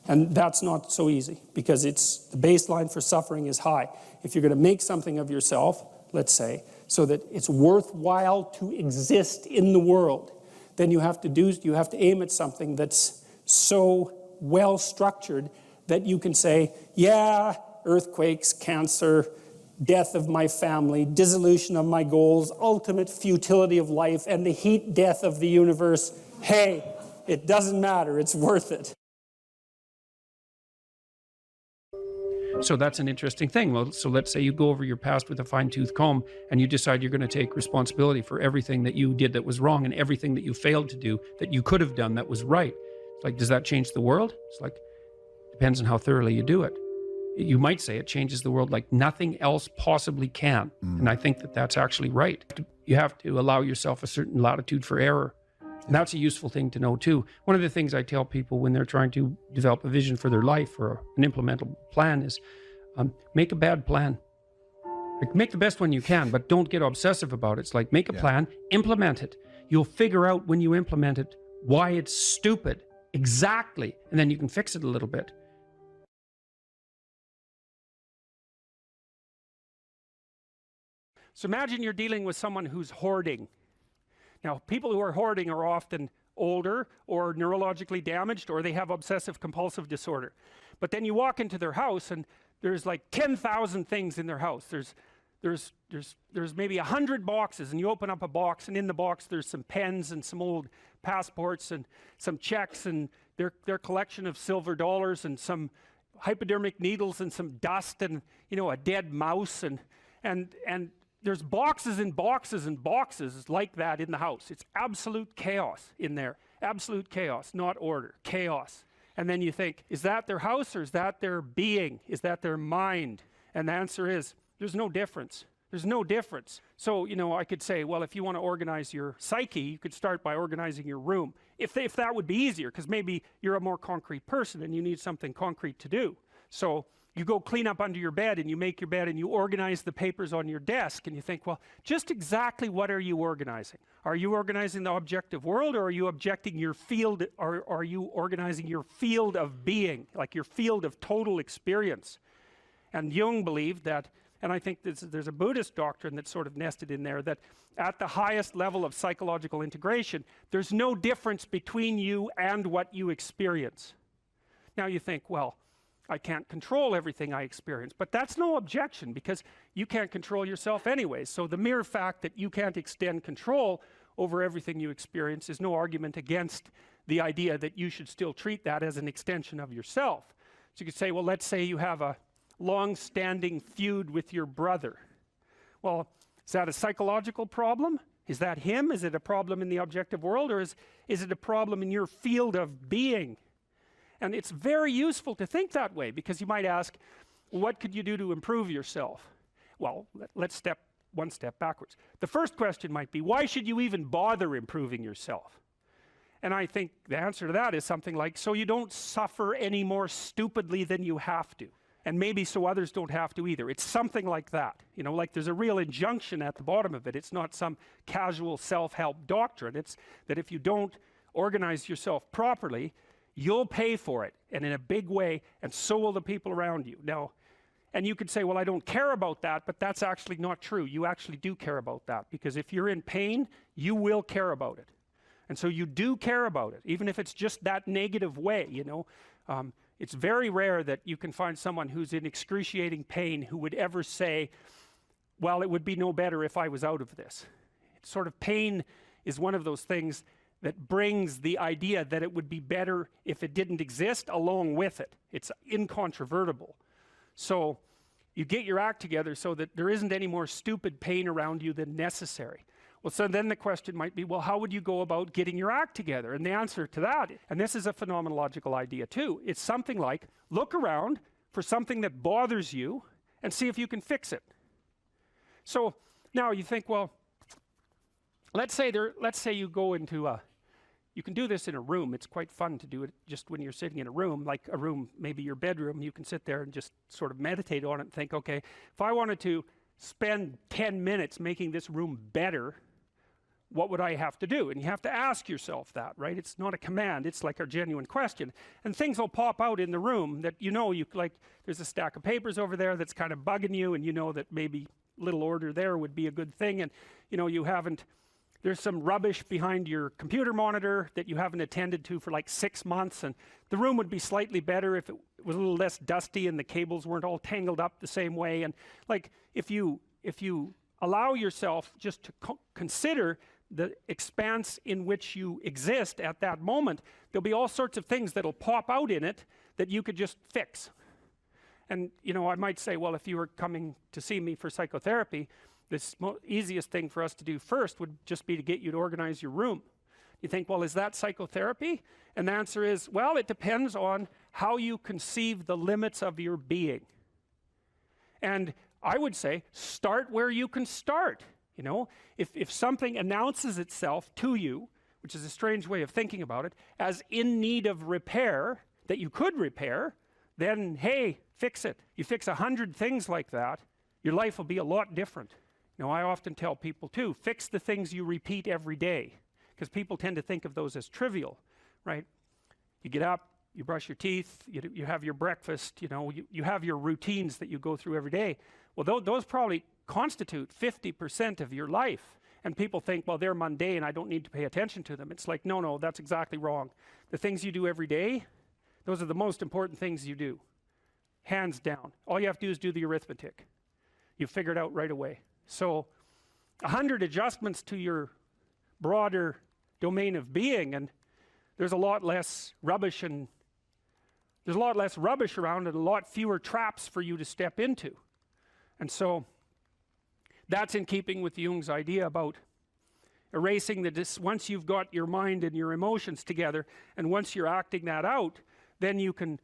And that's not so easy, because the baseline for suffering is high. If you're going to make something of yourself, let's say, so that it's worthwhile to exist in the world, then you have to aim at something that's so well structured that you can say, yeah, earthquakes, cancer, death of my family, dissolution of my goals, ultimate futility of life, and the heat death of the universe. Hey, it doesn't matter, it's worth it. So that's an interesting thing. Well, so let's say you go over your past with a fine-tooth comb and you decide you're going to take responsibility for everything that you did that was wrong and everything that you failed to do that you could have done that was right. It's like, does that change the world? It's like, depends on how thoroughly you do it. You might say it changes the world like nothing else possibly can. And I think that that's actually right. You have to allow yourself a certain latitude for error. And that's a useful thing to know too. One of the things I tell people when they're trying to develop a vision for their life or an implementable plan is make a bad plan. Like, make the best one you can, but don't get obsessive about it. It's like, make a plan, implement it. You'll figure out when you implement it why it's stupid. Exactly. And then you can fix it a little bit. So imagine you're dealing with someone who's hoarding. Now, people who are hoarding are often older or neurologically damaged, or they have obsessive compulsive disorder. But then you walk into their house and there's like 10,000 things in their house. There's maybe 100 boxes, and you open up a box, and in the box there's some pens and some old passports and some checks and their collection of silver dollars and some hypodermic needles and some dust and, you know, a dead mouse and there's boxes and boxes and boxes like that in the house. It's absolute chaos in there. Absolute chaos, not order, chaos. And then you think, is that their house or is that their being? Is that their mind? And the answer is, there's no difference. There's no difference. So, you know, I could say, well, if you want to organize your psyche, you could start by organizing your room. If that would be easier, because maybe you're a more concrete person and you need something concrete to do. So you go clean up under your bed and you make your bed and you organize the papers on your desk, and you think, well, just exactly what are you organizing? Are you organizing the objective world, or are you objecting your field, or are you organizing your field of being, like your field of total experience? And Jung believed that, and I think there's a Buddhist doctrine that's sort of nested in there, that at the highest level of psychological integration, there's no difference between you and what you experience. Now you think, well, I can't control everything I experience, but that's no objection, because you can't control yourself anyway. So the mere fact that you can't extend control over everything you experience is no argument against the idea that you should still treat that as an extension of yourself. So you could say, well, let's say you have a long-standing feud with your brother. Well, is that a psychological problem? Is that him? Is it a problem in the objective world, or is it a problem in your field of being? And it's very useful to think that way, because you might ask, what could you do to improve yourself? Well, let's step one step backwards. The first question might be, why should you even bother improving yourself? And I think the answer to that is something like, so you don't suffer any more stupidly than you have to. And maybe so others don't have to either. It's something like that. You know, like there's a real injunction at the bottom of it. It's not some casual self-help doctrine. It's that if you don't organize yourself properly, you'll pay for it, and in a big way, and so will the people around you. Now, and you could say, well, I don't care about that, but that's actually not true. You actually do care about that, because if you're in pain, you will care about it. And so you do care about it, even if it's just that negative way, you know. It's very rare that you can find someone who's in excruciating pain who would ever say, well, it would be no better if I was out of this. It's sort of, pain is one of those things that brings the idea that it would be better if it didn't exist along with it. It's incontrovertible. So you get your act together so that there isn't any more stupid pain around you than necessary. Well, so then the question might be, well, how would you go about getting your act together? And the answer to that, and this is a phenomenological idea too, it's something like, look around for something that bothers you and see if you can fix it. So now you think, well, let's say you go into you can do this in a room. It's quite fun to do it just when you're sitting in a room, like a room, maybe your bedroom. You can sit there and just sort of meditate on it and think, okay, if I wanted to spend 10 minutes making this room better, what would I have to do? And you have to ask yourself that, right? It's not a command, it's like a genuine question. And things will pop out in the room that you like, there's a stack of papers over there that's kind of bugging you, and you know that maybe little order there would be a good thing, and there's some rubbish behind your computer monitor that you haven't attended to for like 6 months, and the room would be slightly better if it was a little less dusty and the cables weren't all tangled up the same way. And like, if you allow yourself just to consider the expanse in which you exist at that moment, there'll be all sorts of things that'll pop out in it that you could just fix. And I might say, well, if you were coming to see me for psychotherapy, the easiest thing for us to do first would just be to get you to organize your room. You think, well, is that psychotherapy? And the answer is, well, it depends on how you conceive the limits of your being. And I would say, start where you can start. If something announces itself to you, which is a strange way of thinking about it, as in need of repair, that you could repair, then, hey, fix it. You fix 100 things like that, your life will be a lot different. I often tell people too, fix the things you repeat every day, because people tend to think of those as trivial, right? You get up, you brush your teeth, you have your breakfast, you have your routines that you go through every day. Well, those probably constitute 50% of your life. And people think, well, they're mundane, I don't need to pay attention to them. It's like, no, that's exactly wrong. The things you do every day, those are the most important things you do. Hands down. All you have to do is do the arithmetic. You figure it out right away. So 100 adjustments to your broader domain of being, and there's a lot less rubbish around, and a lot fewer traps for you to step into. And so that's in keeping with Jung's idea about erasing once you've got your mind and your emotions together, and once you're acting that out, then you can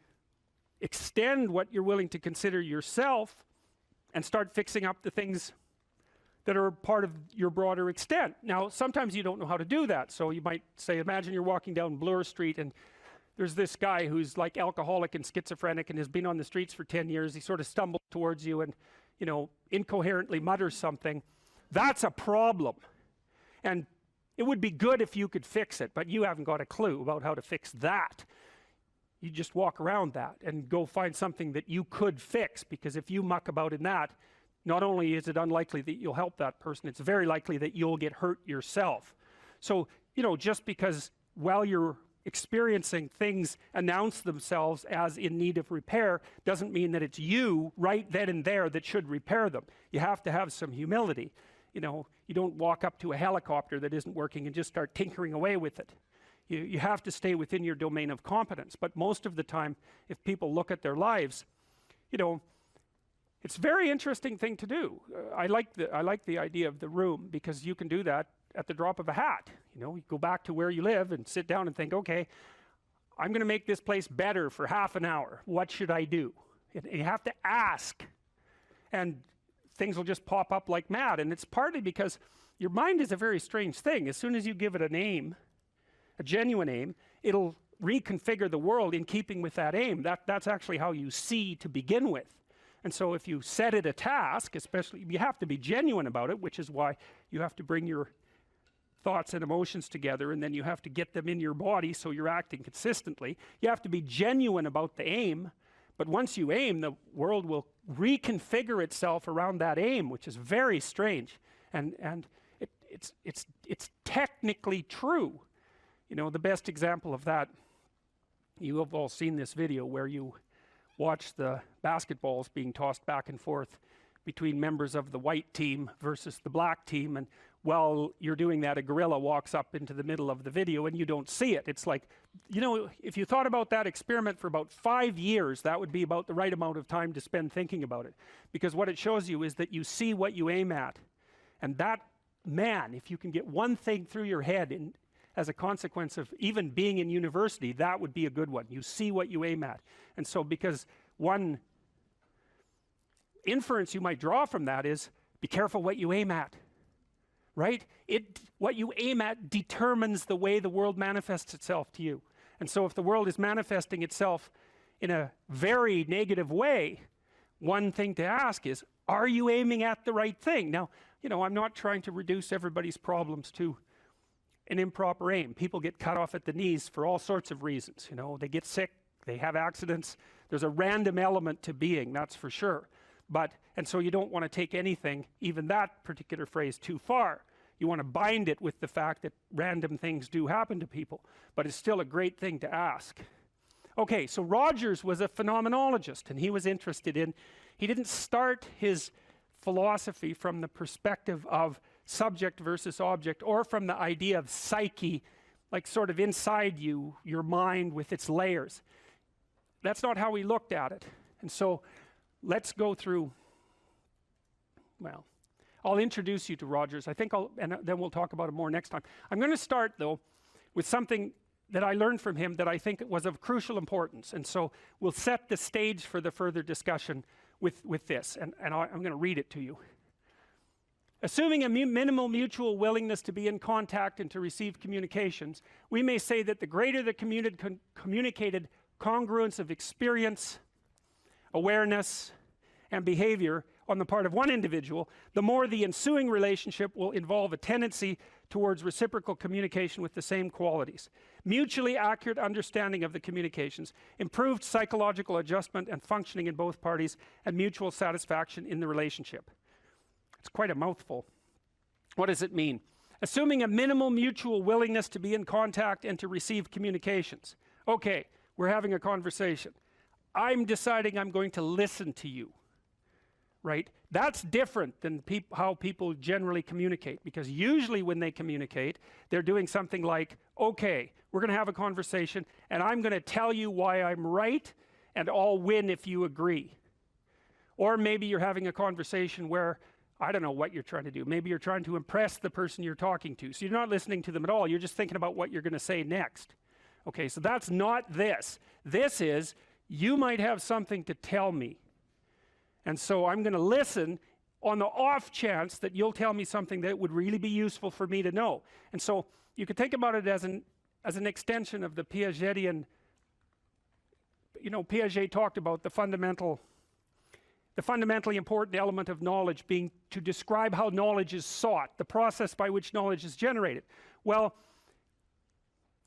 extend what you're willing to consider yourself and start fixing up the things that are part of your broader extent. Now, sometimes you don't know how to do that. So you might say, imagine you're walking down Bloor Street and there's this guy who's like alcoholic and schizophrenic and has been on the streets for 10 years. He sort of stumbles towards you and, incoherently mutters something. That's a problem. And it would be good if you could fix it, but you haven't got a clue about how to fix that. You just walk around that and go find something that you could fix, because if you muck about in that, not only is it unlikely that you'll help that person, it's very likely that you'll get hurt yourself. So, just because while you're experiencing things announce themselves as in need of repair doesn't mean that it's you right then and there that should repair them. You have to have some humility. You don't walk up to a helicopter that isn't working and just start tinkering away with it. You have to stay within your domain of competence. But most of the time, if people look at their lives, it's a very interesting thing to do. I like the idea of the room, because you can do that at the drop of a hat. You go back to where you live and sit down and think, okay, I'm going to make this place better for half an hour. What should I do? And you have to ask, and things will just pop up like mad. And it's partly because your mind is a very strange thing. As soon as you give it an aim, a genuine aim, it'll reconfigure the world in keeping with that aim. That's actually how you see to begin with. And so if you set it a task, especially, you have to be genuine about it, which is why you have to bring your thoughts and emotions together, and then you have to get them in your body so you're acting consistently. You have to be genuine about the aim, but once you aim, the world will reconfigure itself around that aim, which is very strange. And it's technically true. The best example of that, you have all seen this video where you watch the basketballs being tossed back and forth between members of the white team versus the black team, and while you're doing that, a gorilla walks up into the middle of the video and you don't see it. It's like, if you thought about that experiment for about 5 years, that would be about the right amount of time to spend thinking about it, because what it shows you is that you see what you aim at. And that, man, if you can get one thing through your head as a consequence of even being in university, that would be a good one. You see what you aim at. And so, because one inference you might draw from that is, Be careful what you aim at, right? What you aim at determines the way the world manifests itself to you. And so if the world is manifesting itself in a very negative way, one thing to ask is, are you aiming at the right thing? Now, you know, I'm not trying to reduce everybody's problems to an improper aim. People get cut off at the knees for all sorts of reasons. You know, they get sick, they have accidents. There's a random element to being, that's for sure. And so you don't want to take anything, even that particular phrase, too far. You want to bind it with the fact that random things do happen to people, but it's still a great thing to ask. Okay, so Rogers was a phenomenologist, and he was interested in, he didn't start his philosophy from the perspective of subject versus object, or from the idea of psyche, like sort of inside you, your mind with its layers. That's not how he looked at it. And so let's go through, well, I'll introduce you to Rogers. I think and then we'll talk about it more next time. I'm going to start, though, with something that I learned from him that I think was of crucial importance. And so we'll set the stage for the further discussion with this. And I'm going to read it to you. Assuming a minimal mutual willingness to be in contact and to receive communications, we may say that the greater the communicated congruence of experience, awareness, and behavior on the part of one individual, the more the ensuing relationship will involve a tendency towards reciprocal communication with the same qualities, mutually accurate understanding of the communications, improved psychological adjustment and functioning in both parties, and mutual satisfaction in the relationship. It's quite a mouthful. What does it mean? Assuming a minimal mutual willingness to be in contact and to receive communications. Okay, we're having a conversation. I'm deciding I'm going to listen to you, right? That's different than how people generally communicate, because usually when they communicate, they're doing something like, okay, we're going to have a conversation, and I'm going to tell you why I'm right, and I'll win if you agree. Or maybe you're having a conversation where, I don't know what you're trying to do. Maybe you're trying to impress the person you're talking to. So you're not listening to them at all. You're just thinking about what you're going to say next. Okay, so that's not this. This is, you might have something to tell me. And so I'm going to listen on the off chance that you'll tell me something that would really be useful for me to know. And so you could think about it as an extension of the Piagetian, you know, Piaget talked about the fundamentally important element of knowledge being to describe how knowledge is sought, the process by which knowledge is generated. Well,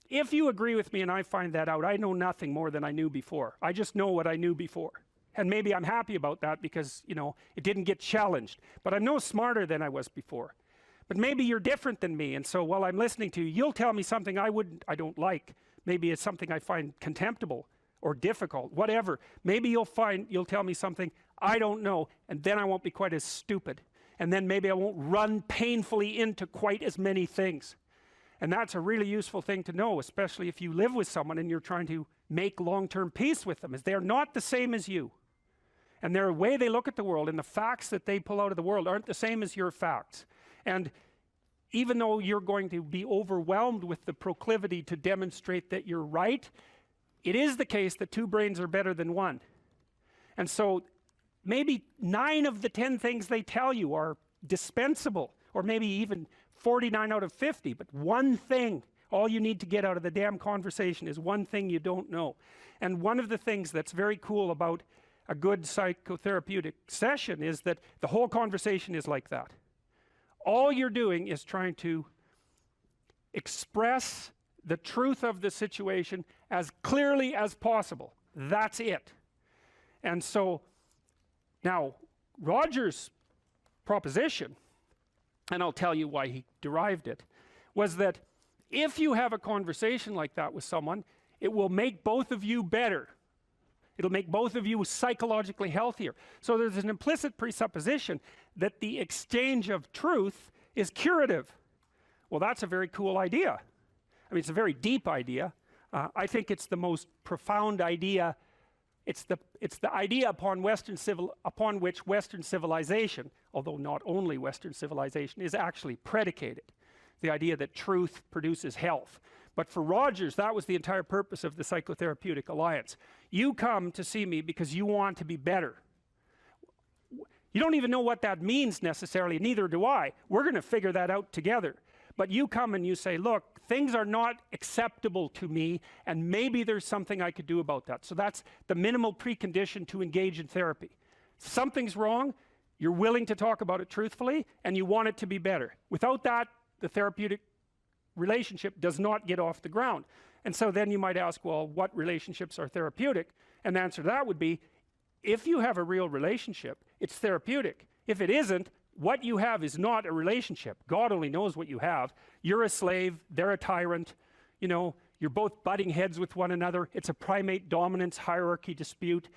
if you agree with me and I find that out, I know nothing more than I knew before. I just know what I knew before. And maybe I'm happy about that because, you know, it didn't get challenged. But I'm no smarter than I was before. But maybe you're different than me, and so while I'm listening to you, you'll tell me something I don't like. Maybe it's something I find contemptible or difficult, whatever. Maybe you'll tell me something I don't know, and then I won't be quite as stupid. And then maybe I won't run painfully into quite as many things. And that's a really useful thing to know, especially if you live with someone and you're trying to make long-term peace with them, is they're not the same as you. And their way they look at the world and the facts that they pull out of the world aren't the same as your facts. And even though you're going to be overwhelmed with the proclivity to demonstrate that you're right, it is the case that two brains are better than one. And so maybe 9 of the 10 things they tell you are dispensable, or maybe even 49 out of 50, but one thing, all you need to get out of the damn conversation is one thing you don't know. And one of the things that's very cool about a good psychotherapeutic session is that the whole conversation is like that. All you're doing is trying to express the truth of the situation as clearly as possible. That's it. And so now Rogers' proposition, and I'll tell you why he derived it, was that if you have a conversation like that with someone, it will make both of you better. It'll make both of you psychologically healthier. So there's an implicit presupposition that the exchange of truth is curative. Well, that's a very cool idea. I mean, it's a very deep idea. I think it's the most profound idea. It's the idea upon which Western civilization, although not only Western civilization, is actually predicated. The idea that truth produces health. But for Rogers, that was the entire purpose of the Psychotherapeutic Alliance. You come to see me because you want to be better. You don't even know what that means necessarily, neither do I. We're going to figure that out together. But you come and you say, look, things are not acceptable to me, and maybe there's something I could do about that. So that's the minimal precondition to engage in therapy. Something's wrong, you're willing to talk about it truthfully, and you want it to be better. Without that, the therapeutic relationship does not get off the ground. And so then you might ask, well, what relationships are therapeutic? And the answer to that would be, if you have a real relationship, it's therapeutic. If it isn't, what you have is not a relationship. God only knows what you have. You're a slave, they're a tyrant, you know, you're both butting heads with one another. It's a primate dominance hierarchy dispute.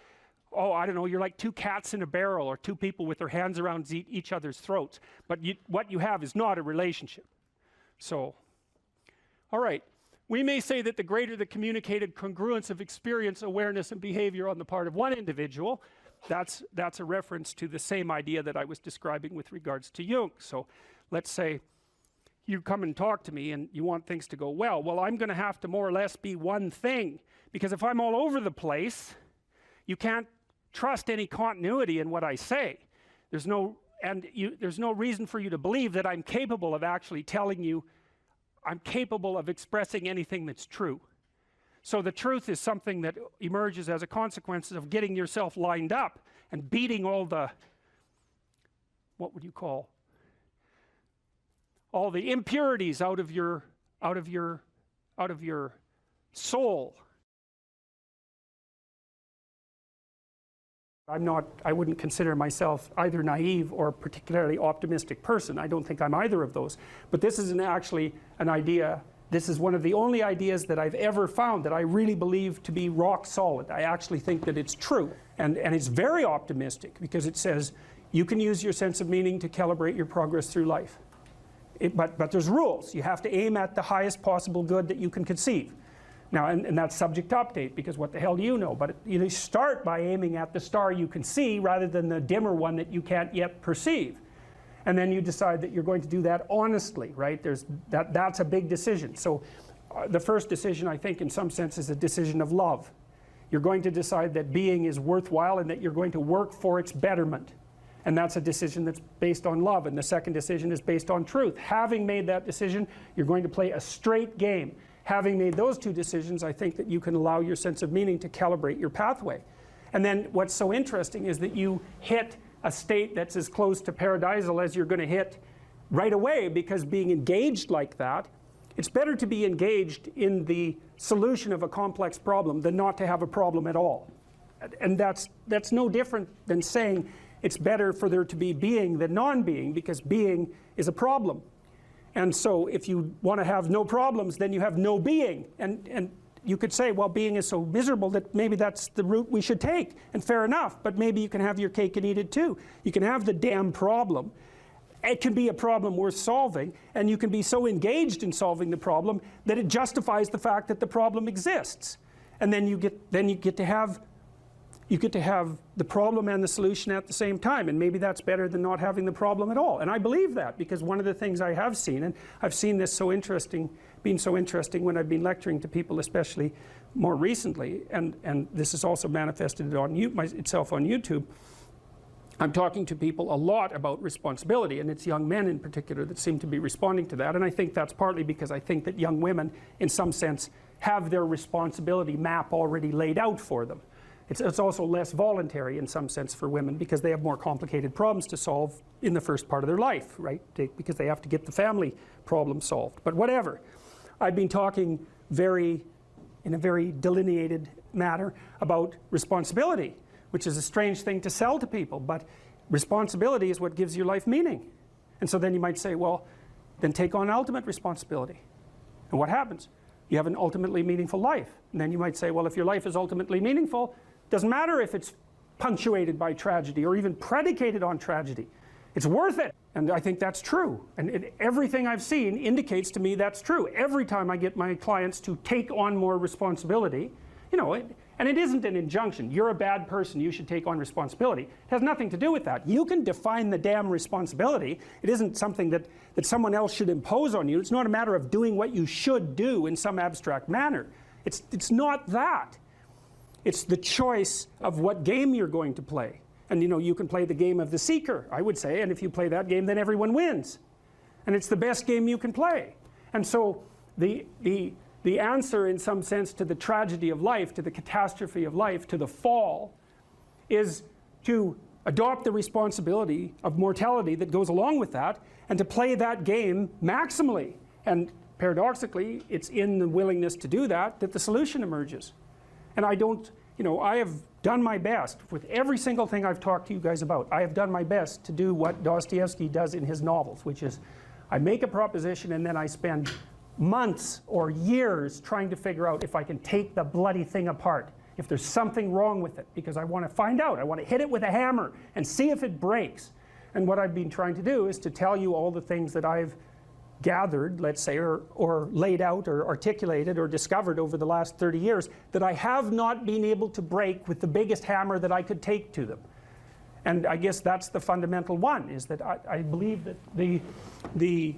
Oh, I don't know, you're like two cats in a barrel, or two people with their hands around each other's throats. But what you have is not a relationship. So, all right. We may say that the greater the communicated congruence of experience, awareness, and behavior on the part of one individual, that's a reference to the same idea that I was describing with regards to Jung. So let's say you come and talk to me and you want things to go well. Well, I'm going to have to more or less be one thing, because if I'm all over the place, you can't trust any continuity in what I say. There's no reason for you to believe that I'm capable of actually telling you, I'm capable of expressing anything that's true. So the truth is something that emerges as a consequence of getting yourself lined up and beating all the, what would you call, all the impurities out of your soul. I wouldn't consider myself either naive or particularly optimistic person. I don't think I'm either of those. But this is actually an idea. This is one of the only ideas that I've ever found that I really believe to be rock solid. I actually think that it's true. And it's very optimistic, because it says you can use your sense of meaning to calibrate your progress through life. But there's rules. You have to aim at the highest possible good that you can conceive. Now, and that's subject to update, because what the hell do you know? But you start by aiming at the star you can see rather than the dimmer one that you can't yet perceive. And then you decide that you're going to do that honestly, right? That's a big decision. So the first decision, I think, in some sense, is a decision of love. You're going to decide that being is worthwhile and that you're going to work for its betterment. And that's a decision that's based on love. And the second decision is based on truth. Having made that decision, you're going to play a straight game. Having made those two decisions, I think that you can allow your sense of meaning to calibrate your pathway. And then what's so interesting is that you hit a state that's as close to paradisal as you're going to hit right away, because being engaged like that, it's better to be engaged in the solution of a complex problem than not to have a problem at all. And that's no different than saying it's better for there to be being than non-being, because being is a problem. And so if you want to have no problems, then you have no being. And you could say, well, being is so miserable that maybe that's the route we should take. And fair enough, but maybe you can have your cake and eat it too. You can have the damn problem. It can be a problem worth solving, and you can be so engaged in solving the problem that it justifies the fact that the problem exists. And then you get to have the problem and the solution at the same time, and maybe that's better than not having the problem at all. And I believe that, because one of the things I have seen, and I've seen this being so interesting when I've been lecturing to people, especially more recently, and this is also manifested on itself on YouTube. I'm talking to people a lot about responsibility, and it's young men in particular that seem to be responding to that. And I think that's partly because I think that young women, in some sense, have their responsibility map already laid out for them. It's also less voluntary in some sense for women, because they have more complicated problems to solve in the first part of their life, right? Because they have to get the family problem solved. But whatever. I've been talking in a very delineated manner about responsibility, which is a strange thing to sell to people, but responsibility is what gives your life meaning. And so then you might say, well, then take on ultimate responsibility. And what happens? You have an ultimately meaningful life. And then you might say, well, if your life is ultimately meaningful, doesn't matter if it's punctuated by tragedy or even predicated on tragedy. It's worth it. And I think that's true. And everything I've seen indicates to me that's true. Every time I get my clients to take on more responsibility, you know, and it isn't an injunction. You're a bad person, you should take on responsibility. It has nothing to do with that. You can define the damn responsibility. It isn't something that someone else should impose on you. It's not a matter of doing what you should do in some abstract manner. It's not that. It's the choice of what game you're going to play. And you can play the game of the seeker, I would say, and if you play that game, then everyone wins. And it's the best game you can play. And so the answer, in some sense, to the tragedy of life, to the catastrophe of life, to the fall, is to adopt the responsibility of mortality that goes along with that, and to play that game maximally. And paradoxically, it's in the willingness to do that that the solution emerges. And I don't, I have done my best with every single thing I've talked to you guys about. I have done my best to do what Dostoevsky does in his novels, which is I make a proposition and then I spend months or years trying to figure out if I can take the bloody thing apart, if there's something wrong with it, because I want to find out. I want to hit it with a hammer and see if it breaks. And what I've been trying to do is to tell you all the things that I've gathered, let's say, or laid out or articulated or discovered over the last 30 years that I have not been able to break with the biggest hammer that I could take to them. And I guess that's the fundamental one, is that I believe that the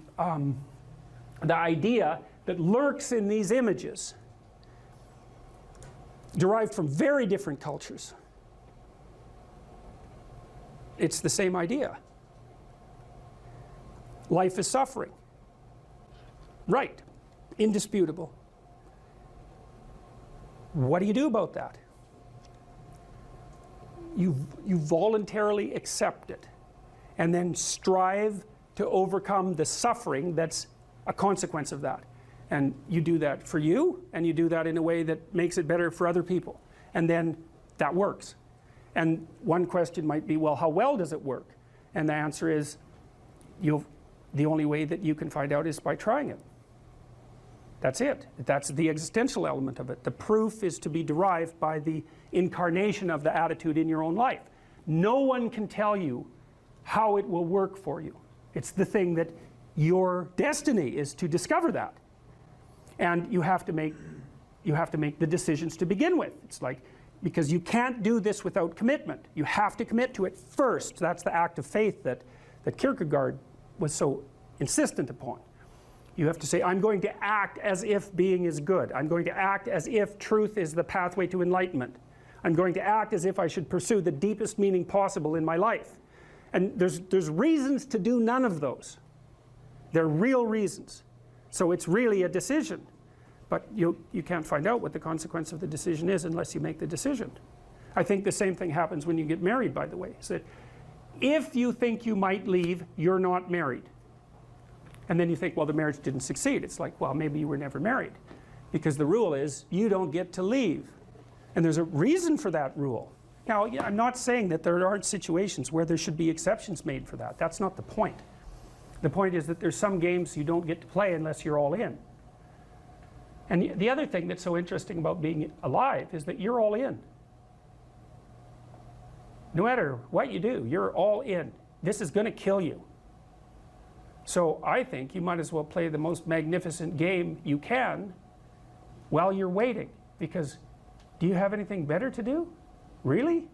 idea that lurks in these images, derived from very different cultures, it's the same idea. Life is suffering. Right, indisputable. What do you do about that? You voluntarily accept it and then strive to overcome the suffering that's a consequence of that. And you do that for you, and you do that in a way that makes it better for other people. And then that works. And one question might be, well, how well does it work? And the answer is, the only way that you can find out is by trying it. That's it. That's the existential element of it. The proof is to be derived by the incarnation of the attitude in your own life. No one can tell you how it will work for you. It's the thing that your destiny is to discover that. And you have to make the decisions to begin with. It's like, because you can't do this without commitment. You have to commit to it first. That's the act of faith that Kierkegaard was so insistent upon. You have to say, I'm going to act as if being is good. I'm going to act as if truth is the pathway to enlightenment. I'm going to act as if I should pursue the deepest meaning possible in my life. And there's reasons to do none of those. They're real reasons. So it's really a decision. But you can't find out what the consequence of the decision is unless you make the decision. I think the same thing happens when you get married, by the way. So if you think you might leave, you're not married. And then you think, well, the marriage didn't succeed. It's like, well, maybe you were never married. Because the rule is, you don't get to leave. And there's a reason for that rule. Now, I'm not saying that there aren't situations where there should be exceptions made for that. That's not the point. The point is that there's some games you don't get to play unless you're all in. And the other thing that's so interesting about being alive is that you're all in. No matter what you do, you're all in. This is going to kill you. So I think you might as well play the most magnificent game you can while you're waiting. Because do you have anything better to do? Really?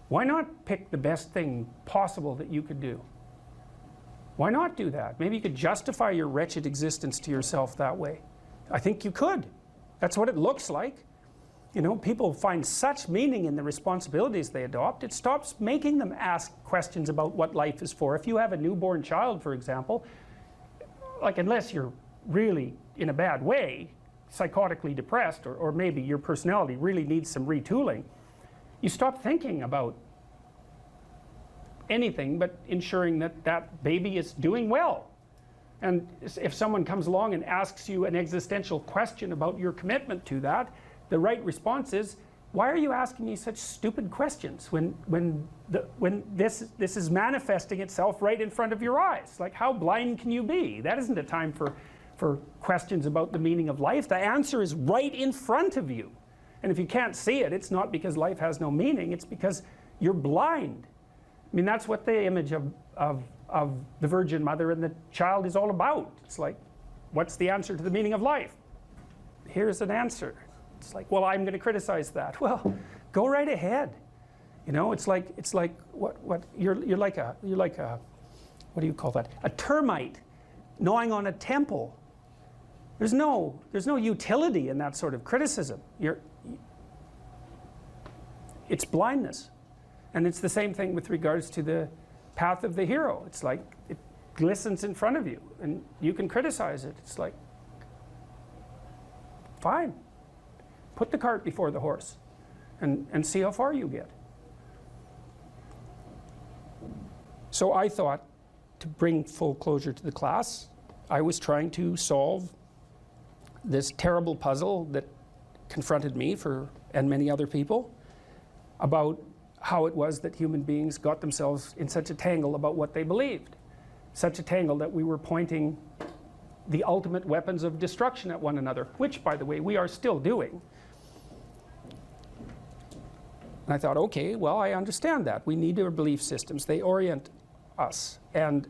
Why not pick the best thing possible that you could do? Why not do that? Maybe you could justify your wretched existence to yourself that way. I think you could. That's what it looks like. You know, people find such meaning in the responsibilities they adopt, it stops making them ask questions about what life is for. If you have a newborn child, for example, like, unless you're really in a bad way, psychotically depressed, or maybe your personality really needs some retooling, you stop thinking about anything but ensuring that that baby is doing well. And if someone comes along and asks you an existential question about your commitment to that, the right response is, why are you asking me such stupid questions when this is manifesting itself right in front of your eyes? Like, how blind can you be? That isn't a time for questions about the meaning of life. The answer is right in front of you. And if you can't see it, it's not because life has no meaning, it's because you're blind. I mean, that's what the image of the Virgin Mother and the child is all about. It's like, what's the answer to the meaning of life? Here's an answer. It's like, well, I'm going to criticize that. Well, go right ahead. You know, it's like what you're like a what do you call that? A termite gnawing on a temple. There's no utility in that sort of criticism. It's blindness. And it's the same thing with regards to the path of the hero. It's like it glistens in front of you and you can criticize it. It's like, fine, put the cart before the horse and see how far you get. So I thought, to bring full closure to the class, I was trying to solve this terrible puzzle that confronted me and many other people about how it was that human beings got themselves in such a tangle about what they believed. Such a tangle that we were pointing the ultimate weapons of destruction at one another, which, by the way, we are still doing. And I thought, okay, well, I understand that. We need our belief systems. They orient us. And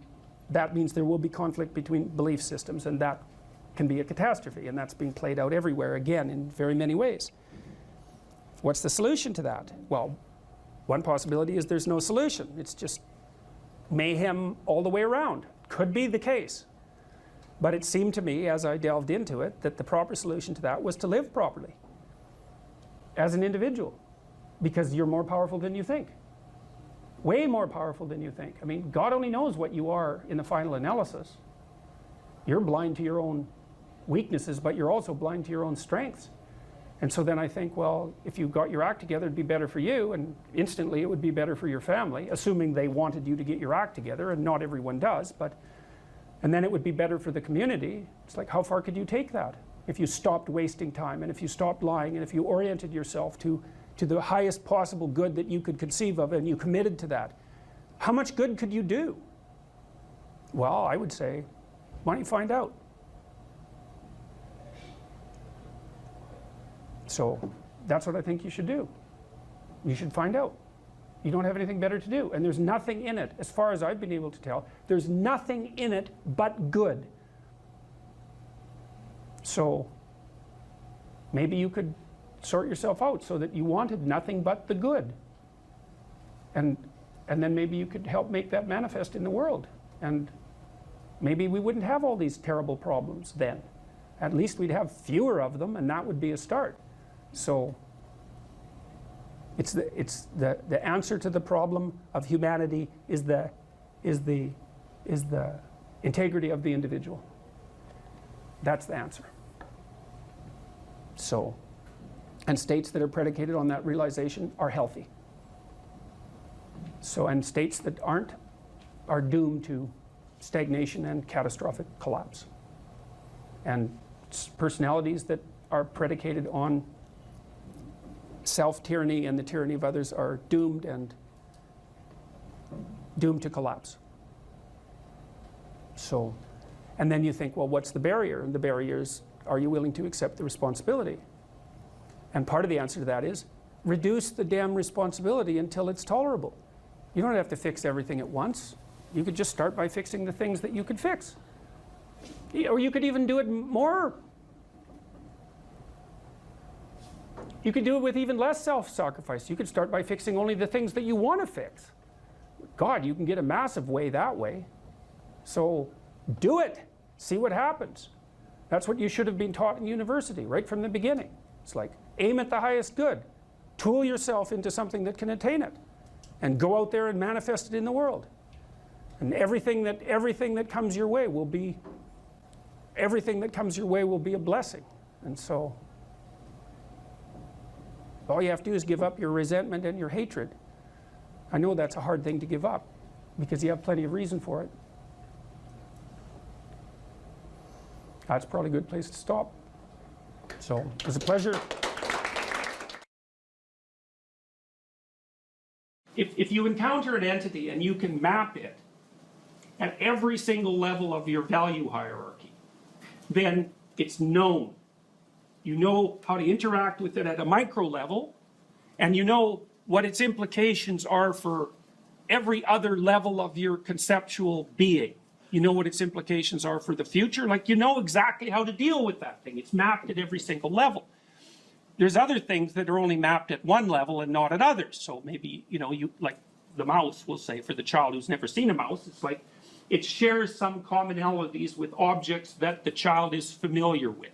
that means there will be conflict between belief systems, and that can be a catastrophe. And that's being played out everywhere, again, in very many ways. What's the solution to that? Well, one possibility is there's no solution. It's just mayhem all the way around. Could be the case. But it seemed to me, as I delved into it, that the proper solution to that was to live properly as an individual, because you're more powerful than you think. Way more powerful than you think. I mean, God only knows what you are in the final analysis. You're blind to your own weaknesses, but you're also blind to your own strengths. And so then I think, well, if you got your act together, it'd be better for you, and instantly it would be better for your family, assuming they wanted you to get your act together, and not everyone does, and then it would be better for the community. It's like, how far could you take that? If you stopped wasting time, and if you stopped lying, and if you oriented yourself to the highest possible good that you could conceive of, and you committed to that, how much good could you do? Well, I would say, why don't you find out? So that's what I think you should do. You should find out. You don't have anything better to do. And there's nothing in it, as far as I've been able to tell, there's nothing in it but good. So maybe you could sort yourself out so that you wanted nothing but the good. And then maybe you could help make that manifest in the world. And maybe we wouldn't have all these terrible problems then. At least we'd have fewer of them, and that would be a start. So it's the answer to the problem of humanity is the integrity of the individual. That's the answer. So, and states that are predicated on that realization are healthy. So, and states that aren't are doomed to stagnation and catastrophic collapse. And personalities that are predicated on self-tyranny and the tyranny of others are doomed to collapse. So, and then you think, well, what's the barrier? And the barrier is, are you willing to accept the responsibility? And part of the answer to that is, reduce the damn responsibility until it's tolerable. You don't have to fix everything at once. You could just start by fixing the things that you could fix. Or you could even do it more. You could do it with even less self-sacrifice. You could start by fixing only the things that you want to fix. God, you can get a massive way that way. So do it. See what happens. That's what you should have been taught in university right from the beginning. It's like, aim at the highest good. Tool yourself into something that can attain it. And go out there and manifest it in the world. And everything that comes your way will be a blessing. And so all you have to do is give up your resentment and your hatred. I know that's a hard thing to give up because you have plenty of reason for it. That's probably a good place to stop. So it was a pleasure. If you encounter an entity and you can map it at every single level of your value hierarchy, then it's known. You know how to interact with it at a micro level, and you know what its implications are for every other level of your conceptual being. You know what its implications are for the future. Like, you know exactly how to deal with that thing. It's mapped at every single level. There's other things that are only mapped at one level and not at others. So maybe, you like the mouse, we'll say, for the child who's never seen a mouse, it's like it shares some commonalities with objects that the child is familiar with.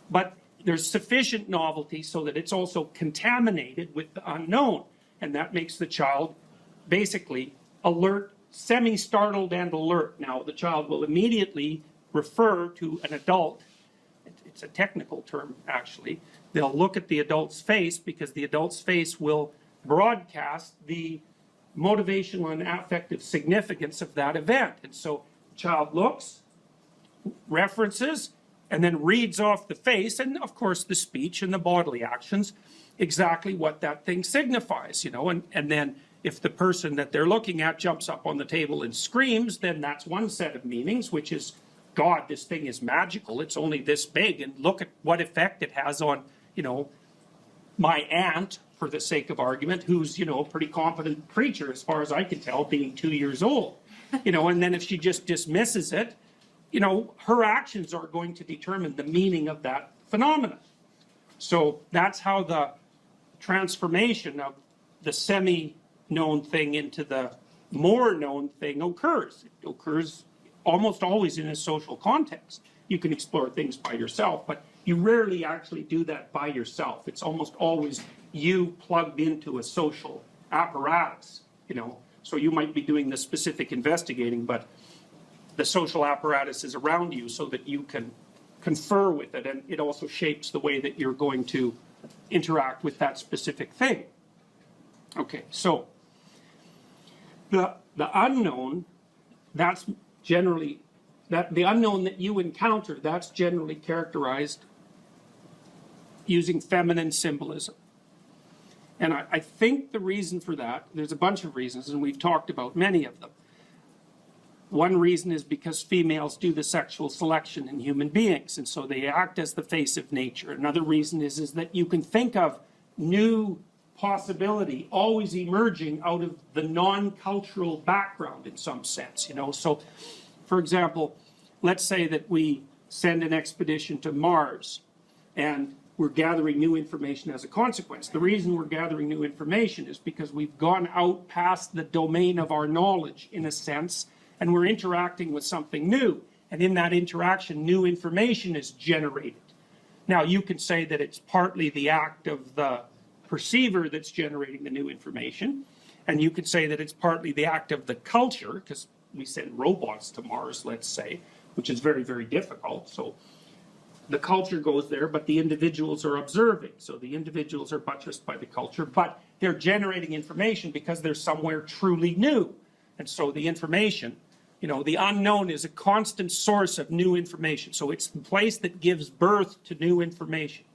But there's sufficient novelty so that it's also contaminated with the unknown. and that makes the child basically alert, semi-startled and alert. Now, the child will immediately refer to an adult. It's a technical term, actually. They'll look at the adult's face because the adult's face will broadcast the motivational and affective significance of that event. And so the child looks, references, and then reads off the face, and of course the speech and the bodily actions, exactly what that thing signifies, you know. And then if the person that they're looking at jumps up on the table and screams, then that's one set of meanings, which is, God, this thing is magical. It's only this big, and look at what effect it has on, you know, my aunt, for the sake of argument, who's, you know, a pretty competent preacher, as far as I can tell, being 2 years old. You know, and then if she just dismisses it, you know, her actions are going to determine the meaning of that phenomenon. So that's how the transformation of the semi-known thing into the more known thing occurs. It occurs almost always in a social context. You can explore things by yourself, but you rarely actually do that by yourself. It's almost always you plugged into a social apparatus, you know. So you might be doing the specific investigating, but the social apparatus is around you so that you can confer with it, and it also shapes the way that you're going to interact with that specific thing. Okay, so the unknown, that's generally, the unknown that you encounter, that's generally characterized using feminine symbolism. And I think the reason for that, there's a bunch of reasons, and we've talked about many of them. One reason is because females do the sexual selection in human beings, and so they act as the face of nature. Another reason is that you can think of new possibility always emerging out of the non-cultural background in some sense, you know. So, for example, let's say that we send an expedition to Mars, and we're gathering new information as a consequence. The reason we're gathering new information is because we've gone out past the domain of our knowledge, in a sense, and we're interacting with something new. And in that interaction, new information is generated. Now, you can say that it's partly the act of the perceiver that's generating the new information, and you could say that it's partly the act of the culture, because we send robots to Mars, let's say, which is very, very difficult. So the culture goes there, but the individuals are observing. So the individuals are buttressed by the culture, but they're generating information because they're somewhere truly new. And so the information, you know, the unknown is a constant source of new information. So it's the place that gives birth to new information.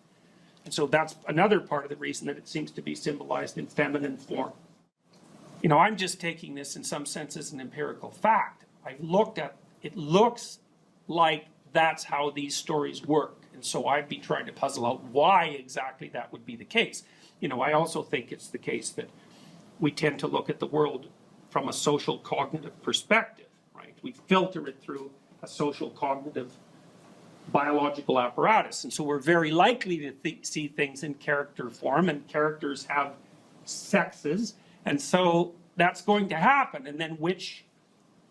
And so that's another part of the reason that it seems to be symbolized in feminine form. You know, I'm just taking this in some sense as an empirical fact. I've looked at, it looks like that's how these stories work. And so I'd be trying to puzzle out why exactly that would be the case. You know, I also think it's the case that we tend to look at the world from a social cognitive perspective, right? We filter it through a social cognitive biological apparatus. And so we're very likely to see things in character form, and characters have sexes. And so that's going to happen. And then which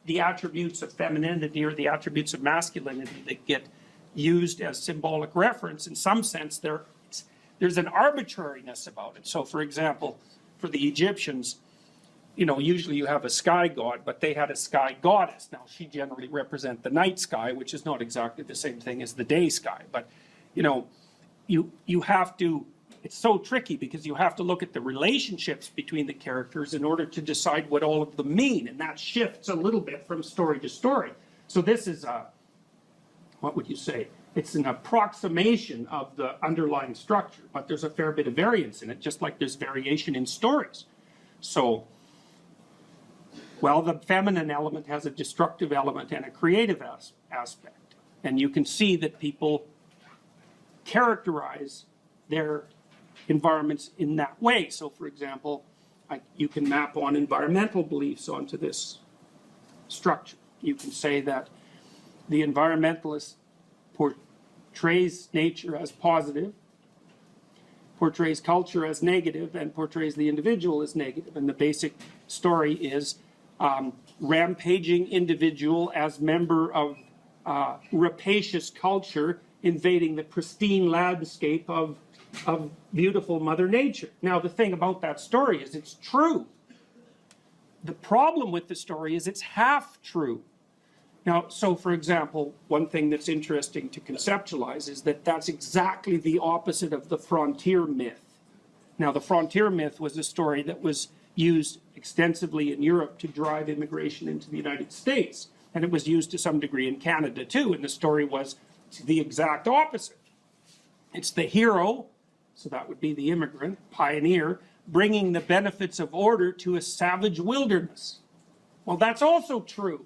the attributes of femininity or the attributes of masculinity that get used as symbolic reference, in some sense, there's an arbitrariness about it. So, for example, for the Egyptians, you know, usually you have a sky god, but they had a sky goddess. Now, she generally represents the night sky, which is not exactly the same thing as the day sky. But, you know, you have to, it's so tricky because you have to look at the relationships between the characters in order to decide what all of them mean. And that shifts a little bit from story to story. So this is a, what would you say? It's an approximation of the underlying structure, but there's a fair bit of variance in it, just like there's variation in stories. So, well, the feminine element has a destructive element and a creative aspect. And you can see that people characterize their environments in that way. So, for example, you can map on environmental beliefs onto this structure. You can say that the environmentalist portrays nature as positive, portrays culture as negative, and portrays the individual as negative. And the basic story is rampaging individual as member of rapacious culture invading the pristine landscape of of beautiful Mother Nature. Now, the thing about that story is it's true. The problem with the story is it's half true. Now, so for example, one thing that's interesting to conceptualize is that that's exactly the opposite of the frontier myth. Now, the frontier myth was a story that was used extensively in Europe to drive immigration into the United States. And it was used to some degree in Canada too. And the story was the exact opposite. It's the hero, so that would be the immigrant, pioneer, bringing the benefits of order to a savage wilderness. Well, that's also true.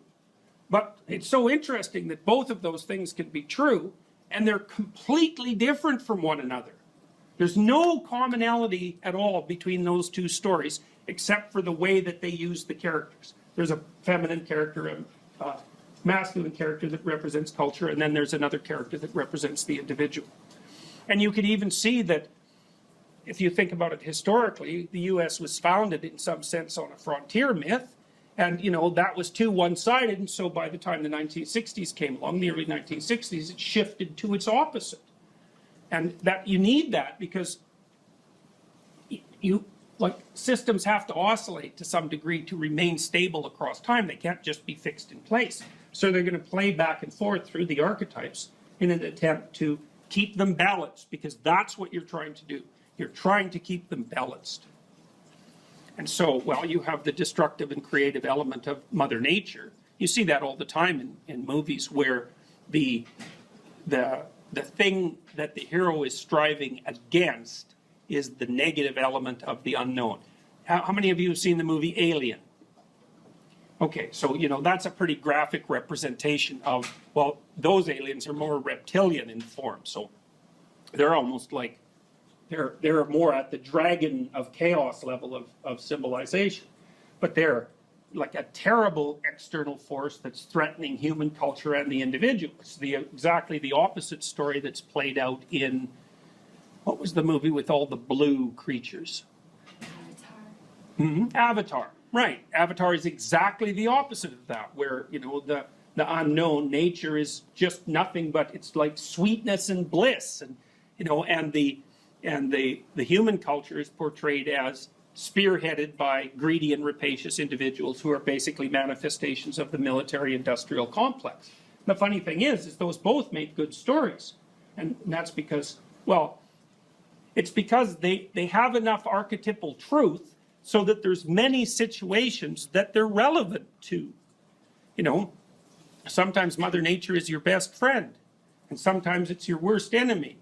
But it's so interesting that both of those things can be true, and they're completely different from one another. There's no commonality at all between those two stories, except for the way that they use the characters. There's a feminine character, a masculine character that represents culture, and then there's another character that represents the individual. And you could even see that, if you think about it historically, the US was founded in some sense on a frontier myth, and that was too one-sided, and so by the time the 1960s came along, the early 1960s, it shifted to its opposite. And that you need that because systems have to oscillate to some degree to remain stable across time. They can't just be fixed in place. So they're going to play back and forth through the archetypes in an attempt to keep them balanced, because that's what you're trying to do. You're trying to keep them balanced. And so, well, you have the destructive and creative element of Mother Nature. You see that all the time in movies where the thing that the hero is striving against is the negative element of the unknown. How many of you have seen the movie Alien? Okay, so, that's a pretty graphic representation of, well, those aliens are more reptilian in form. So they're almost like, they're more at the dragon of chaos level of civilization. But they're like a terrible external force that's threatening human culture and the individual. It's exactly the opposite story that's played out in, what was the movie with all the blue creatures? Avatar. Avatar, right. Avatar is exactly the opposite of that, where, the unknown nature is just nothing but, it's like sweetness and bliss. And, and the human culture is portrayed as spearheaded by greedy and rapacious individuals who are basically manifestations of the military-industrial complex. The funny thing is those both make good stories. And that's because, well, it's because they have enough archetypal truth so that there's many situations that they're relevant to. Sometimes Mother Nature is your best friend, and sometimes it's your worst enemy.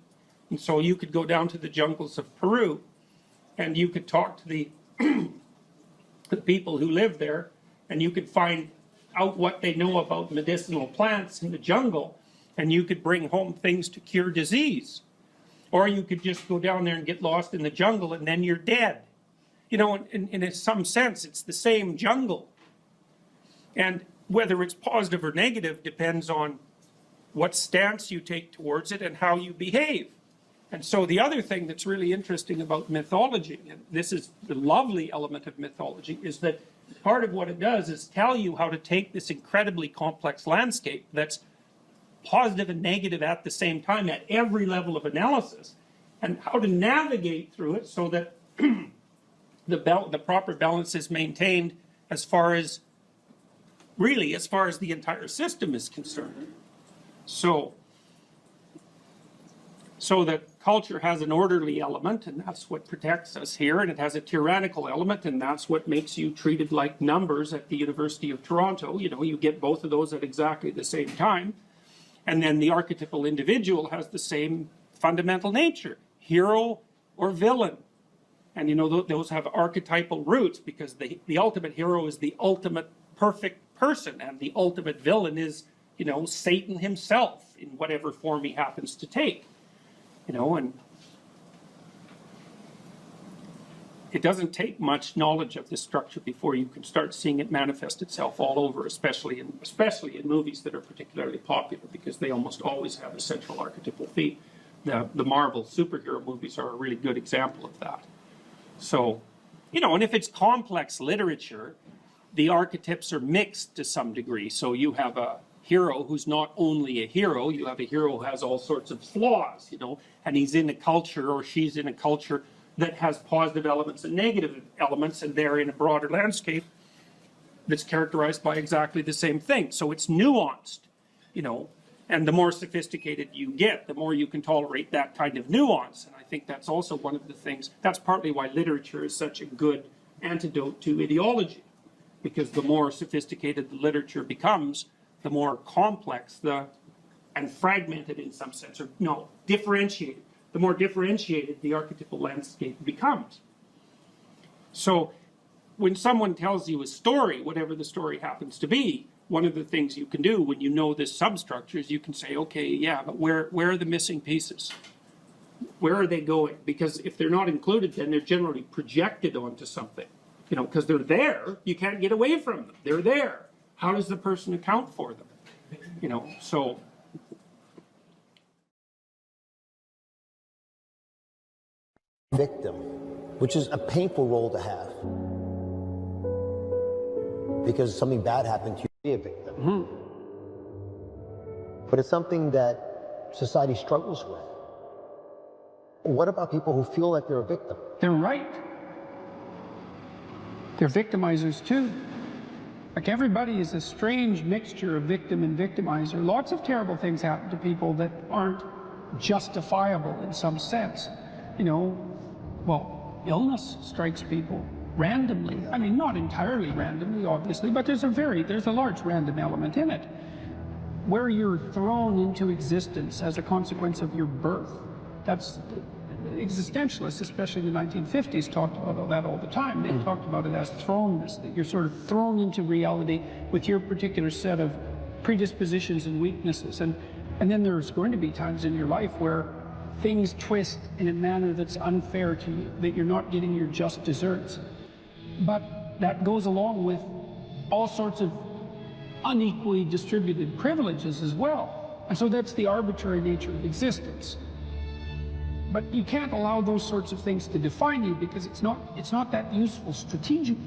And so you could go down to the jungles of Peru, and you could talk to the people who live there, and you could find out what they know about medicinal plants in the jungle, and you could bring home things to cure disease. Or you could just go down there and get lost in the jungle, and then you're dead. In some sense, it's the same jungle. And whether it's positive or negative depends on what stance you take towards it and how you behave. And so the other thing that's really interesting about mythology, and this is the lovely element of mythology, is that part of what it does is tell you how to take this incredibly complex landscape that's positive and negative at the same time at every level of analysis, and how to navigate through it so that the proper balance is maintained as far as the entire system is concerned. So that culture has an orderly element, and that's what protects us here, and it has a tyrannical element, and that's what makes you treated like numbers at the University of Toronto. You get both of those at exactly the same time. And then the archetypal individual has the same fundamental nature, hero or villain. And those have archetypal roots, because the ultimate hero is the ultimate perfect person, and the ultimate villain is, Satan himself in whatever form he happens to take. And it doesn't take much knowledge of this structure before you can start seeing it manifest itself all over, especially in movies that are particularly popular, because they almost always have a central archetypal theme. The Marvel superhero movies are a really good example of that. So, and if it's complex literature, the archetypes are mixed to some degree. So you have a hero who's not only a hero, you have a hero who has all sorts of flaws, you know, and he's in a culture or she's in a culture that has positive elements and negative elements, and they're in a broader landscape that's characterized by exactly the same thing. So it's nuanced, you know, and the more sophisticated you get, the more you can tolerate that kind of nuance. And I think that's also one of the things, that's partly why literature is such a good antidote to ideology, because the more sophisticated the literature becomes, the more complex and fragmented in some sense, or no, differentiated. The more differentiated the archetypal landscape becomes. So when someone tells you a story, whatever the story happens to be, one of the things you can do when you know this substructure is you can say, okay, yeah, but where are the missing pieces? Where are they going? Because if they're not included, then they're generally projected onto something. You know, because they're there, you can't get away from them. They're there. How does the person account for them? You know, so. Victim, which is a painful role to have. Because something bad happened to you, be a victim. Mm-hmm. But it's something that society struggles with. What about people who feel like they're a victim? They're right. They're victimizers too. Like, everybody is a strange mixture of victim and victimizer. Lots of terrible things happen to people that aren't justifiable in some sense. You know, well, illness strikes people randomly. I mean, not entirely randomly, obviously, but there's a large random element in it. Where you're thrown into existence as a consequence of your birth. That's existentialists, especially in the 1950s, talked about that all the time. They talked about it as thrownness, that you're sort of thrown into reality with your particular set of predispositions and weaknesses. And then there's going to be times in your life where things twist in a manner that's unfair to you, that you're not getting your just desserts. But that goes along with all sorts of unequally distributed privileges as well. And so that's the arbitrary nature of existence. But you can't allow those sorts of things to define you, because it's not that useful strategically.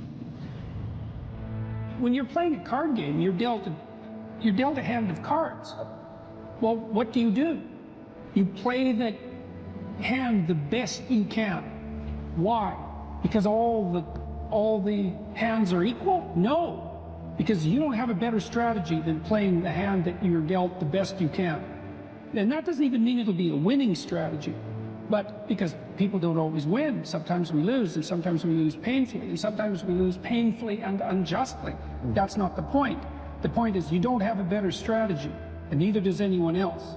When you're playing a card game, you're dealt a hand of cards. Well, what do? You play the hand the best you can. Why? Because all the hands are equal? No, because you don't have a better strategy than playing the hand that you're dealt the best you can. And that doesn't even mean it'll be a winning strategy. But because people don't always win, sometimes we lose, and sometimes we lose painfully, and sometimes we lose painfully and unjustly. That's not the point. The point is you don't have a better strategy, and neither does anyone else.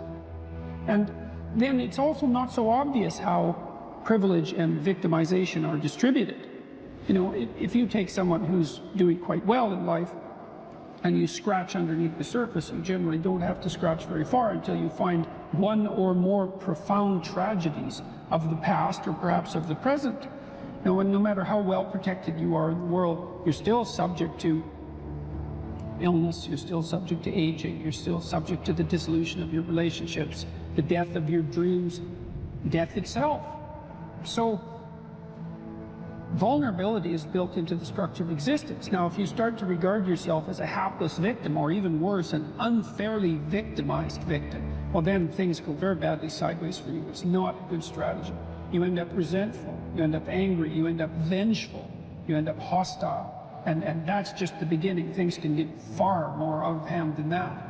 And then it's also not so obvious how privilege and victimization are distributed. You know, if you take someone who's doing quite well in life, and you scratch underneath the surface, you generally don't have to scratch very far until you find one or more profound tragedies of the past, or perhaps of the present. Now, and no matter how well protected you are in the world, you're still subject to illness, you're still subject to aging, you're still subject to the dissolution of your relationships, the death of your dreams, death itself. So vulnerability is built into the structure of existence. Now, if you start to regard yourself as a hapless victim, or even worse, an unfairly victimized victim, well, then things go very badly sideways for you. It's not a good strategy. You end up resentful, you end up angry, you end up vengeful, you end up hostile. And that's just the beginning. Things can get far more out of hand than that.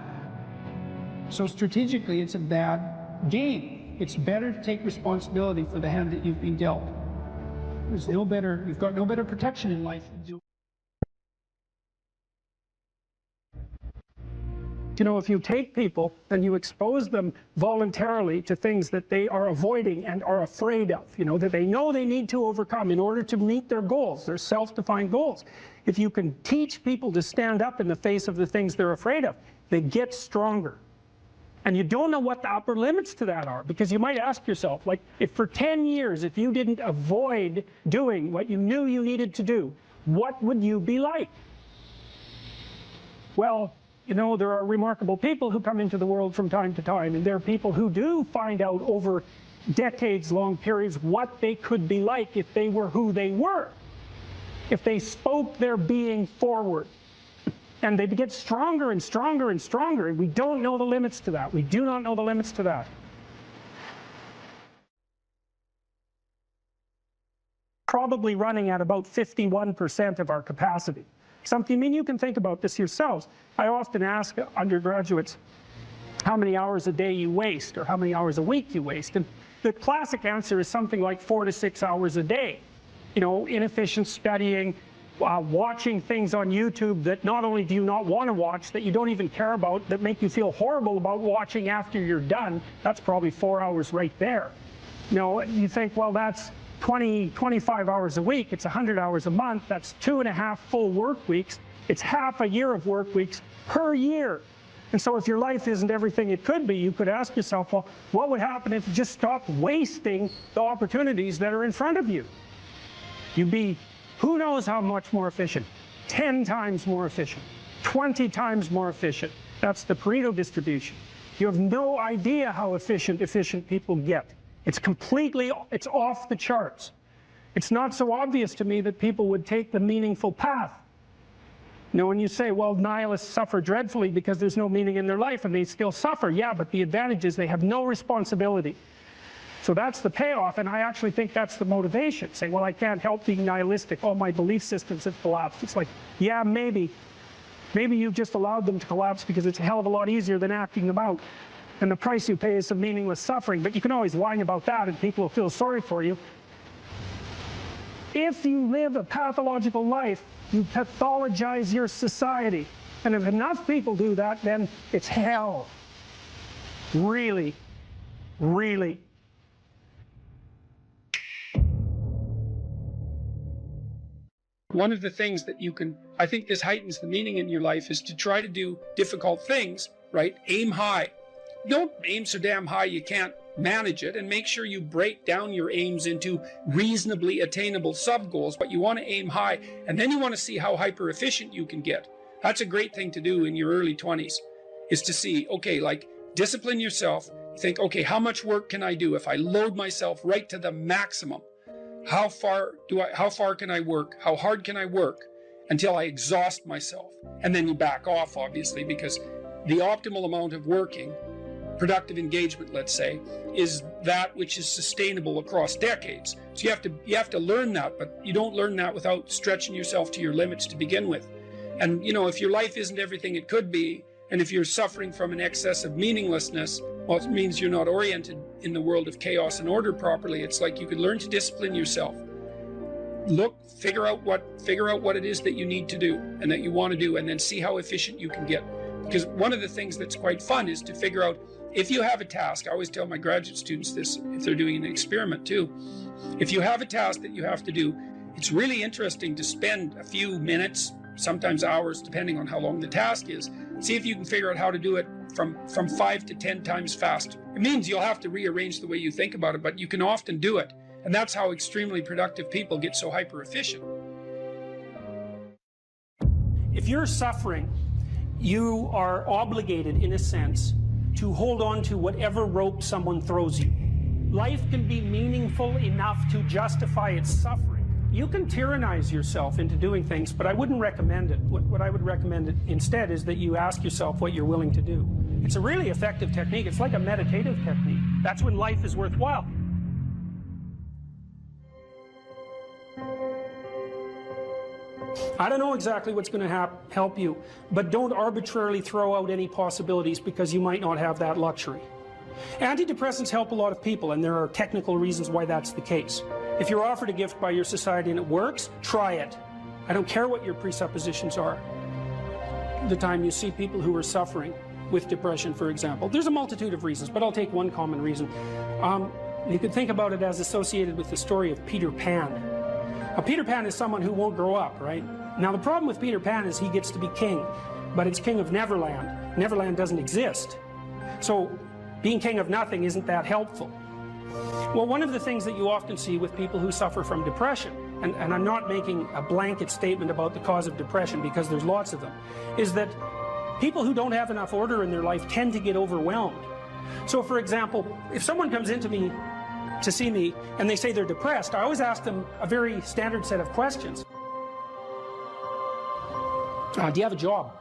So strategically, it's a bad game. It's better to take responsibility for the hand that you've been dealt. You've got no better protection in life than do. You know, if you take people and you expose them voluntarily to things that they are avoiding and are afraid of, you know, that they know they need to overcome in order to meet their goals, their self-defined goals. If you can teach people to stand up in the face of the things they're afraid of, they get stronger. And you don't know what the upper limits to that are, because you might ask yourself, like, if for 10 years, if you didn't avoid doing what you knew you needed to do, what would you be like? Well, you know, there are remarkable people who come into the world from time to time, and there are people who do find out over decades-long periods what they could be like if they were who they were, if they spoke their being forward. And they get stronger and stronger and stronger, and we don't know the limits to that. We do not know the limits to that. Probably running at about 51% of our capacity. Something, I mean, you can think about this yourselves. I often ask undergraduates how many hours a day you waste, or how many hours a week you waste. And the classic answer is something like 4 to 6 hours a day. You know, inefficient studying, watching things on YouTube that not only do you not want to watch, that you don't even care about, that make you feel horrible about watching after you're done. That's probably 4 hours right there. You know, you think, well, that's 25 hours a week. It's 100 hours a month. That's 2.5 full work weeks. It's half a year of work weeks per year. And so if your life isn't everything it could be, you could ask yourself, well, what would happen if you just stopped wasting the opportunities that are in front of you? You'd be, who knows how much more efficient? 10 times more efficient, 20 times more efficient. That's the Pareto distribution. You have no idea how efficient people get. It's completely, it's off the charts. It's not so obvious to me that people would take the meaningful path. You know, when you say, well, nihilists suffer dreadfully because there's no meaning in their life, and they still suffer. Yeah, but the advantage is they have no responsibility. So that's the payoff, and I actually think that's the motivation. Saying, well, I can't help being nihilistic. All my belief systems have collapsed. It's like, yeah, maybe. Maybe you've just allowed them to collapse because it's a hell of a lot easier than acting them out. And the price you pay is some meaningless suffering. But you can always whine about that, and people will feel sorry for you. If you live a pathological life, you pathologize your society. And if enough people do that, then it's hell. Really, really. One of the things that you can, I think this heightens the meaning in your life, is to try to do difficult things, right? Aim high. Don't aim so damn high you can't manage it, and make sure you break down your aims into reasonably attainable sub-goals, but you want to aim high, and then you want to see how hyper-efficient you can get. That's a great thing to do in your early 20s, is to see, okay, like, discipline yourself. Think, okay, how much work can I do if I load myself right to the maximum? How far can I work? How hard can I work until I exhaust myself? And then you back off, obviously, because the optimal amount of working, productive engagement, let's say, is that which is sustainable across decades. So you have to learn that, but you don't learn that without stretching yourself to your limits to begin with. And, you know, if your life isn't everything it could be, and if you're suffering from an excess of meaninglessness, well, it means you're not oriented in the world of chaos and order properly. It's like you could learn to discipline yourself. Look, figure out what it is that you need to do and that you want to do, and then see how efficient you can get. Because one of the things that's quite fun is to figure out, if you have a task, I always tell my graduate students this if they're doing an experiment too. If you have a task that you have to do, it's really interesting to spend a few minutes, sometimes hours, depending on how long the task is. See if you can figure out how to do it from 5 to 10 times faster. It means you'll have to rearrange the way you think about it, but you can often do it. And that's how extremely productive people get so hyper efficient. If you're suffering, you are obligated, in a sense, to hold on to whatever rope someone throws you. Life can be meaningful enough to justify its suffering. You can tyrannize yourself into doing things, but I wouldn't recommend it. What I would recommend instead is that you ask yourself what you're willing to do. It's a really effective technique. It's like a meditative technique. That's when life is worthwhile. I don't know exactly what's going to help you, but don't arbitrarily throw out any possibilities because you might not have that luxury. Antidepressants help a lot of people, and there are technical reasons why that's the case. If you're offered a gift by your society and it works, try it. I don't care what your presuppositions are. The time you see people who are suffering with depression, for example, there's a multitude of reasons, but I'll take one common reason. You could think about it as associated with the story of Peter Pan. Peter Pan is someone who won't grow up, right? Now, the problem with Peter Pan is he gets to be king, but it's king of Neverland. Neverland doesn't exist. So being king of nothing isn't that helpful. Well, one of the things that you often see with people who suffer from depression, and I'm not making a blanket statement about the cause of depression because there's lots of them, is that people who don't have enough order in their life tend to get overwhelmed. So, for example, if someone comes into me to see me and they say they're depressed, I always ask them a very standard set of questions. Do you have a job?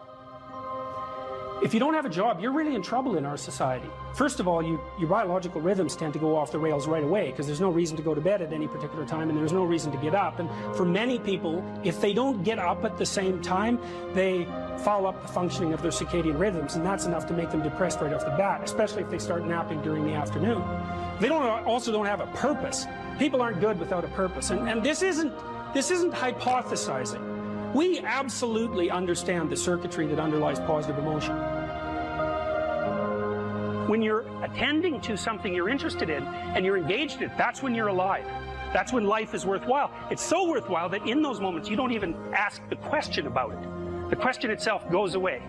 If you don't have a job, you're really in trouble in our society. First of all, your biological rhythms tend to go off the rails right away because there's no reason to go to bed at any particular time and there's no reason to get up. And for many people, if they don't get up at the same time, they foul up the functioning of their circadian rhythms, and that's enough to make them depressed right off the bat, especially if they start napping during the afternoon. They also don't have a purpose. People aren't good without a purpose, and this isn't hypothesizing. We absolutely understand the circuitry that underlies positive emotion. When you're attending to something you're interested in and you're engaged in it, that's when you're alive. That's when life is worthwhile. It's so worthwhile that in those moments you don't even ask the question about it. The question itself goes away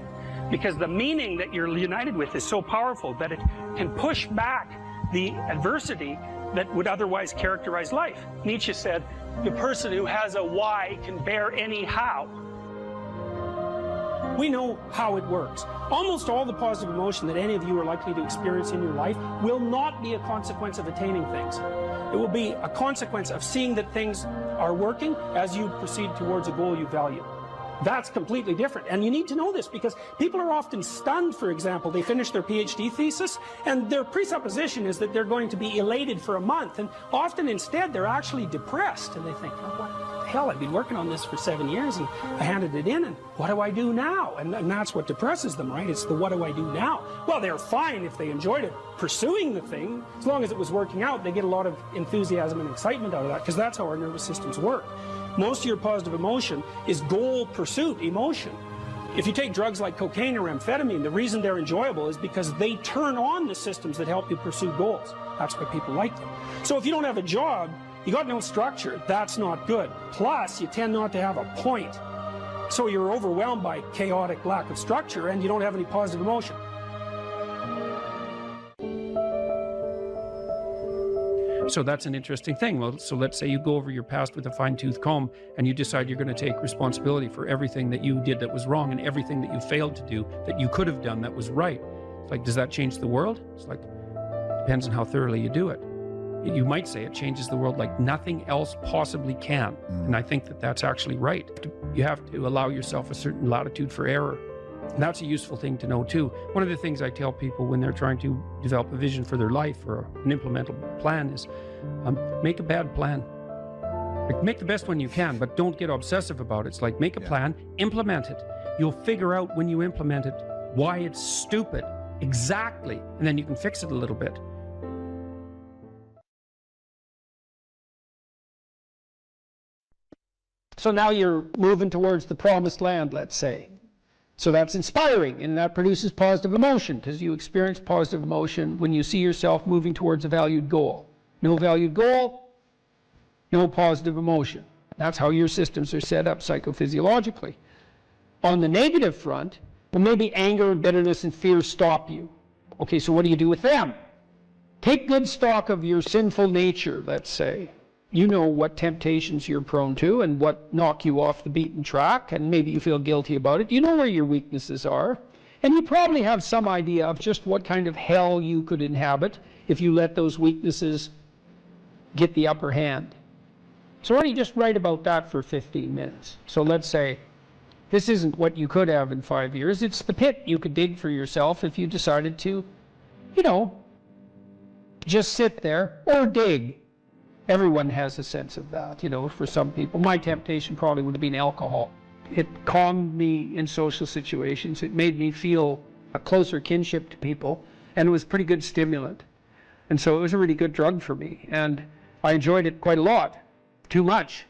because the meaning that you're united with is so powerful that it can push back the adversity that would otherwise characterize life. Nietzsche said, the person who has a why can bear any how. We know how it works. Almost all the positive emotion that any of you are likely to experience in your life will not be a consequence of attaining things. It will be a consequence of seeing that things are working as you proceed towards a goal you value. That's completely different. And you need to know this because people are often stunned, for example. They finish their PhD thesis and their presupposition is that they're going to be elated for a month. And often instead they're actually depressed. And they think, oh, what the hell, I've been working on this for 7 years and I handed it in and what do I do now? And that's what depresses them, right? It's the what do I do now? Well, they're fine if they enjoyed it, pursuing the thing. As long as it was working out, they get a lot of enthusiasm and excitement out of that because that's how our nervous systems work. Most of your positive emotion is goal pursuit emotion. If you take drugs like cocaine or amphetamine, the reason they're enjoyable is because they turn on the systems that help you pursue goals. That's why people like them. So if you don't have a job, you got no structure, that's not good. Plus, you tend not to have a point. So you're overwhelmed by chaotic lack of structure and you don't have any positive emotion. So that's an interesting thing. Well, so let's say you go over your past with a fine-tooth comb and you decide you're going to take responsibility for everything that you did that was wrong and everything that you failed to do that you could have done that was right. It's like, does that change the world? It's like, depends on how thoroughly you do it. You might say it changes the world like nothing else possibly can. And I think that that's actually right. You have to allow yourself a certain latitude for error. And that's a useful thing to know too. One of the things I tell people when they're trying to develop a vision for their life or an implementable plan is make a bad plan. Like, make the best one you can, but don't get obsessive about it. It's like, make a plan, implement it. You'll figure out when you implement it why it's stupid, exactly, and then you can fix it a little bit. So now you're moving towards the promised land, let's say. So that's inspiring, and that produces positive emotion, because you experience positive emotion when you see yourself moving towards a valued goal. No valued goal, no positive emotion. That's how your systems are set up psychophysiologically. On the negative front, well, maybe anger and bitterness and fear stop you. Okay, so what do you do with them? Take good stock of your sinful nature, let's say. You know what temptations you're prone to and what knock you off the beaten track, and maybe you feel guilty about it. You know where your weaknesses are, and you probably have some idea of just what kind of hell you could inhabit if you let those weaknesses get the upper hand. So why don't you just write about that for 15 minutes? So let's say this isn't what you could have in 5 years. It's the pit you could dig for yourself if you decided to, just sit there or dig. Everyone has a sense of that, for some people. My temptation probably would have been alcohol. It calmed me in social situations. It made me feel a closer kinship to people, and it was a pretty good stimulant. And so it was a really good drug for me, and I enjoyed it quite a lot, too much.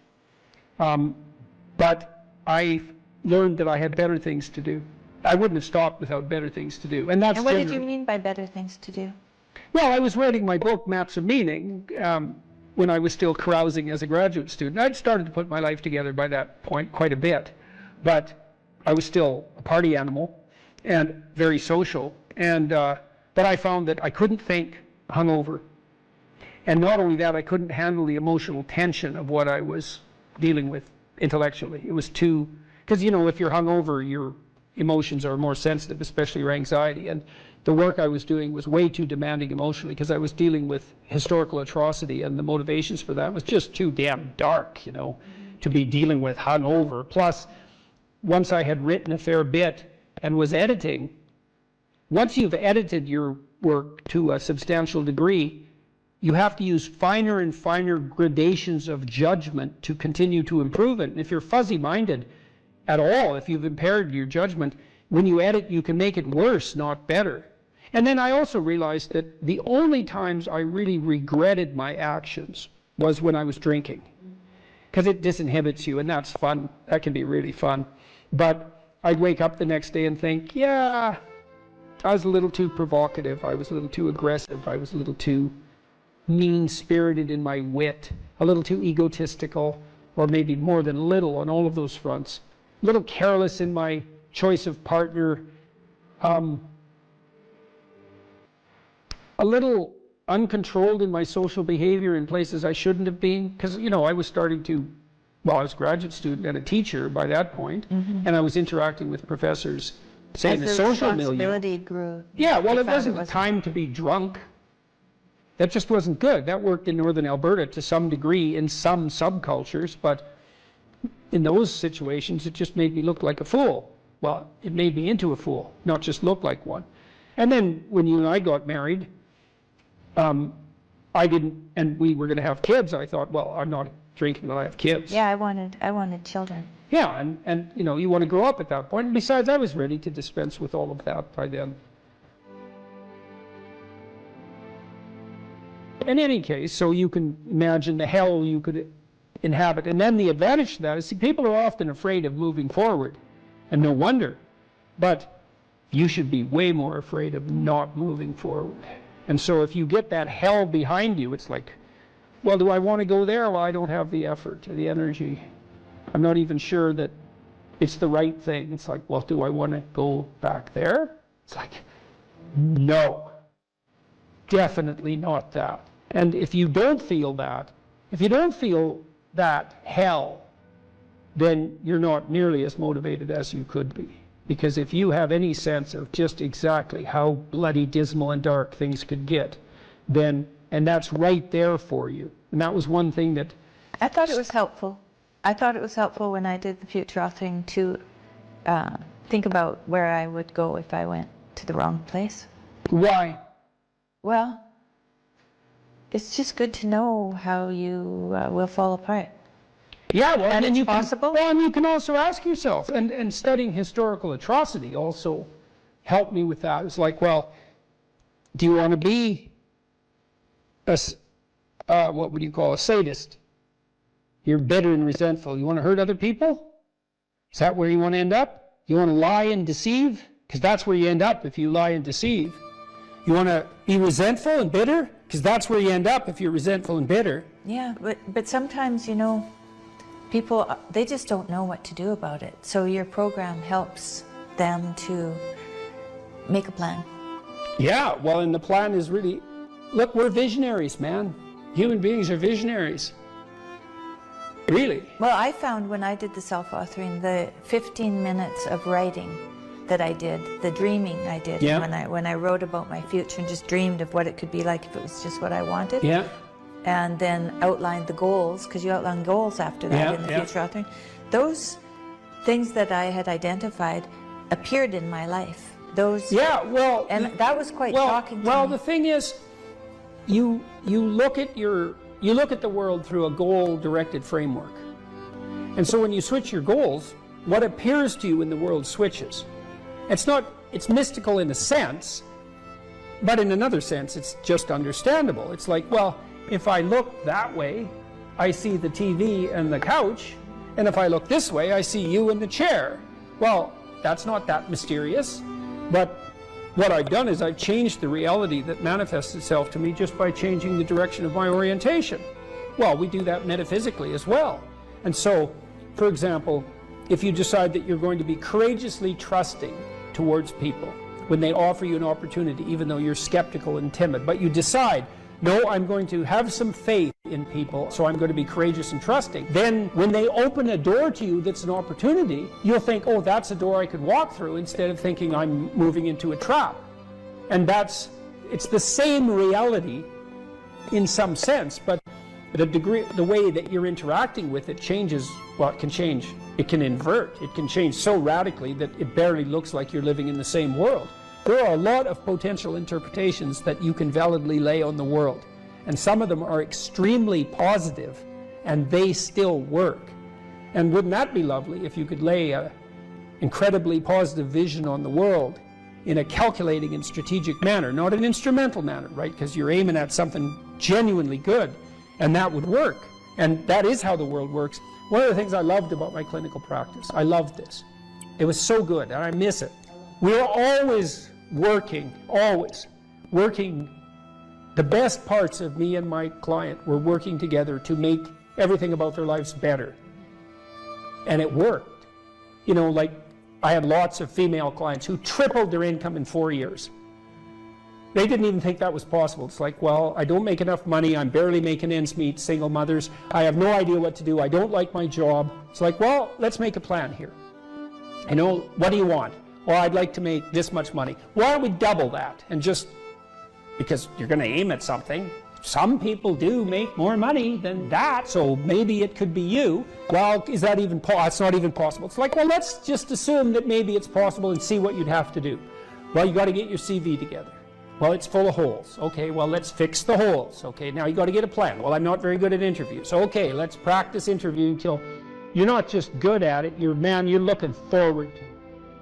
But I learned that I had better things to do. I wouldn't have stopped without better things to do. And what did you mean by better things to do? Well, I was writing my book, Maps of Meaning, when I was still carousing as a graduate student. I'd started to put my life together by that point quite a bit, but I was still a party animal and very social. And but I found that I couldn't think hungover. And not only that, I couldn't handle the emotional tension of what I was dealing with intellectually. It was too, because if you're hungover, your emotions are more sensitive, especially your anxiety. And the work I was doing was way too demanding emotionally because I was dealing with historical atrocity, and the motivations for that was just too damn dark, to be dealing with hungover. Plus, once I had written a fair bit and was editing, once you've edited your work to a substantial degree, you have to use finer and finer gradations of judgment to continue to improve it. And if you're fuzzy-minded at all, if you've impaired your judgment, when you edit, you can make it worse, not better. And then I also realized that the only times I really regretted my actions was when I was drinking. Because it disinhibits you, and that's fun. That can be really fun. But I'd wake up the next day and think, yeah, I was a little too provocative. I was a little too aggressive. I was a little too mean-spirited in my wit, a little too egotistical, or maybe more than a little on all of those fronts. A little careless in my choice of partner. A little uncontrolled in my social behavior in places I shouldn't have been, because, you know, I was starting to, well, I was a graduate student and a teacher by that point, and I was interacting with professors, say, in the social milieu. Responsibility grew. Yeah, well, it wasn't the time to be drunk. That just wasn't good. That worked in northern Alberta to some degree in some subcultures, but in those situations, it just made me look like a fool. Well, it made me into a fool, not just look like one. And then when you and I got married, I didn't, and we were going to have kids. I thought, well, I'm not drinking until I have kids. Yeah, I wanted children. Yeah, and you know, you want to grow up at that point. And besides, I was ready to dispense with all of that by then. In any case, so you can imagine the hell you could inhabit. And then the advantage to that is, see, people are often afraid of moving forward, and no wonder. But you should be way more afraid of not moving forward. And so if you get that hell behind you, it's like, well, do I want to go there? Well, I don't have the effort or the energy. I'm not even sure that it's the right thing. It's like, well, do I want to go back there? It's like, no, definitely not that. And if you don't feel that, if you don't feel that hell, then you're not nearly as motivated as you could be. Because if you have any sense of just exactly how bloody dismal and dark things could get, then, and that's right there for you. And that was one thing that... I thought it was helpful. I thought it was helpful when I did the future authoring to think about where I would go if I went to the wrong place. Why? Well, it's just good to know how you will fall apart. Yeah, well, And then it's you possible? Well, and you can also ask yourself, and studying historical atrocity also helped me with that. It's like, well, do you want to be a, what would you call a sadist? You're bitter and resentful. You want to hurt other people? Is that where you want to end up? You want to lie and deceive? Because that's where you end up if you lie and deceive. You want to be resentful and bitter? Because that's where you end up if you're resentful and bitter. Yeah, but sometimes, you know, people, they just don't know what to do about it. So your program helps them to make a plan. Yeah, well, and the plan is really, look, we're visionaries, man. Human beings are visionaries. Really. Well, I found when I did the self-authoring, the 15 minutes of writing that I did, the dreaming I did, Yeah. when I wrote about my future and just dreamed of what it could be like if it was just what I wanted. Yeah. And then outlined the goals, because you outline goals after that in the future authoring. Those things that I had identified appeared in my life. Those, Yeah, well, and that was quite shocking to well, me. the thing is, you look at the world through a goal-directed framework, and so when you switch your goals, what appears to you in the world switches. It's mystical in a sense, but in another sense, it's just understandable. It's like, well, if I look that way, I see the TV and the couch, and if I look this way, I see you in the chair. Well, that's not that mysterious, but what I've done is I've changed the reality that manifests itself to me just by changing the direction of my orientation. Well, we do that metaphysically as well. And so, for example, if you decide that you're going to be courageously trusting towards people when they offer you an opportunity, even though you're skeptical and timid, but you decide, no, I'm going to have some faith in people, so I'm going to be courageous and trusting. Then when they open a door to you that's an opportunity, you'll think, oh, that's a door I could walk through, instead of thinking I'm moving into a trap. And it's the same reality in some sense, but the way that you're interacting with it changes. Well, it can change. It can invert. It can change so radically that it barely looks like you're living in the same world. There are a lot of potential interpretations that you can validly lay on the world, and some of them are extremely positive, and they still work. And wouldn't that be lovely if you could lay an incredibly positive vision on the world in a calculating and strategic manner, not an instrumental manner, right? Because you're aiming at something genuinely good, and that would work. And that is how the world works. One of the things I loved about my clinical practice, I loved this. It was so good, and I miss it. We were always working. The best parts of me and my client were working together to make everything about their lives better. And it worked. You know, like I had lots of female clients who tripled their income in 4 years. They didn't even think that was possible. It's like, well, I don't make enough money. I'm barely making ends meet, single mothers. I have no idea what to do. I don't like my job. It's like, well, let's make a plan here. You know, what do you want? Well, I'd like to make this much money. Why don't we double that? And just, because you're going to aim at something. Some people do make more money than that, so maybe it could be you. Well, is that even possible? It's not even possible. It's like, well, let's just assume that maybe it's possible and see what you'd have to do. Well, you got to get your CV together. Well, it's full of holes. Okay, well, let's fix the holes. Okay, now you got to get a plan. Well, I'm not very good at interviews. Okay, let's practice interviewing till you're not just good at it, you're looking forward to it.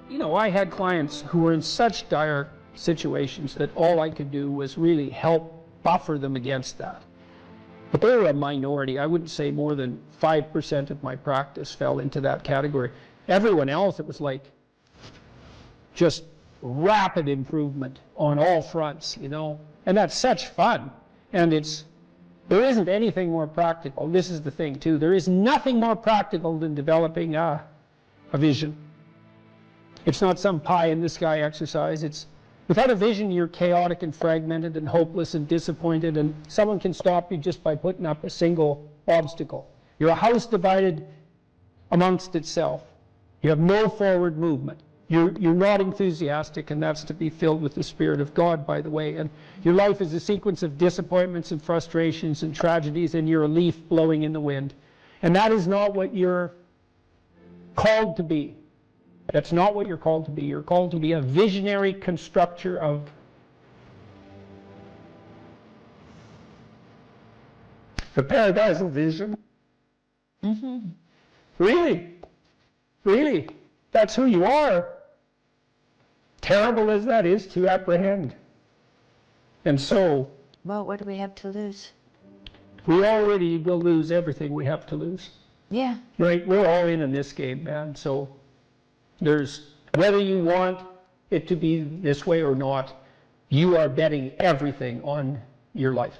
You know, I had clients who were in such dire situations that all I could do was really help buffer them against that. But they were a minority. I wouldn't say more than 5% of my practice fell into that category. Everyone else, it was like just rapid improvement on all fronts, you know. And that's such fun. And there isn't anything more practical. This is the thing too. There is nothing more practical than developing a vision. It's not some pie in the sky exercise. Without a vision, you're chaotic and fragmented and hopeless and disappointed, and someone can stop you just by putting up a single obstacle. You're a house divided amongst itself. You have no forward movement. You're not enthusiastic, and that's to be filled with the Spirit of God, by the way. And your life is a sequence of disappointments and frustrations and tragedies, and you're a leaf blowing in the wind. And that is not what you're called to be. That's not what you're called to be. You're called to be a visionary constructor of the paradise of vision. Mm-hmm. Really, that's who you are. Terrible as that is to apprehend. And so, Well, what do we have to lose? we already will lose everything we have to lose. Yeah. Right? We're all in this game, man. So there's, whether you want it to be this way or not, you are betting everything on your life.